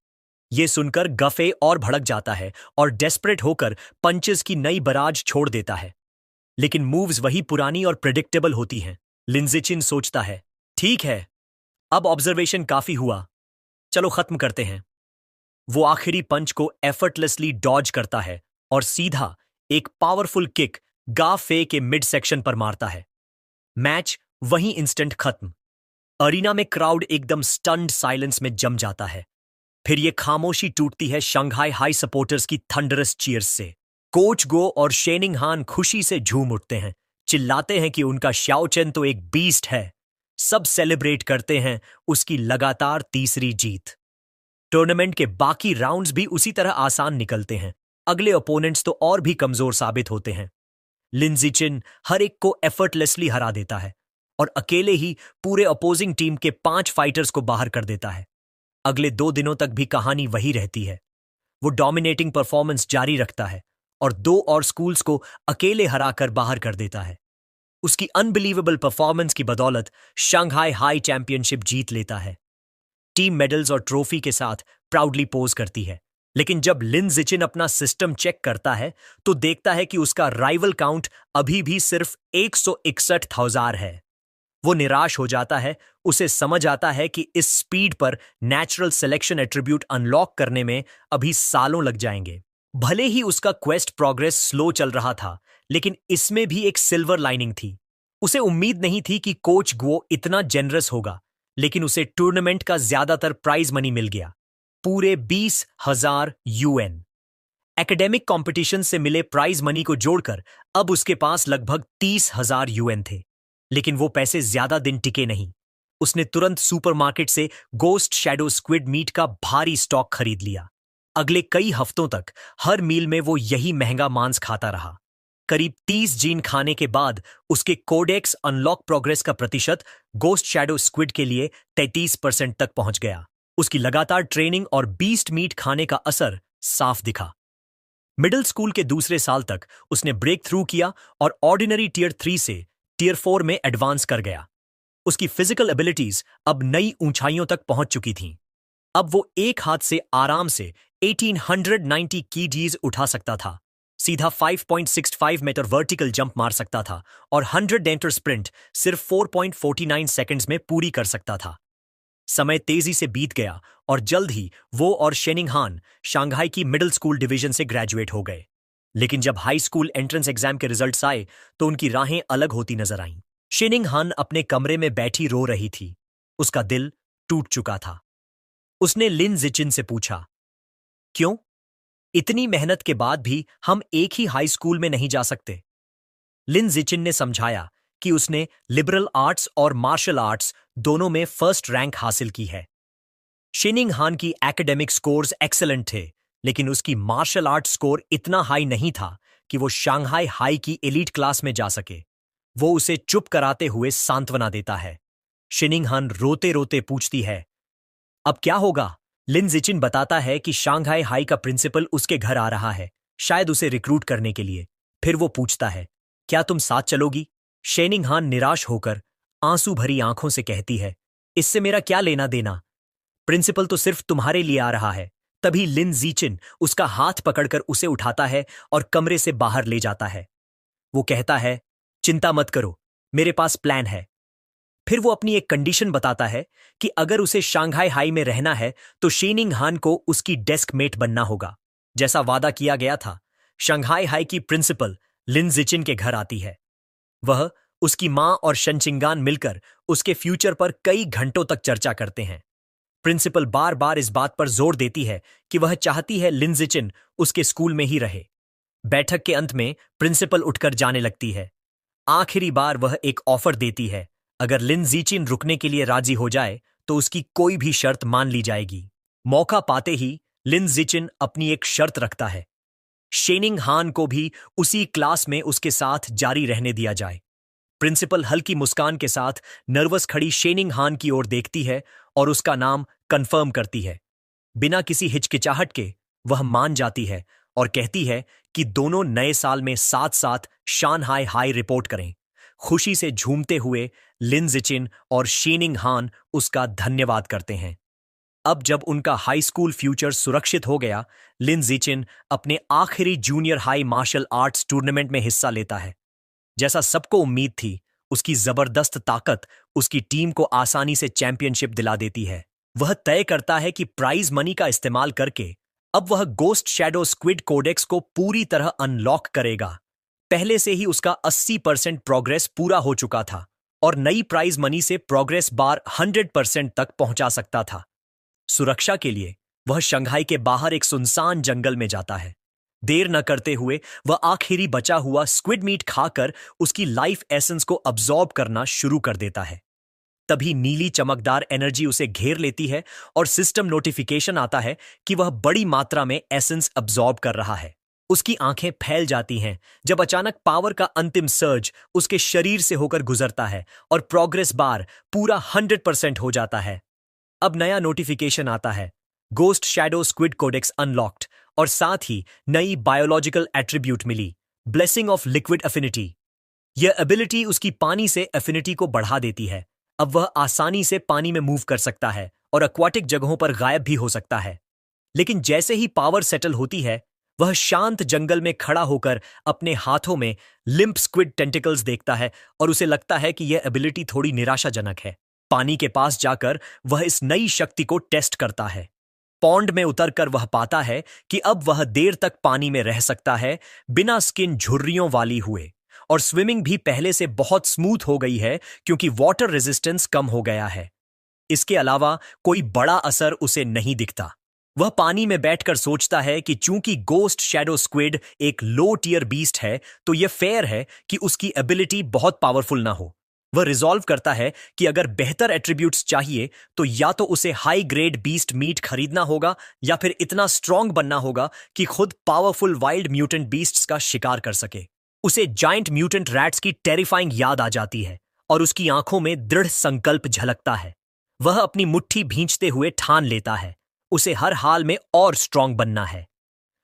ये सुनकर गफे और भड़क जाता है और डेस्परेट होकर पंचेस की नई बराज छोड़ देता है। लेकिन मूव्स वही पुरानी और प्रेडिक्टेबल होती हैं। लिनजिचिन सोचता है, ठीक है, अब ऑब्जर्वेशन काफी हुआ, चलो खत्म करते हैं। वो आखिरी पंच को एफर्टलेसली डॉज करता है और सीधा एक पावरफुल किक गा फे के मिड सेक्शन पर मारता है। मैच वहीं इंस्टेंट खत्म। अरीना में क्राउड एकदम स्टन्ड साइलेंस में जम जाता है। फिर ये खामोशी टूटती है शंघाई हाई सपोर्टर्स की थंडरस चीयर्स से। कोच गो और शेनिंग हान खुशी से झूम उठते हैं, चिल्लाते हैं कि उनका शाओ चेन तो एक बीस्ट है। सब सेलिब्रेट करते हैं उसकी लगातार तीसरी जीत। टूर्नामेंट के बाकी राउंड्स भी उसी तरह आसान निकलते हैं। अगले ओपोनेंट्स तो और भी कमजोर साबित होते हैं। लिनजिचिन हर एक को एफर्टलेसली हरा देता है और अकेले ही पूरे अपोजिंग टीम के 5 फाइटर्स को बाहर कर देता है। अगले 2 दिनों तक भी कहानी वही रहती है। वो डोमिनेटिंग परफॉर्मेंस जारी रखता है और 2 और स्कूल्स को अकेले हराकर बाहर कर देता है। उसकी अनबिलीवेबल परफॉर्मेंस की बदौलत शंघाई हाई चैंपियनशिप जीत लेता है। टीम मेडल्स और ट्रॉफी के साथ प्राउडली पोज करती है। लेकिन जब लिनजिचिन अपना सिस्टम चेक करता है तो देखता है कि उसका राइवल काउंट अभी भी सिर्फ 161,000 है। वो निराश हो जाता है। उसे समझ आता है कि इस स्पीड पर नेचुरल सिलेक्शन एट्रीब्यूट अनलॉक करने में अभी सालों लग जाएंगे। भले ही उसका क्वेस्ट प्रोग्रेस स्लो चल रहा था, लेकिन इसमें भी एक सिल्वर लाइनिंग थी। उसे उम्मीद नहीं थी कि कोच गुओ इतना जेनरस होगा, लेकिन उसे टूर्नामेंट का ज्यादातर प्राइज मनी मिल गया, पूरे 20,000 यूएन। एकेडमिक कंपटीशन से मिले प्राइज मनी को जोड़कर अब उसके पास लगभग 30,000 यूएन थे। लेकिन वो पैसे ज्यादा दिन टिके नहीं। उसने तुरंत सुपरमार्केट से गोस्ट शैडो स्क्विड मीट का भारी स्टॉक खरीद लिया। अगले कई हफ्तों तक हर मील में वो यही महंगा मांस खाता रहा। करीब 30 जीन खाने के बाद उसके कोडेक्स अनलॉक प्रोग्रेस का प्रतिशत गोस्ट शैडो स्क्विड के लिए 33% तक पहुंच गया। उसकी लगातार ट्रेनिंग और बीस्ट मीट खाने का असर साफ दिखा। मिडिल स्कूल के दूसरे साल तक उसने ब्रेक थ्रू किया और ऑर्डिनरी टीयर 3 से टीयर 4 में एडवांस कर गया। उसकी फिजिकल एबिलिटीज अब नई ऊंचाइयों तक पहुंच चुकी थीं। अब वो एक हाथ से आराम से 1890 कीजीज उठा सकता था, सीधा 5.65 मीटर वर्टिकल जंप मार सकता था और 100 मीटर स्प्रिंट सिर्फ 4.49 सेकंड्स में पूरी कर सकता था। समय तेजी से बीत गया और जल्द ही वो और शेनिंग हान शंघाई की मिडिल स्कूल डिवीजन से ग्रेजुएट हो गए। लेकिन जब हाई स्कूल एंट्रेंस एग्जाम के रिजल्ट्स आए तो उनकी राहें अलग होती नजर आईं। शेनिंग हान अपने कमरे में बैठी रो रही थी। उसका दिल टूट चुका था। उसने लिनजिचिन से पूछा, क्यों? इतनी मेहनत के बाद भी हम एक ही हाई स्कूल में नहीं जा सकते। लिनजिचिन ने समझाया कि उसने लिबरल आर्ट्स और मार्शल आर्ट्स दोनों में फर्स्ट रैंक हासिल की है। शेनिंग हान की एकेडमिक स्कोर्स एक्सेलेंट थे, लेकिन उसकी मार्शल आर्ट स्कोर इतना हाई नहीं था कि वो शंघाई हाई की एलीट क्लास में जा सके। वो उसे चुप कराते हुए सांत्वना देता है। शेनिंग हान रोते रोते पूछती है, अब क्या होगा? लिनजिचिन बताता है कि शंघाई हाई का प्रिंसिपल उसके घर आ रहा है, शायद उसे रिक्रूट करने के लिए। फिर वो पूछता है, क्या तुम साथ चलोगी? शेनिंग हान निराश होकर आंसू भरी आंखों से कहती है, इससे मेरा क्या लेना देना? प्रिंसिपल तो सिर्फ तुम्हारे लिए आ रहा है। तभी लिनजिचिन उसका हाथ पकड़कर उसे उठाता है और कमरे से बाहर ले जाता है। वो कहता है, चिंता मत करो, मेरे पास प्लान है। फिर वो अपनी एक कंडीशन बताता है कि अगर उसे शंघाई हाई में रहना है तो शेनिंग हान को उसकी डेस्क मेट बनना होगा। जैसा वादा किया गया था, शंघाई हाई की प्रिंसिपल लिनजिचिन के घर आती है। वह, उसकी मां और शनचिंगान मिलकर उसके फ्यूचर पर कई घंटों तक चर्चा करते हैं। प्रिंसिपल बार बार इस बात पर जोर देती है कि वह चाहती है लिनजिचिन उसके स्कूल में ही रहे। बैठक के अंत में प्रिंसिपल उठकर जाने लगती है। आखिरी बार वह एक ऑफर देती है, अगर लिनजिचिन रुकने के लिए राजी हो जाए तो उसकी कोई भी शर्त मान ली जाएगी। मौका पाते ही लिनजिचिन अपनी एक शर्त रखता है, शेनिंग हान को भी उसी क्लास में उसके साथ जारी रहने दिया जाए। प्रिंसिपल हल्की मुस्कान के साथ नर्वस खड़ी शेनिंग हान की ओर देखती है और उसका नाम कंफर्म करती है। बिना किसी हिचकिचाहट के वह मान जाती है और कहती है कि दोनों नए साल में साथ साथ शानहाई हाई रिपोर्ट करें। खुशी से झूमते हुए लिन जिचिन और शीनिंग हान उसका धन्यवाद करते हैं। अब जब उनका हाई स्कूल फ्यूचर सुरक्षित हो गया, लिन जिचिन अपने आखिरी junior high martial arts tournament में हिस्सा लेता है। जैसा सबको उम्मीद थी, उसकी जबरदस्त ताकत उसकी टीम को आसानी से चैंपियनशिप दिला देती है। वह तय करता है कि प्राइज मनी का इस्तेमाल करके अब वह गोस्ट शैडो स्क्विड कोडेक्स को पूरी तरह अनलॉक करेगा। पहले से ही उसका 80% प्रोग्रेस पूरा हो चुका था और नई प्राइज मनी से प्रोग्रेस बार 100% तक पहुंचा सकता था। सुरक्षा के लिए वह शंघाई के बाहर एक सुनसान जंगल में जाता है। देर न करते हुए वह आखिरी बचा हुआ स्क्विड मीट खाकर उसकी लाइफ एसेंस को अब्सॉर्ब करना शुरू कर देता है। तभी नीली चमकदार एनर्जी उसे घेर लेती है और सिस्टम नोटिफिकेशन आता है कि वह बड़ी मात्रा में एसेंस अब्सॉर्ब कर रहा है। उसकी आंखें फैल जाती हैं जब अचानक पावर का अंतिम सर्ज उसके शरीर से होकर गुजरता है और प्रोग्रेस बार पूरा 100% हो जाता है। अब नया नोटिफिकेशन आता है, ghost shadow squid codex unlocked, और साथ ही नई बायोलॉजिकल एट्रीब्यूट मिली, ब्लेसिंग ऑफ लिक्विड एफिनिटी। यह एबिलिटी उसकी पानी से एफिनिटी को बढ़ा देती है। अब वह आसानी से पानी में मूव कर सकता है और एक्वाटिक जगहों पर गायब भी हो सकता है। लेकिन जैसे ही पावर सेटल होती है, वह शांत जंगल में खड़ा होकर अपने हाथों में लिम्प स्क्विड टेंटिकल्स देखता है और उसे लगता है कि यह एबिलिटी थोड़ी निराशाजनक है। पानी के पास जाकर वह इस नई शक्ति को टेस्ट करता है। पॉन्ड में उतरकर वह पाता है कि अब वह देर तक पानी में रह सकता है बिना स्किन झुर्रियों वाली हुए, और स्विमिंग भी पहले से बहुत स्मूथ हो गई है क्योंकि वाटर रेजिस्टेंस कम हो गया है। इसके अलावा कोई बड़ा असर उसे नहीं दिखता। वह पानी में बैठकर सोचता है कि चूंकि गोस्ट शैडो स्क्विड एक लो टियर बीस्ट है, तो यह फेयर है कि उसकी एबिलिटी बहुत पावरफुल ना हो। वह रिजॉल्व करता है कि अगर बेहतर एट्रीब्यूट्स चाहिए तो या तो उसे हाई ग्रेड बीस्ट मीट खरीदना होगा या फिर इतना स्ट्रांग बनना होगा कि खुद पावरफुल वाइल्ड म्यूटेंट बीस्ट्स का शिकार कर सके। उसे जायंट म्यूटेंट रैट्स की टेरिफाइंग याद आ जाती है और उसकी आंखों में दृढ़ संकल्प झलकता है। वह अपनी मुट्ठी भींचते हुए ठान लेता है, उसे हर हाल में और स्ट्रांग बनना है।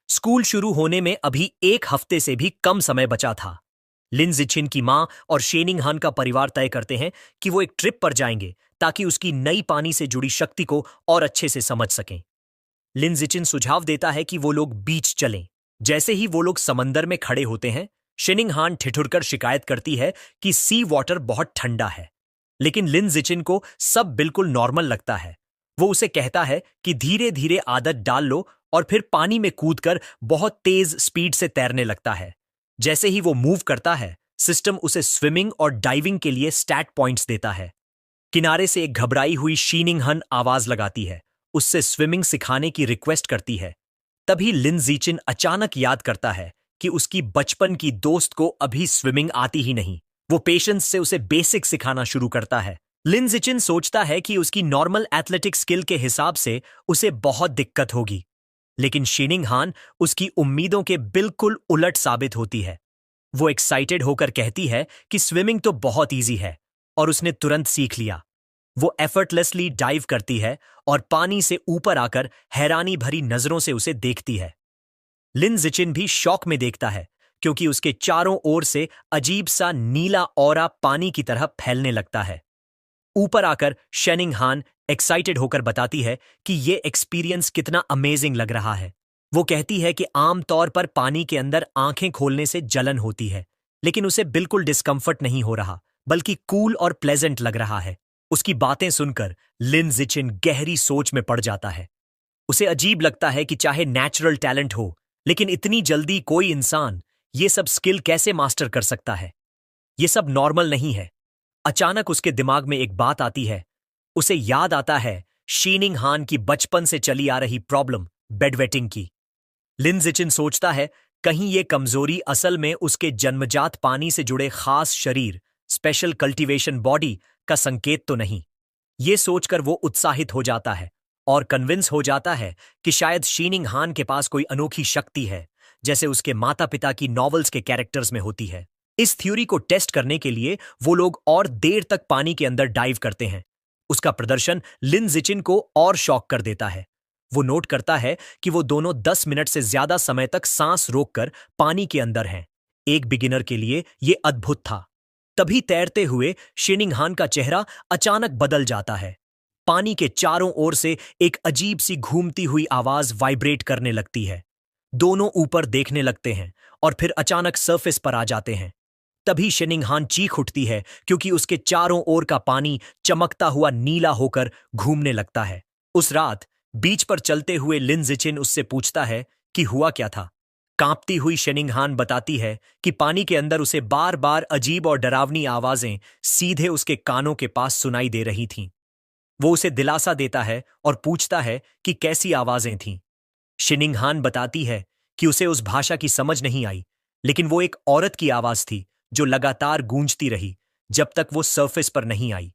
स्कूल शुरू होने में अभी 1 हफ्ते से भी कम समय बचा था। लिन जिचिन की मां और शेनिंग हान का परिवार तय करते हैं कि वो एक ट्रिप पर जाएंगे ताकि उसकी नई पानी से जुड़ी शक्ति को और अच्छे से समझ सकें। लिन जिचिन सुझाव देता है कि वो लोग बीच चलें। जैसे ही वो लोग समंदर में खड़े होते हैं, शेनिंग हान ठिठुरकर शिकायत करती है कि सी वाटर बहुत ठंडा है, लेकिन लिन जिचिन को सब बिल्कुल नॉर्मल लगता है। वो उसे कहता है कि धीरे धीरे आदत डाल लो, और फिर पानी में कूदकर बहुत तेज स्पीड से तैरने लगता है। जैसे ही वो मूव करता है, सिस्टम उसे स्विमिंग और डाइविंग के लिए स्टैट पॉइंट्स देता है। किनारे से एक घबराई हुई शीनिंग हन आवाज लगाती है, उससे स्विमिंग सिखाने की रिक्वेस्ट करती है। तभी लिन जिचिन अचानक याद करता है कि उसकी बचपन की दोस्त को अभी स्विमिंग आती ही नहीं। वो पेशेंस से उसे बेसिक सिखाना शुरू करता है। लिन जिचिन सोचता है कि उसकी नॉर्मल एथलेटिक स्किल के हिसाब से उसे बहुत दिक्कत होगी, लेकिन शीनिंग हान उसकी उम्मीदों के बिल्कुल उलट साबित होती है। वो एक्साइटेड होकर कहती है कि स्विमिंग तो बहुत इजी है और उसने तुरंत सीख लिया। वो एफर्टलेसली डाइव करती है और पानी से ऊपर आकर हैरानी भरी नजरों से उसे देखती है। लिन जिचिन भी शौक में देखता है क्योंकि उसके चारों ओर से अजीब सा नीला ऑरा पानी की तरह फैलने लगता है। ऊपर आकर शेनिंग हान एक्साइटेड होकर बताती है कि ये एक्सपीरियंस कितना अमेजिंग लग रहा है। वो कहती है कि आमतौर पर पानी के अंदर आंखें खोलने से जलन होती है, लेकिन उसे बिल्कुल डिस्कम्फर्ट नहीं हो रहा, बल्कि कूल और प्लेजेंट लग रहा है। उसकी बातें सुनकर लिन जिचिन गहरी सोच में पड़ जाता है। उसे अजीब लगता है कि चाहे नेचुरल टैलेंट हो, लेकिन इतनी जल्दी कोई इंसान ये सब स्किल कैसे मास्टर कर सकता है। ये सब नॉर्मल नहीं है। अचानक उसके दिमाग में एक बात आती है। उसे याद आता है शीनिंग हान की बचपन से चली आ रही प्रॉब्लम, बेडवेटिंग की। लिन जिचिन सोचता है कहीं ये कमजोरी असल में उसके जन्मजात पानी से जुड़े खास शरीर, स्पेशल कल्टीवेशन बॉडी का संकेत तो नहीं। ये सोचकर वो उत्साहित हो जाता है और कन्विंस हो जाता है कि शायद शीनिंग हान के पास कोई अनोखी शक्ति है, जैसे उसके माता पिता की नॉवेल्स के कैरेक्टर्स में होती है। इस थ्योरी को टेस्ट करने के लिए वो लोग और देर तक पानी के अंदर डाइव करते हैं, उसका प्रदर्शन लिन जिचिन को और शॉक कर देता है। वो नोट करता है कि वो दोनों 10 मिनट से ज्यादा समय तक सांस रोककर पानी के अंदर हैं। एक बिगिनर के लिए ये अद्भुत था। तभी तैरते हुए शिनिंगहान का चेहरा अचानक बदल जाता है। पानी के चारों ओर से एक अजीब सी घूमती हुई आवाज वाइब्रेट करने लगती है। दोनों ऊपर देखने लगते हैं और फिर अचानक सरफेस पर आ जाते हैं। तभी शिनिंगहान चीख उठती है क्योंकि उसके चारों ओर का पानी चमकता हुआ नीला होकर घूमने लगता है। उस रात बीच पर चलते हुए लिन जिचिन उससे पूछता है कि हुआ क्या था। कांपती हुई शिनिंगहान बताती है कि पानी के अंदर उसे बार बार अजीब और डरावनी आवाजें सीधे उसके कानों के पास सुनाई दे रही थीं। वो उसे दिलासा देता है और पूछता है कि कैसी आवाजें थीं। शिनिंगहान बताती है कि उसे उस भाषा की समझ नहीं आई, लेकिन वो एक औरत की आवाज थी जो लगातार गूंजती रही जब तक वो सरफेस पर नहीं आई।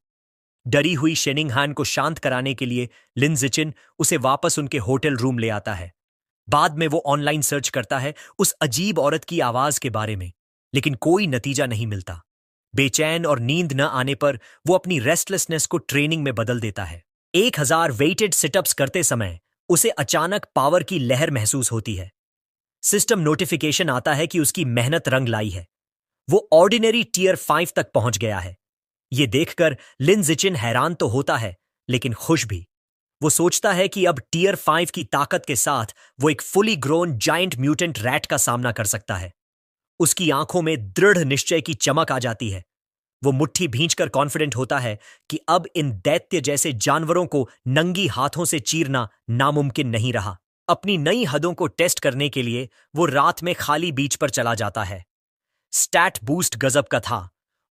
डरी हुई शिनिंगहान को शांत कराने के लिए लिन जिचिन उसे वापस उनके होटल रूम ले आता है। बाद में वो ऑनलाइन सर्च करता है उस अजीब औरत की आवाज के बारे में, लेकिन कोई नतीजा नहीं मिलता। बेचैन और नींद न आने पर वो अपनी रेस्टलेसनेस को ट्रेनिंग में बदल देता है। 1000 वेटेड सिटअप्स करते समय उसे अचानक पावर की लहर महसूस होती है। सिस्टम नोटिफिकेशन आता है कि उसकी मेहनत रंग लाई है। वो ऑर्डिनरी टीयर 5 तक पहुंच गया है। ये देखकर लिन जिचिन हैरान तो होता है, लेकिन खुश भी। वो सोचता है कि अब टीयर 5 की ताकत के साथ वो एक fully grown giant mutant rat का सामना कर सकता है। उसकी आंखों में दृढ़ निश्चय की चमक आ जाती है। वो मुट्ठी भींचकर कॉन्फिडेंट होता है कि अब इन दैत्य जैसे जानवरों को नंगी हाथों से चीरना नामुमकिन नहीं रहा। अपनी नई हदों को टेस्ट करने के लिए वो रात में खाली बीच पर चला जाता है। स्टैट बूस्ट गजब का था।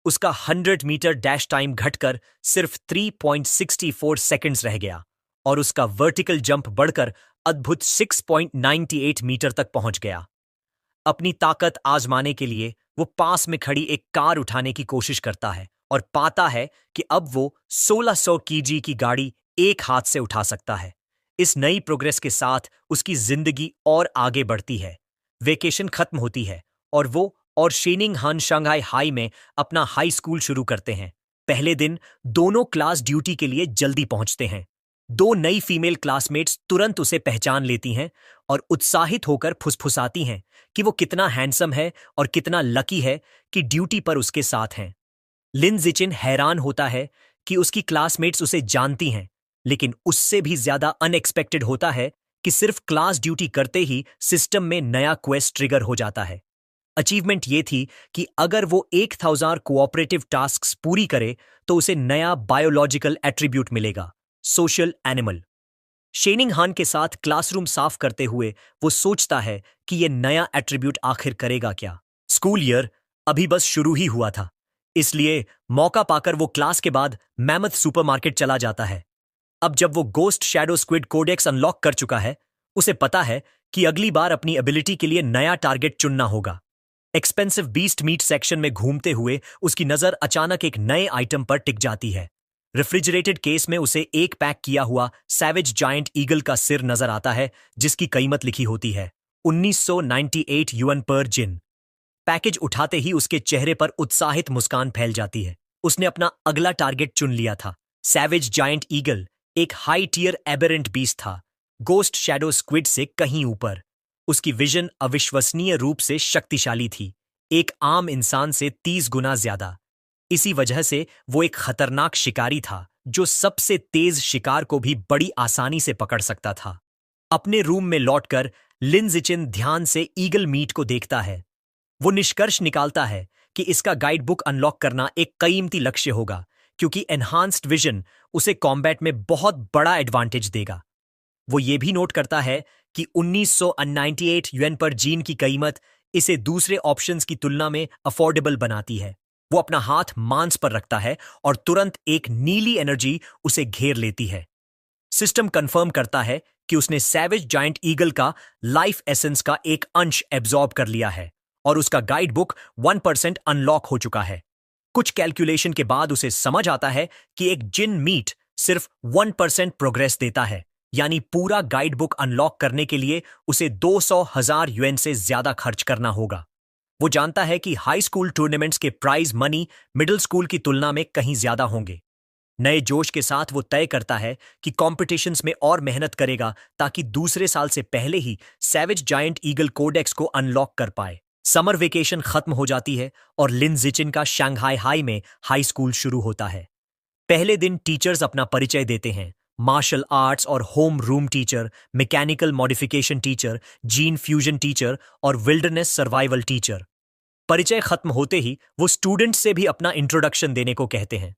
उसका 100 मीटर डैश टाइम घटकर सिर्फ 3.64 सेकंड्स रह गया और उसका वर्टिकल जंप बढ़कर अद्भुत 6.98 मीटर तक पहुंच गया। अपनी ताकत आजमाने के लिए वो पास में खड़ी एक कार उठाने की कोशिश करता है और पाता है कि अब वो 1600 केजी की गाड़ी एक हाथ से उठा सकता है। इस नई प्रोग्रेस के साथ उसकी जिंदगी और आगे बढ़ती है। वेकेशन खत्म होती है और वो और शिनिंगहान शंघाई हाई में अपना हाई स्कूल शुरू करते हैं। पहले दिन दोनों क्लास ड्यूटी के लिए जल्दी पहुंचते हैं। दो नई फीमेल क्लासमेट्स तुरंत उसे पहचान लेती हैं और उत्साहित होकर फुसफुसाती हैं कि वो कितना हैंडसम है और कितना लकी है कि ड्यूटी पर उसके साथ हैं। लिन जिचिन हैरान होता है कि उसकी क्लासमेट्स उसे जानती हैं, लेकिन उससे भी ज्यादा अनएक्सपेक्टेड होता है कि सिर्फ क्लास ड्यूटी करते ही सिस्टम में नया क्वेस्ट ट्रिगर हो जाता है। अचीवमेंट ये थी कि अगर वो 1000 कोऑपरेटिव टास्क्स पूरी करे तो उसे नया बायोलॉजिकल एट्रीब्यूट मिलेगा, सोशल एनिमल। शेनिंगहान के साथ क्लासरूम साफ करते हुए वो सोचता है कि ये नया एट्रीब्यूट आखिर करेगा क्या। स्कूल ईयर अभी बस शुरू ही हुआ था, इसलिए मौका पाकर वो क्लास के बाद मैमथ सुपरमार्केट चला जाता है। अब जब वो ghost shadow squid codex unlock कर चुका है, उसे पता है कि अगली बार अपनी एबिलिटी के लिए नया टारगेट चुनना होगा। एक्सपेंसिव बीस्ट मीट सेक्शन में घूमते हुए उसकी नजर अचानक एक नए आइटम पर टिक जाती है। रेफ्रिजरेटेड केस में उसे एक पैक किया हुआ सैवेज जायंट ईगल का सिर नजर आता है, जिसकी कीमत लिखी होती है 1998 युएन पर जिन। पैकेज उठाते ही उसके चेहरे पर उत्साहित मुस्कान फैल जाती है। उसने अपना अगला टारगेट चुन लिया था। सैवेज जायंट ईगल एक हाई टियर एबेरेंट बीस्ट था, गोस्ट शैडो स्क्विड से कहीं ऊपर। उसकी विजन अविश्वसनीय रूप से शक्तिशाली थी, एक आम इंसान से 30 गुना ज्यादा। इसी वजह से वो एक खतरनाक शिकारी था जो सबसे तेज शिकार को भी बड़ी आसानी से पकड़ सकता था। अपने रूम में लौटकर लिन जिचिन ध्यान से ईगल मीट को देखता है। वो निष्कर्ष निकालता है कि इसका गाइड बुक अनलॉक करना एक कीमती लक्ष्य होगा, क्योंकि एनहांस्ड विजन उसे कॉम्बैट में बहुत बड़ा एडवांटेज देगा। वो ये भी नोट करता है कि 1998 युएन पर जीन की कीमत इसे दूसरे ऑप्शंस की तुलना में अफोर्डेबल बनाती है। वो अपना हाथ मांस पर रखता है और तुरंत एक नीली एनर्जी उसे घेर लेती है। सिस्टम कंफर्म करता है कि उसने सैवेज जायंट ईगल का लाइफ एसेंस का एक अंश एब्जॉर्ब कर लिया है और उसका गाइड बुक 1% अनलॉक हो चुका है। कुछ कैलकुलेशन के बाद उसे समझ आता है कि एक जिन मीट सिर्फ 1% प्रोग्रेस देता है, यानी पूरा गाइड बुक अनलॉक करने के लिए उसे 200,000 युएन से ज्यादा खर्च करना होगा। वो जानता है कि हाई स्कूल टूर्नामेंट्स के प्राइज मनी मिडिल स्कूल की तुलना में कहीं ज्यादा होंगे। नए जोश के साथ वो तय करता है कि कॉम्पिटिशन्स में और मेहनत करेगा ताकि दूसरे साल से पहले ही सैवेज जायंट ईगल कोडेक्स को अनलॉक कर पाए। समर वेकेशन खत्म हो जाती है और लिन जिचिन का शंघाई हाई में हाई स्कूल शुरू होता है। पहले दिन टीचर्स अपना परिचय देते हैं। मार्शल आर्ट्स और home room teacher, mechanical modification teacher, gene fusion teacher और विल्डरनेस सर्वाइवल टीचर। परिचय खत्म होते ही वो स्टूडेंट्स से भी अपना इंट्रोडक्शन देने को कहते हैं।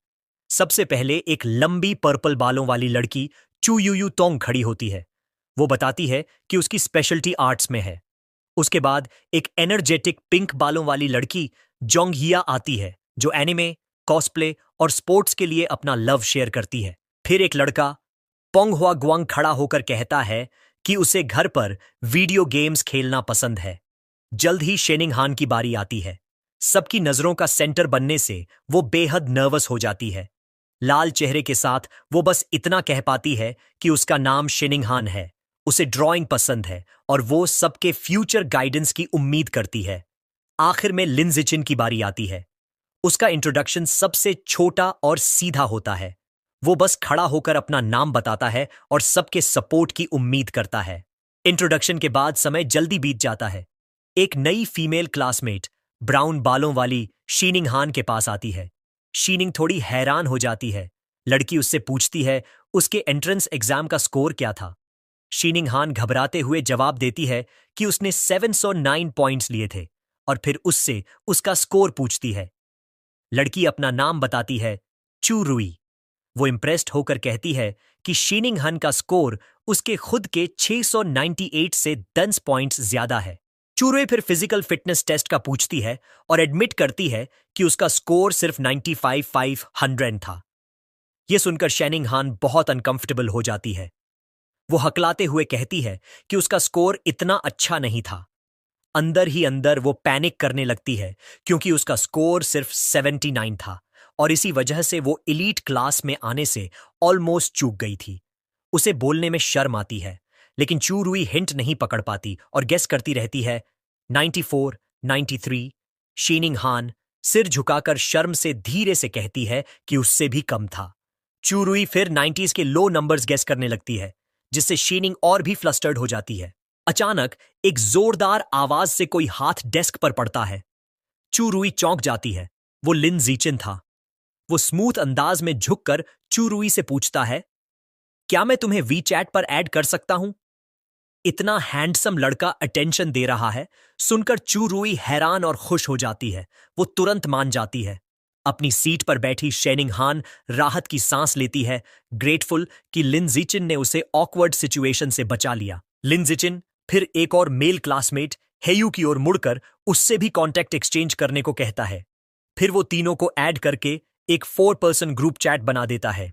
सबसे पहले एक लंबी पर्पल बालों वाली लड़की चू यू यू तोंग खड़ी होती है। वो बताती है कि उसकी स्पेशलिटी आर्ट्स में है। उसके बाद एक एनर्जेटिक पिंक बालों वाली लड़की जोंगहिया आती है, जो एनिमे, कॉस्प्ले और स्पोर्ट्स के लिए अपना लव शेयर करती है। फिर एक लड़का पोंगहुआ गुआंग खड़ा होकर कहता है कि उसे घर पर वीडियो गेम्स खेलना पसंद है। जल्द ही शेनिंग हान की बारी आती है। सबकी नजरों का सेंटर बनने से वो बेहद नर्वस हो जाती है। लाल चेहरे के साथ वो बस इतना कह पाती है कि उसका नाम शेनिंग हान है, उसे ड्राइंग पसंद है और वो सबके फ्यूचर गाइडेंस की उम्मीद करती है। आखिर में लिन जिचिन की बारी आती है। उसका इंट्रोडक्शन सबसे छोटा और सीधा होता है। वो बस खड़ा होकर अपना नाम बताता है और सबके सपोर्ट की उम्मीद करता है। इंट्रोडक्शन के बाद समय जल्दी बीत जाता है। एक नई फीमेल क्लासमेट ब्राउन बालों वाली शीनिंग हान के पास आती है। शीनिंग थोड़ी हैरान हो जाती है। लड़की उससे पूछती है उसके एंट्रेंस एग्जाम का स्कोर क्या था। शीनिंग हान घबराते हुए जवाब देती है कि उसने 709 पॉइंट्स लिए थे और फिर उससे उसका स्कोर पूछती है। लड़की अपना नाम बताती है, चू रुई। वो इम्प्रेस्ड होकर कहती है कि शीनिंग हन का स्कोर उसके खुद के 698 से 10 पॉइंट्स ज्यादा है। चूरुई फिर फिजिकल फिटनेस टेस्ट का पूछती है और एडमिट करती है कि उसका स्कोर सिर्फ 95,500 था। यह सुनकर शेनिंग हान बहुत अनकंफर्टेबल हो जाती है। वो हकलाते हुए कहती है कि उसका स्कोर इतना अच्छा नहीं था। अंदर ही अंदर वो पैनिक करने लगती है क्योंकि उसका स्कोर सिर्फ 79 था और इसी वजह से वो एलीट क्लास में आने से ऑलमोस्ट चूक गई थी। उसे बोलने में शर्म आती है, लेकिन चू रुई हिंट नहीं पकड़ पाती और गेस करती रहती है 94, 93। शीनिंग हान सिर झुकाकर शर्म से धीरे से कहती है कि उससे भी कम था। चू रुई फिर 90s के लो नंबर्स गेस करने लगती है, जिससे शीनिंग और भी फ्लस्टर्ड हो जाती है। अचानक एक जोरदार आवाज से कोई हाथ डेस्क पर पड़ता है। चू रुई चौंक जाती है। वो लिन जिचिन था। वो स्मूथ अंदाज में झुककर चू रुई से पूछता है, क्या मैं तुम्हें वी चैट पर ऐड कर सकता हूं? इतना हैंडसम लड़का अटेंशन दे रहा है सुनकर चू रुई हैरान और खुश हो जाती है। वो तुरंत मान जाती है। अपनी सीट पर बैठी शेनिंग हान राहत की सांस लेती है, ग्रेटफुल कि लिन जिचिन ने उसे ऑकवर्ड सिचुएशन से बचा लिया। लिन जिचिन फिर एक और मेल क्लासमेट हेयू की ओर मुड़कर उससे भी कांटेक्ट एक्सचेंज करने को कहता है। फिर वो तीनों को ऐड करके एक 4 पर्सन ग्रुप चैट बना देता है।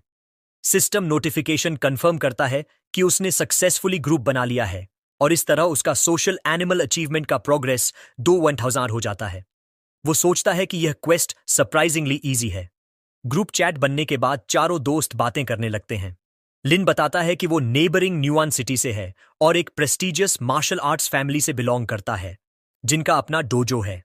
सिस्टम नोटिफिकेशन कंफर्म करता है कि उसने सक्सेसफुली ग्रुप बना लिया है और इस तरह उसका सोशल एनिमल अचीवमेंट का प्रोग्रेस 1000 हो जाता है। वो सोचता है कि यह क्वेस्ट सरप्राइजिंगली इजी है। ग्रुप चैट बनने के बाद चारों दोस्त बातें करने लगते हैं। लिन बताता है कि वो नेबरिंग न्यूआन सिटी से है और एक प्रेस्टिजियस मार्शल आर्ट्स फैमिली से बिलोंग करता है, जिनका अपना डोजो है।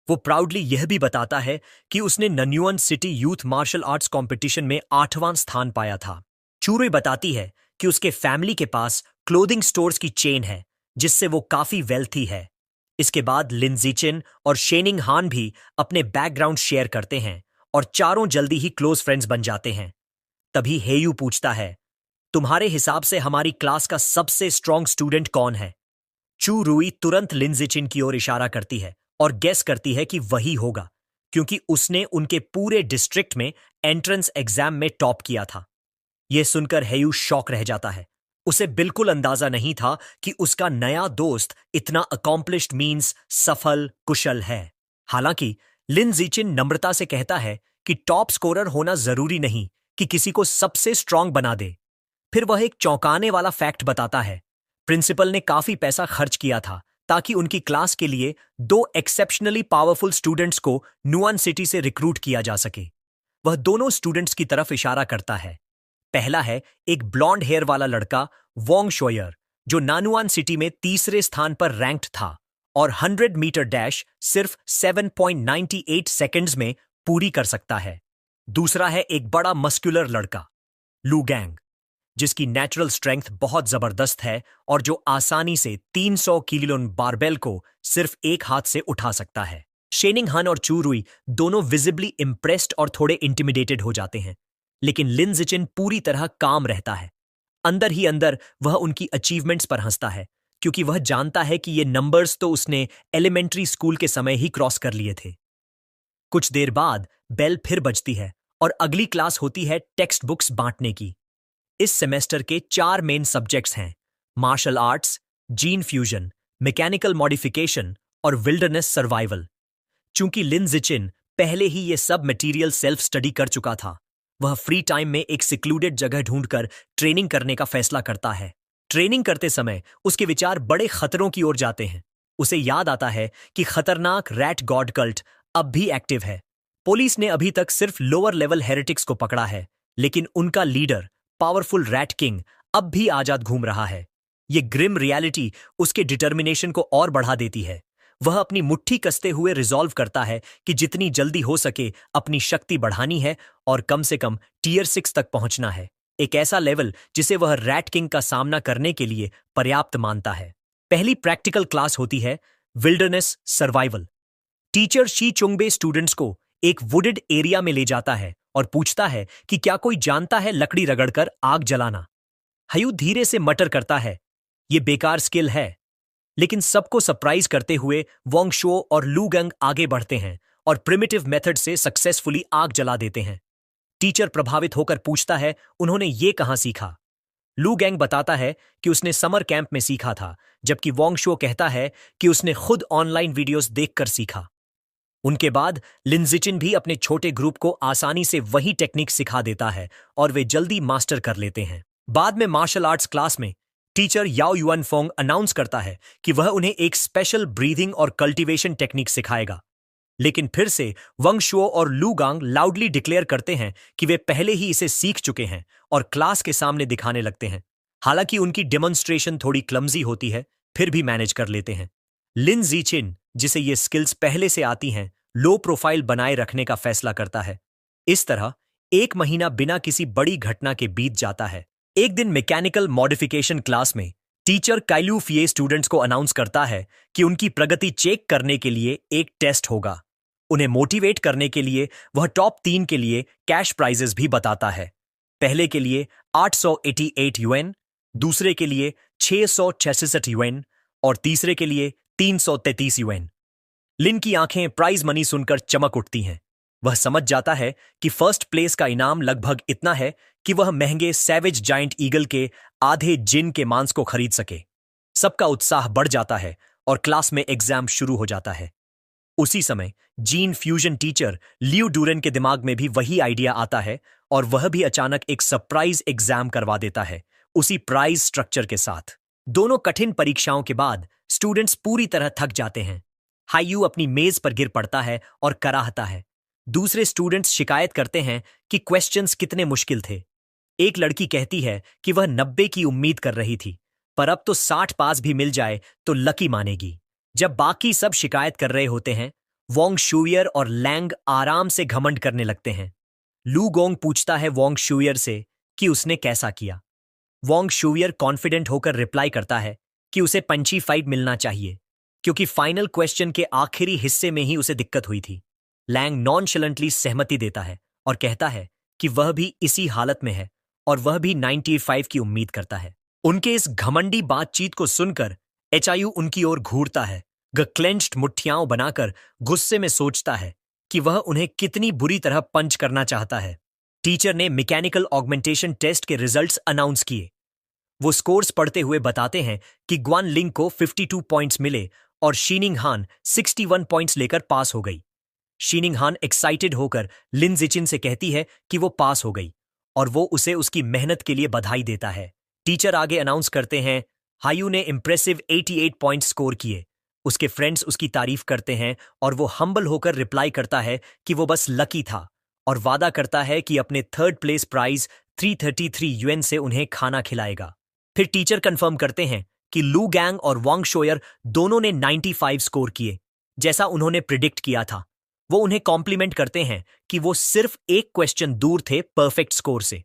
वो प्राउडली यह भी बताता है कि उसने Nanyuan city youth martial arts competition में 8वां स्थान पाया था। चूरुई बताती है कि उसके फैमिली के पास क्लोथिंग स्टोर्स की चेन है, जिससे वो काफी वेल्थी है। इसके बाद लिन जिचिन और शेनिंग हान भी अपने बैकग्राउंड शेयर करते हैं और चारों जल्दी ही क्लोज फ्रेंड्स बन जाते हैं। तभी हेयू पूछता है, तुम्हारे हिसाब से हमारी क्लास का सबसे स्ट्रॉन्ग स्टूडेंट कौन है? चू रुई तुरंत लिन जिचिन की ओर इशारा करती है और गेस करती है कि वही होगा, क्योंकि उसने उनके पूरे डिस्ट्रिक्ट में एंट्रेंस एग्जाम में टॉप किया था। यह सुनकर हेयू शॉक रह जाता है। उसे बिल्कुल अंदाजा नहीं था कि उसका नया दोस्त इतना अकॉम्प्लिश्ड मीन्स सफल कुशल है। हालांकि लिन जिचिन नम्रता से कहता है कि टॉप स्कोरर होना जरूरी नहीं कि किसी को सबसे स्ट्रांग बना दे। फिर वह एक चौंकाने वाला फैक्ट बताता है, प्रिंसिपल ने काफी पैसा खर्च किया था ताकि उनकी क्लास के लिए 2 एक्सेप्शनली पावरफुल स्टूडेंट्स को नुआन सिटी से रिक्रूट किया जा सके। वह दोनों स्टूडेंट्स की तरफ इशारा करता है। पहला है एक ब्लॉन्ड हेयर वाला लड़का वोंग शोयर, जो नानुआन सिटी में तीसरे स्थान पर रैंक्ड था और 100 मीटर डैश सिर्फ 7.98 सेकंड्स में पूरी कर सकता है। दूसरा है एक बड़ा मस्कुलर लड़का, लू गैंग, जिसकी नेचुरल स्ट्रेंथ बहुत जबरदस्त है और जो आसानी से 300 किलो बारबेल को सिर्फ एक हाथ से उठा सकता है। शेनिंग हन और चू रुई दोनों विजिबली इम्प्रेस्ड और थोड़े इंटिमिडेटेड हो जाते हैं, लेकिन लिन जिचिन पूरी तरह काम रहता है। अंदर ही अंदर वह उनकी अचीवमेंट्स पर हंसता है, क्योंकि वह जानता है कि ये नंबर्स तो उसने एलिमेंट्री स्कूल के समय ही क्रॉस कर लिए थे। कुछ देर बाद बेल फिर बजती है और अगली क्लास होती है टेक्स्ट बुक्स बांटने की। इस सेमेस्टर के 4 मेन सब्जेक्ट्स हैं: martial arts, gene fusion, mechanical modification और विल्डरनेस सर्वाइवल। चूंकि लिन जिचिन पहले ही ये सब मटेरियल सेल्फ स्टडी कर चुका था, वह फ्री टाइम में एक सिक्लूडेड जगह ढूंढकर ट्रेनिंग करने का फैसला करता है। ट्रेनिंग करते समय उसके विचार बड़े खतरों की ओर जाते हैं। उसे याद आता है कि खतरनाक रैट गॉड कल्ट अब भी एक्टिव है। पुलिस ने अभी तक सिर्फ लोअर लेवल हेरेटिक्स को पकड़ा है, लेकिन उनका लीडर पावरफुल रैट किंग अब भी आजाद घूम रहा है। ये ग्रिम रियलिटी उसके डिटर्मिनेशन को और बढ़ा देती है। वह अपनी मुट्ठी कसते हुए रिजॉल्व करता है कि जितनी जल्दी हो सके अपनी शक्ति बढ़ानी है और कम से कम टियर 6 तक पहुंचना है, एक ऐसा लेवल जिसे वह रैट किंग का सामना करने के लिए पर्याप्त मानता है। पहली प्रैक्टिकल क्लास होती है wilderness survival. Teacher Shi Chungbe students को एक वुडेड एरिया में ले जाता है और पूछता है कि क्या कोई जानता है लकड़ी रगड़कर आग जलाना। हयू धीरे से मटर करता है, ये बेकार स्किल है। लेकिन सबको सरप्राइज करते हुए वोंग शो और लू गंग आगे बढ़ते हैं और प्रिमिटिव मेथड से सक्सेसफुली आग जला देते हैं। टीचर प्रभावित होकर पूछता है उन्होंने ये कहां सीखा। लू गैंग बताता है कि उसने समर कैंप में सीखा था, जबकि वोंग शो कहता है कि उसने खुद ऑनलाइन वीडियोस देखकर सीखा। उनके बाद लिन जिचिन भी अपने छोटे ग्रुप को आसानी से वही टेक्निक सिखा देता है और वे जल्दी मास्टर कर लेते हैं। बाद में मार्शल आर्ट्स क्लास में टीचर याओ युआन फोंग अनाउंस करता है कि वह उन्हें एक स्पेशल ब्रीदिंग और कल्टीवेशन टेक्निक सिखाएगा। लेकिन फिर से वंग शुओ और लू गांग लाउडली डिक्लेयर करते हैं कि वे पहले ही इसे सीख चुके हैं और क्लास के सामने दिखाने लगते हैं। हालांकि उनकी डेमोन्स्ट्रेशन थोड़ी क्लमजी होती है, फिर भी मैनेज कर लेते हैं। लिन जिचिन, जिसे ये स्किल्स पहले से आती हैं, लो प्रोफाइल बनाए रखने का फैसला करता है। इस तरह 1 महीना बिना किसी बड़ी घटना के बीत जाता है। एक दिन मैकेनिकल मॉडिफिकेशन क्लास में टीचर काइलू फिये स्टूडेंट्स को अनाउंस करता है कि उनकी प्रगति चेक करने के लिए एक टेस्ट होगा। उन्हें मोटिवेट करने के लिए वह टॉप 3 के लिए कैश प्राइजेस भी बताता है। पहले के लिए 888 यूएन, दूसरे के लिए 666 यूएन और तीसरे के लिए 333 यूएन। लिन की आंखें प्राइज मनी सुनकर चमक उठती हैं। वह समझ जाता है कि फर्स्ट प्लेस का इनाम लगभग इतना है कि वह महंगे सैवेज जायंट ईगल के आधे जिन के मांस को खरीद सके। सबका उत्साह बढ़ जाता है और क्लास में एग्जाम शुरू हो जाता है। उसी समय जीन फ्यूजन टीचर लियू डूरेन के दिमाग में भी वही आइडिया आता है और वह भी अचानक एक सरप्राइज एग्जाम करवा देता है, उसी प्राइज स्ट्रक्चर के साथ। दोनों कठिन परीक्षाओं के बाद स्टूडेंट्स पूरी तरह थक जाते हैं। हाईयू अपनी मेज पर गिर पड़ता है और कराहता है। दूसरे स्टूडेंट्स शिकायत करते हैं कि क्वेश्चंस कितने मुश्किल थे। एक लड़की कहती है कि वह 90 की उम्मीद कर रही थी, पर अब तो 60 पास भी मिल जाए तो लकी मानेगी। जब बाकी सब शिकायत कर रहे होते हैं, वोंग शुयर और लैंग आराम से घमंड करने लगते हैं। लू गोंग पूछता है वोंग शुयर से कि उसने कैसा किया। वोंग शुयर कॉन्फिडेंट होकर रिप्लाई करता है कि उसे पंची फाइट मिलना चाहिए, क्योंकि फाइनल क्वेश्चन के आखिरी हिस्से में ही उसे दिक्कत हुई थी। लैंग नॉनशलेंटली सहमति देता है और कहता है कि वह भी इसी हालत में है और वह भी 95 की उम्मीद करता है। उनके इस घमंडी बातचीत को सुनकर एचआईयू उनकी ओर घूरता है। क्लेंच्ड मुट्ठियां बनाकर गुस्से में सोचता है कि वह उन्हें कितनी बुरी तरह पंच करना चाहता है। टीचर ने मैकेनिकल ऑगमेंटेशन टेस्ट के रिजल्ट्स अनाउंस किए। वो स्कोर्स पढ़ते हुए बताते हैं कि ग्वान लिंग को 52 पॉइंट्स मिले और शीनिंग हान 61 पॉइंट्स लेकर पास हो गई। शीनिंग हान एक्साइटेड होकर लिन जिचिन से कहती है कि वो पास हो गई और वो उसे उसकी मेहनत के लिए बधाई देता है। टीचर आगे अनाउंस करते हैं हायू ने इंप्रेसिव 88 पॉइंट्स स्कोर किए। उसके फ्रेंड्स उसकी तारीफ करते हैं और वो हम्बल होकर रिप्लाई करता है कि वो बस लकी था और वादा करता है कि अपने 3rd प्लेस प्राइज 333 यूएन से उन्हें खाना खिलाएगा। फिर टीचर कंफर्म करते हैं कि लू गैंग और वोंग शोयर दोनों ने 95 स्कोर किए, जैसा उन्होंने प्रिडिक्ट किया था। वो उन्हें कॉम्प्लीमेंट करते हैं कि वो सिर्फ एक क्वेश्चन दूर थे परफेक्ट स्कोर से।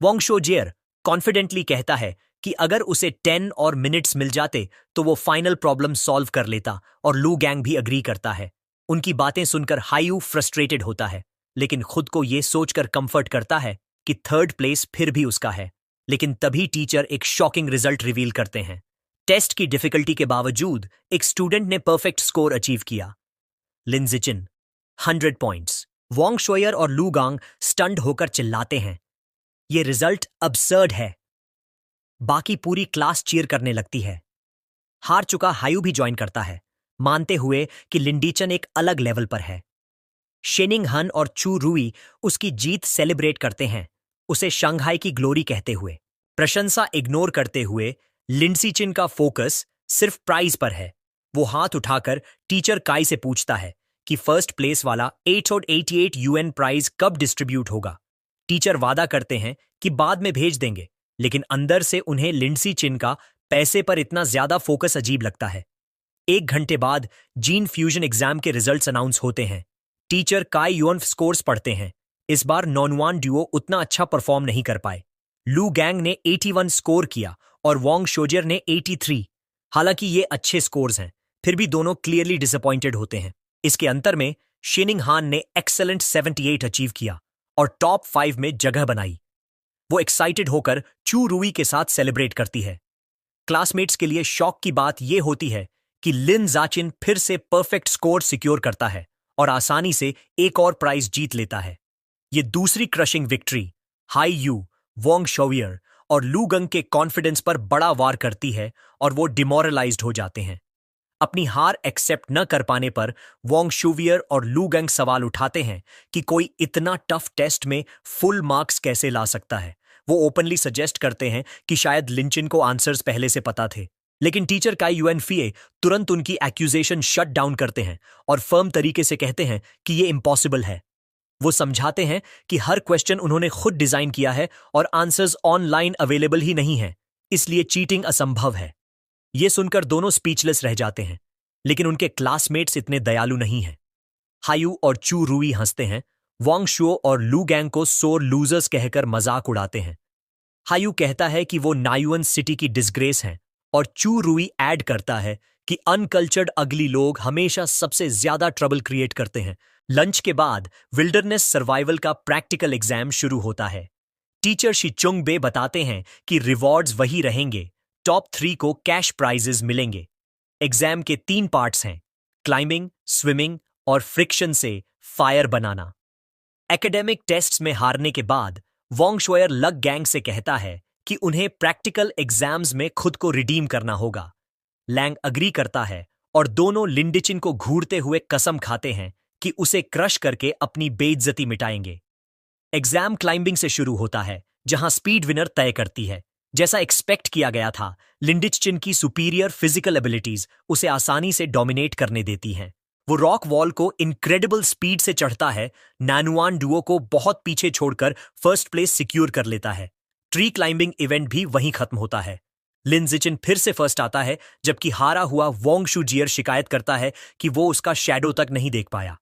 वोंग शोजियर कॉन्फिडेंटली कहता है कि अगर उसे 10 और मिनट्स मिल जाते तो वो फाइनल प्रॉब्लम सॉल्व कर लेता, और लू गैंग भी अग्री करता है। उनकी बातें सुनकर हायू फ्रस्ट्रेटेड होता है, लेकिन खुद को ये सोचकर कंफर्ट करता है कि थर्ड प्लेस फिर भी उसका है। लेकिन तभी टीचर एक शॉकिंग रिजल्ट रिवील करते हैं। टेस्ट की डिफिकल्टी के बावजूद एक स्टूडेंट ने परफेक्ट स्कोर अचीव किया। लिन जिचिन 100 पॉइंट्स। वोंग शोयर और लू गांग स्टंड होकर चिल्लाते हैं, ये रिजल्ट अबसर्ड है। बाकी पूरी क्लास चीयर करने लगती है। हार चुका हायू भी ज्वाइन करता है, मानते हुए कि लिंडीचन एक अलग लेवल पर है। शेनिंग हन और चू रुई उसकी जीत सेलिब्रेट करते हैं, उसे शंघाई की ग्लोरी कहते हुए। प्रशंसा इग्नोर करते हुए लिंडसीचिन का फोकस सिर्फ प्राइज पर है। वो हाथ उठाकर टीचर काई से पूछता है कि फर्स्ट प्लेस वाला 888 यूएन प्राइज कब डिस्ट्रीब्यूट होगा। टीचर वादा करते हैं कि बाद में भेज देंगे, लेकिन अंदर से उन्हें लिंडसीचिन का पैसे पर इतना ज्यादा फोकस अजीब लगता है। 1 घंटे बाद जीन फ्यूजन एग्जाम के रिजल्ट्स अनाउंस होते हैं। टीचर काई युअन स्कोर्स पढ़ते हैं। इस बार नॉनवान ड्यूओ उतना अच्छा परफॉर्म नहीं कर पाए। लू गैंग ने 81 स्कोर किया और वोंग शोजियर ने 83। हालांकि ये अच्छे स्कोर्स हैं, फिर भी दोनों क्लियरली डिसअपॉइंटेड होते हैं। इसके अंतर में शेनिंग हान ने एक्सेलेंट 78 अचीव किया और टॉप 5 में जगह बनाई। वो एक्साइटेड होकर चू रुई के साथ सेलिब्रेट करती है। क्लासमेट्स के लिए शॉक की बात यह होती है कि लिन जाचिन फिर से परफेक्ट स्कोर सिक्योर करता है और आसानी से एक और प्राइज जीत लेता है। ये दूसरी crushing victory Hai Yu, Wong शोवियर और लू गंग के कॉन्फिडेंस पर बड़ा वार करती है और वो डिमोरलाइज्ड हो जाते हैं। अपनी हार एक्सेप्ट न कर पाने पर वोंग शोवियर और लू गंग सवाल उठाते हैं कि कोई इतना टफ टेस्ट में फुल मार्क्स कैसे ला सकता है। वो ओपनली सजेस्ट करते हैं कि शायद लिंचिन को आंसर्स पहले से पता थे, लेकिन टीचर काई युएनफिए तुरंत उनकी एक्यूजेशन शट डाउन करते हैं और फर्म तरीके से कहते हैं कि ये इम्पॉसिबल है। वो समझाते हैं कि हर क्वेश्चन उन्होंने खुद डिजाइन किया है और आंसर्स ऑनलाइन अवेलेबल ही नहीं है, इसलिए चीटिंग असंभव है। ये सुनकर दोनों स्पीचलेस रह जाते हैं, लेकिन उनके क्लासमेट्स इतने दयालु नहीं हैं। हायू और चू रुई हंसते हैं, वोंग शो और लू गैंग को सोर लूजर्स कहकर मजाक उड़ाते हैं। हायू कहता है कि वो नायुअन सिटी की डिसग्रेस हैं और चू रुई ऐड करता है कि अनकल्चर्ड अगली लोग हमेशा सबसे ज्यादा ट्रबल क्रिएट करते हैं। लंच के बाद विल्डरनेस सर्वाइवल का प्रैक्टिकल एग्जाम शुरू होता है। टीचर शिचुंग बे बताते हैं कि रिवॉर्ड्स वही रहेंगे, टॉप 3 को कैश प्राइजेस मिलेंगे। एग्जाम के 3 पार्ट्स हैं, क्लाइंबिंग, स्विमिंग और फ्रिक्शन से फायर बनाना। एकेडमिक टेस्ट्स में हारने के बाद वोंग शोयर लग गैंग से कहता है कि उन्हें प्रैक्टिकल एग्जाम्स में खुद को रिडीम करना होगा। लैंग अग्री करता है और दोनों लिंडिचिन को घूरते हुए कसम खाते हैं कि उसे क्रश करके अपनी बेइज्जती मिटाएंगे। एग्जाम क्लाइंबिंग से शुरू होता है, जहां स्पीड विनर तय करती है। जैसा एक्सपेक्ट किया गया था, लिंडिचिन की सुपीरियर फिजिकल एबिलिटीज उसे आसानी से डोमिनेट करने देती हैं। वो रॉक वॉल को इनक्रेडिबल स्पीड से चढ़ता है, नानुआन डुओ को बहुत पीछे छोड़कर फर्स्ट प्लेस सिक्योर कर लेता है। ट्री क्लाइंबिंग इवेंट भी वहीं खत्म होता है। लिन जिचिन फिर से फर्स्ट आता है, जबकि हारा हुआ वोंग शूजियर शिकायत करता है कि वो उसका शैडो तक नहीं देख पाया।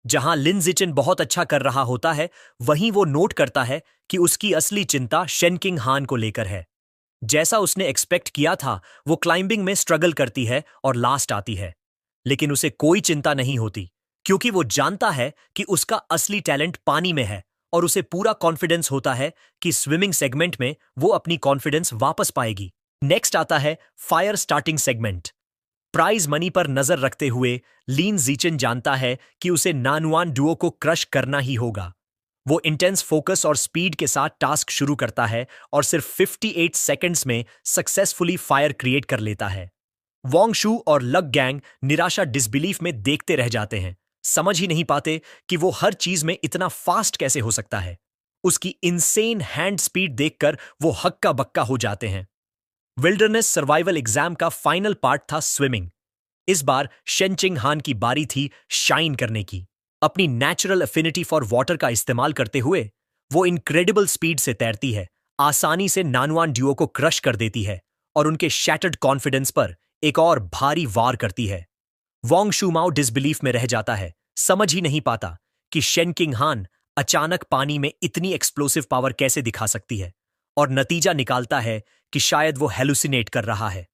जहां लिन जिचिन बहुत अच्छा कर रहा होता है, वहीं वो नोट करता है कि उसकी असली चिंता शेनकिंग हान को लेकर है। जैसा उसने एक्सपेक्ट किया था, वो क्लाइंबिंग में स्ट्रगल करती है और लास्ट आती है, लेकिन उसे कोई चिंता नहीं होती, क्योंकि वो जानता है कि उसका असली टैलेंट पानी में है और उसे पूरा कॉन्फिडेंस होता है कि स्विमिंग सेगमेंट में वो अपनी कॉन्फिडेंस वापस पाएगी। नेक्स्ट आता है fire starting segment. Prize money पर नजर रखते हुए लीन जीचिन जानता है कि उसे नानुआन डुओ को क्रश करना ही होगा। वो इंटेंस फोकस और स्पीड के साथ टास्क शुरू करता है और सिर्फ 58 सेकंड्स में सक्सेसफुली फायर क्रिएट कर लेता है। वोंग शू और लग गैंग निराशा डिसबिलीफ में देखते रह जाते हैं, समझ ही नहीं पाते कि वो हर चीज में इतना फास्ट कैसे हो सकता है। उसकी इनसेन हैंड स्पीड देखकर वो हक्का बक्का हो जाते हैं। विल्डरनेस सर्वाइवल एग्जाम का फाइनल पार्ट था स्विमिंग। इस बार शेनचिंग हान की बारी थी शाइन करने की। अपनी नेचुरल अफिनिटी फॉर वाटर का इस्तेमाल करते हुए वो इनक्रेडिबल स्पीड से तैरती है, आसानी से नानुआन ड्यूओ को क्रश कर देती है और उनके शैटर्ड कॉन्फिडेंस पर एक और भारी वार करती है। वोंग शूमाओ डिसबिलीफ में रह जाता है, समझ ही नहीं पाता कि शेन किंग हान अचानक पानी में इतनी एक्सप्लोसिव पावर कैसे दिखा सकती है, और नतीजा निकालता है कि शायद वो हेलुसिनेट कर रहा है।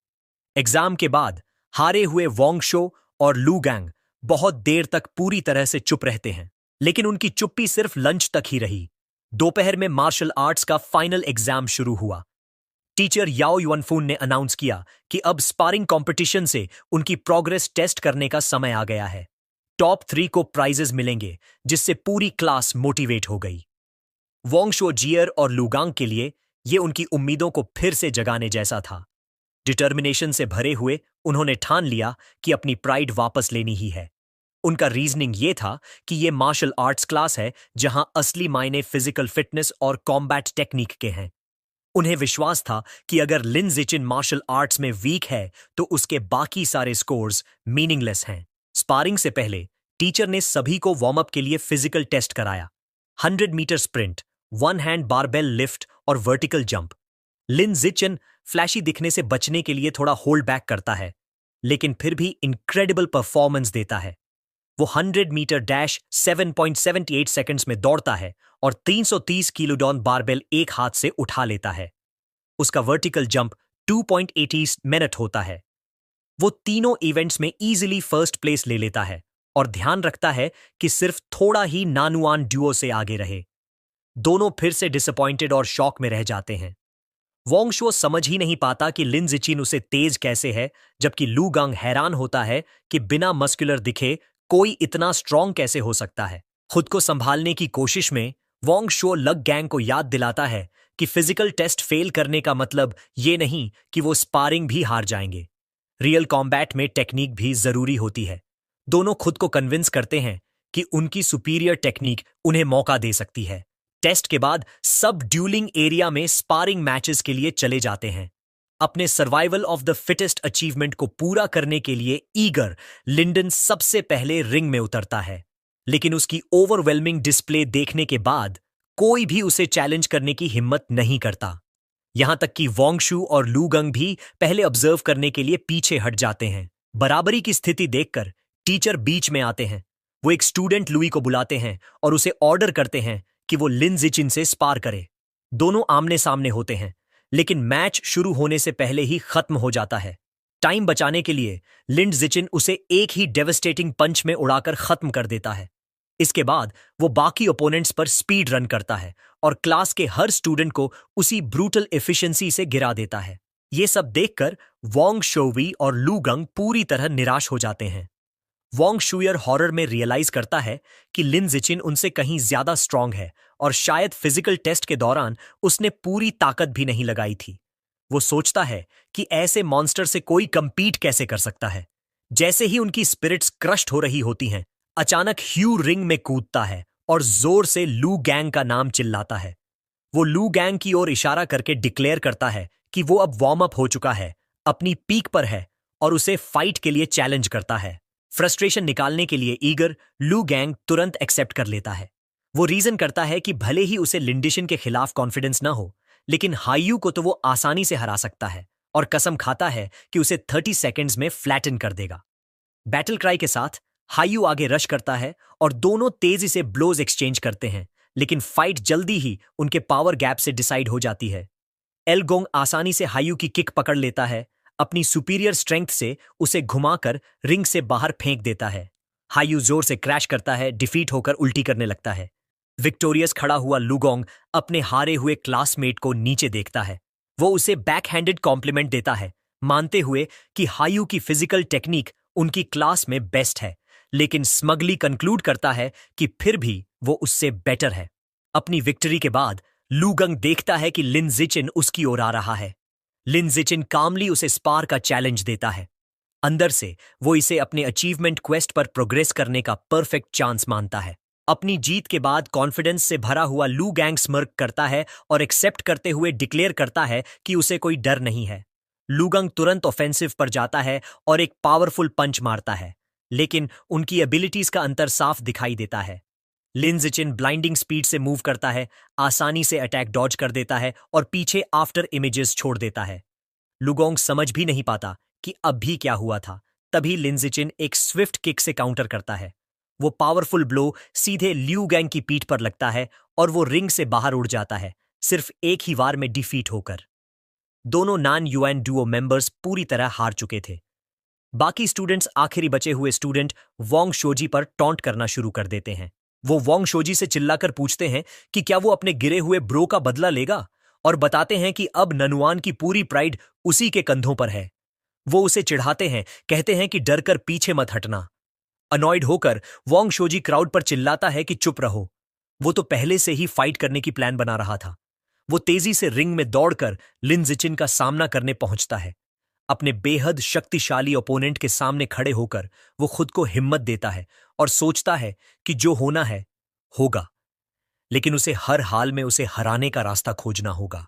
एग्जाम के बाद हारे हुए वोंग शो और लू गैंग बहुत देर तक पूरी तरह से चुप रहते हैं, लेकिन उनकी चुप्पी सिर्फ लंच तक ही रही। दोपहर में मार्शल आर्ट्स का फाइनल एग्जाम शुरू हुआ। टीचर याओ युअनफून ने अनाउंस किया कि अब स्पारिंग कंपटीशन से उनकी प्रोग्रेस टेस्ट करने का समय आ गया है। टॉप 3 को प्राइजेस मिलेंगे, जिससे पूरी क्लास मोटिवेट हो गई। वोंग शो जियर और लूगांग के लिए ये उनकी उम्मीदों को फिर से जगाने जैसा था। डिटर्मिनेशन से भरे हुए उन्होंने ठान लिया कि अपनी प्राइड वापस लेनी ही है। उनका रीजनिंग ये था कि ये मार्शल आर्ट्स क्लास है जहां असली मायने फिजिकल फिटनेस और कॉम्बैट टेक्निक के हैं। उन्हें विश्वास था कि अगर लिन जिचिन मार्शल आर्ट्स में वीक है तो उसके बाकी सारे स्कोर्स मीनिंगलेस हैं। स्पारिंग से पहले टीचर ने सभी को वार्म अप के लिए फिजिकल टेस्ट कराया। 100 metre sprint, 1 hand barbell lift और vertical jump. Lin Jichen flashy दिखने से बचने के लिए थोड़ा होल्ड बैक करता है, लेकिन फिर भी इनक्रेडिबल परफॉर्मेंस देता है। वो 100 मीटर डैश 7.78 सेकंड्स में दौड़ता है और 330 किलोडॉन बारबेल एक हाथ से उठा लेता है। उसका वर्टिकल जंप 2.80 मिनट होता है। वो तीनों इवेंट्स में इजीली फर्स्ट प्लेस ले लेता है और ध्यान रखता है कि सिर्फ थोड़ा ही नानुआन ड्यूओ से आगे रहे। दोनों फिर से डिसअपॉइंटेड और शॉक में रह जाते हैं। वोंग शो समझ ही नहीं पाता कि लिन जिचिन उसे तेज कैसे है, जबकि लू गांग हैरान होता है कि बिना मस्कुलर दिखे कोई इतना स्ट्रांग कैसे हो सकता है। खुद को संभालने की कोशिश में वोंग शो लग गैंग को याद दिलाता है कि फिजिकल टेस्ट फेल करने का मतलब ये नहीं कि वो स्पारिंग भी हार जाएंगे। रियल कॉम्बैट में टेक्निक भी जरूरी होती है। दोनों खुद को कन्विंस करते हैं कि उनकी सुपीरियर टेक्निक उन्हें मौका दे सकती है। टेस्ट के बाद सब ड्यूलिंग एरिया में स्पारिंग मैचेस के लिए चले जाते हैं। अपने survival of the fittest achievement को पूरा करने के लिए ईगर लिंडन सबसे पहले रिंग में उतरता है, लेकिन उसकी ओवरवेलमिंग डिस्प्ले देखने के बाद कोई भी उसे चैलेंज करने की हिम्मत नहीं करता। यहां तक कि वोंग शू और लू गंग भी पहले ऑब्जर्व करने के लिए पीछे हट जाते हैं। बराबरी की स्थिति देखकर टीचर बीच में आते हैं। वो एक स्टूडेंट लुई को बुलाते हैं और उसे ऑर्डर करते हैं कि वो लिन जिचिन से स्पार करे। दोनों आमने सामने होते हैं, लेकिन मैच शुरू होने से पहले ही खत्म हो जाता है। टाइम बचाने के लिए लिन जिचिन उसे एक ही डेवस्टेटिंग पंच में उड़ाकर खत्म कर देता है। इसके बाद वो बाकी ओपोनेंट्स पर स्पीड रन करता है और क्लास के हर स्टूडेंट को उसी ब्रूटल एफिशिएंसी से गिरा देता है। ये सब देखकर वोंग शोवी और लू गंग पूरी तरह निराश हो जाते हैं। वोंग शूयर हॉरर में रियलाइज करता है कि लिन जिचिन उनसे कहीं ज्यादा स्ट्रांग है और शायद फिजिकल टेस्ट के दौरान उसने पूरी ताकत भी नहीं लगाई थी। वो सोचता है कि ऐसे मॉन्स्टर से कोई कंपीट कैसे कर सकता है। जैसे ही उनकी स्पिरिट्स क्रश्ड हो रही होती हैं, अचानक ह्यू रिंग में कूदता है और जोर से लू गैंग का नाम चिल्लाता है। वो लू गैंग की ओर इशारा करके डिक्लेयर करता है कि वो अब वार्म अप हो चुका है, अपनी पीक पर है और उसे फाइट के लिए चैलेंज करता है। फ्रस्ट्रेशन निकालने के लिए ईगर लू गैंग तुरंत एक्सेप्ट कर लेता है। वो रीजन करता है कि भले ही उसे लिंडिशन के खिलाफ कॉन्फिडेंस ना हो, लेकिन हाइयू को तो वो आसानी से हरा सकता है, और कसम खाता है कि उसे 30 सेकेंड्स में फ्लैटन कर देगा। बैटल क्राई के साथ हाइयू आगे रश करता है और दोनों तेजी से ब्लोज एक्सचेंज करते हैं, लेकिन फाइट जल्दी ही उनके पावर गैप से डिसाइड हो जाती है। एलगोंग आसानी से हाइयू की किक पकड़ लेता है, अपनी सुपीरियर स्ट्रेंथ से उसे घुमाकर रिंग से बाहर फेंक देता है। हाइयू जोर से क्रैश करता है, डिफीट होकर उल्टी करने लगता है। विक्टोरियस खड़ा हुआ लूगोंग अपने हारे हुए क्लासमेट को नीचे देखता है। वो उसे बैकहैंडेड कॉम्प्लीमेंट देता है, मानते हुए कि हाइयू की फिजिकल टेक्निक उनकी क्लास में बेस्ट है, लेकिन स्मगली कंक्लूड करता है कि फिर भी वो उससे बेटर है। अपनी विक्ट्री के बाद लूगंग देखता है कि लिन जिचिन उसकी ओर आ रहा है। लिन जिचिन कामली उसे स्पार का चैलेंज देता है। अंदर से वो इसे अपने अचीवमेंट क्वेस्ट पर प्रोग्रेस करने का परफेक्ट चांस मानता है। अपनी जीत के बाद कॉन्फिडेंस से भरा हुआ लू गैंग स्मर्क करता है और एक्सेप्ट करते हुए डिक्लेयर करता है कि उसे कोई डर नहीं है। लूगंग तुरंत ऑफेंसिव पर जाता है और एक पावरफुल पंच मारता है, लेकिन उनकी एबिलिटीज का अंतर साफ दिखाई देता है। लिन जिचिन ब्लाइंडिंग स्पीड से मूव करता है, आसानी से अटैक डॉज कर देता है और पीछे आफ्टर इमेजेस छोड़ देता है। लुगोंग समझ भी नहीं पाता कि अब भी क्या हुआ था। तभी लिन जिचिन एक स्विफ्ट किक से काउंटर करता है। वो पावरफुल ब्लो सीधे ल्यू गैंग की पीठ पर लगता है और वो रिंग से बाहर उड़ जाता है, सिर्फ एक ही वार में डिफीट होकर। दोनों नॉन यूएन डुओ मेंबर्स पूरी तरह हार चुके थे। बाकी स्टूडेंट्स आखिरी बचे हुए स्टूडेंट वोंग शोजी पर टॉन्ट करना शुरू कर देते हैं। वो वोंग शोजी से चिल्लाकर पूछते हैं कि क्या वो अपने गिरे हुए ब्रो का बदला लेगा, और बताते हैं कि अब ननुआन की पूरी प्राइड उसी के कंधों पर है। वो उसे चिढ़ाते हैं, कहते हैं कि डर कर पीछे मत हटना। अनॉयड होकर वोंग शोजी क्राउड पर चिल्लाता है कि चुप रहो। वो तो पहले से ही फाइट करने की प्लान बना रहा था। वो तेजी से रिंग में दौड़कर लिन जिचिन का सामना करने पहुंचता है। अपने बेहद शक्तिशाली ओपोनेंट के सामने खड़े होकर वो खुद को हिम्मत देता है और सोचता है कि जो होना है होगा, लेकिन उसे हर हाल में उसे हराने का रास्ता खोजना होगा।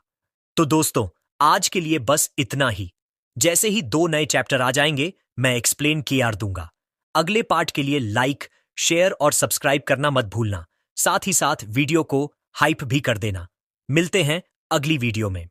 तो दोस्तों, आज के लिए बस इतना ही। जैसे ही 2 नए चैप्टर आ जाएंगे, मैं एक्सप्लेन किया दूंगा। अगले पार्ट के लिए लाइक, शेयर और सब्सक्राइब करना मत भूलना। साथ ही साथ वीडियो को हाइप भी कर देना। मिलते हैं अगली वीडियो में।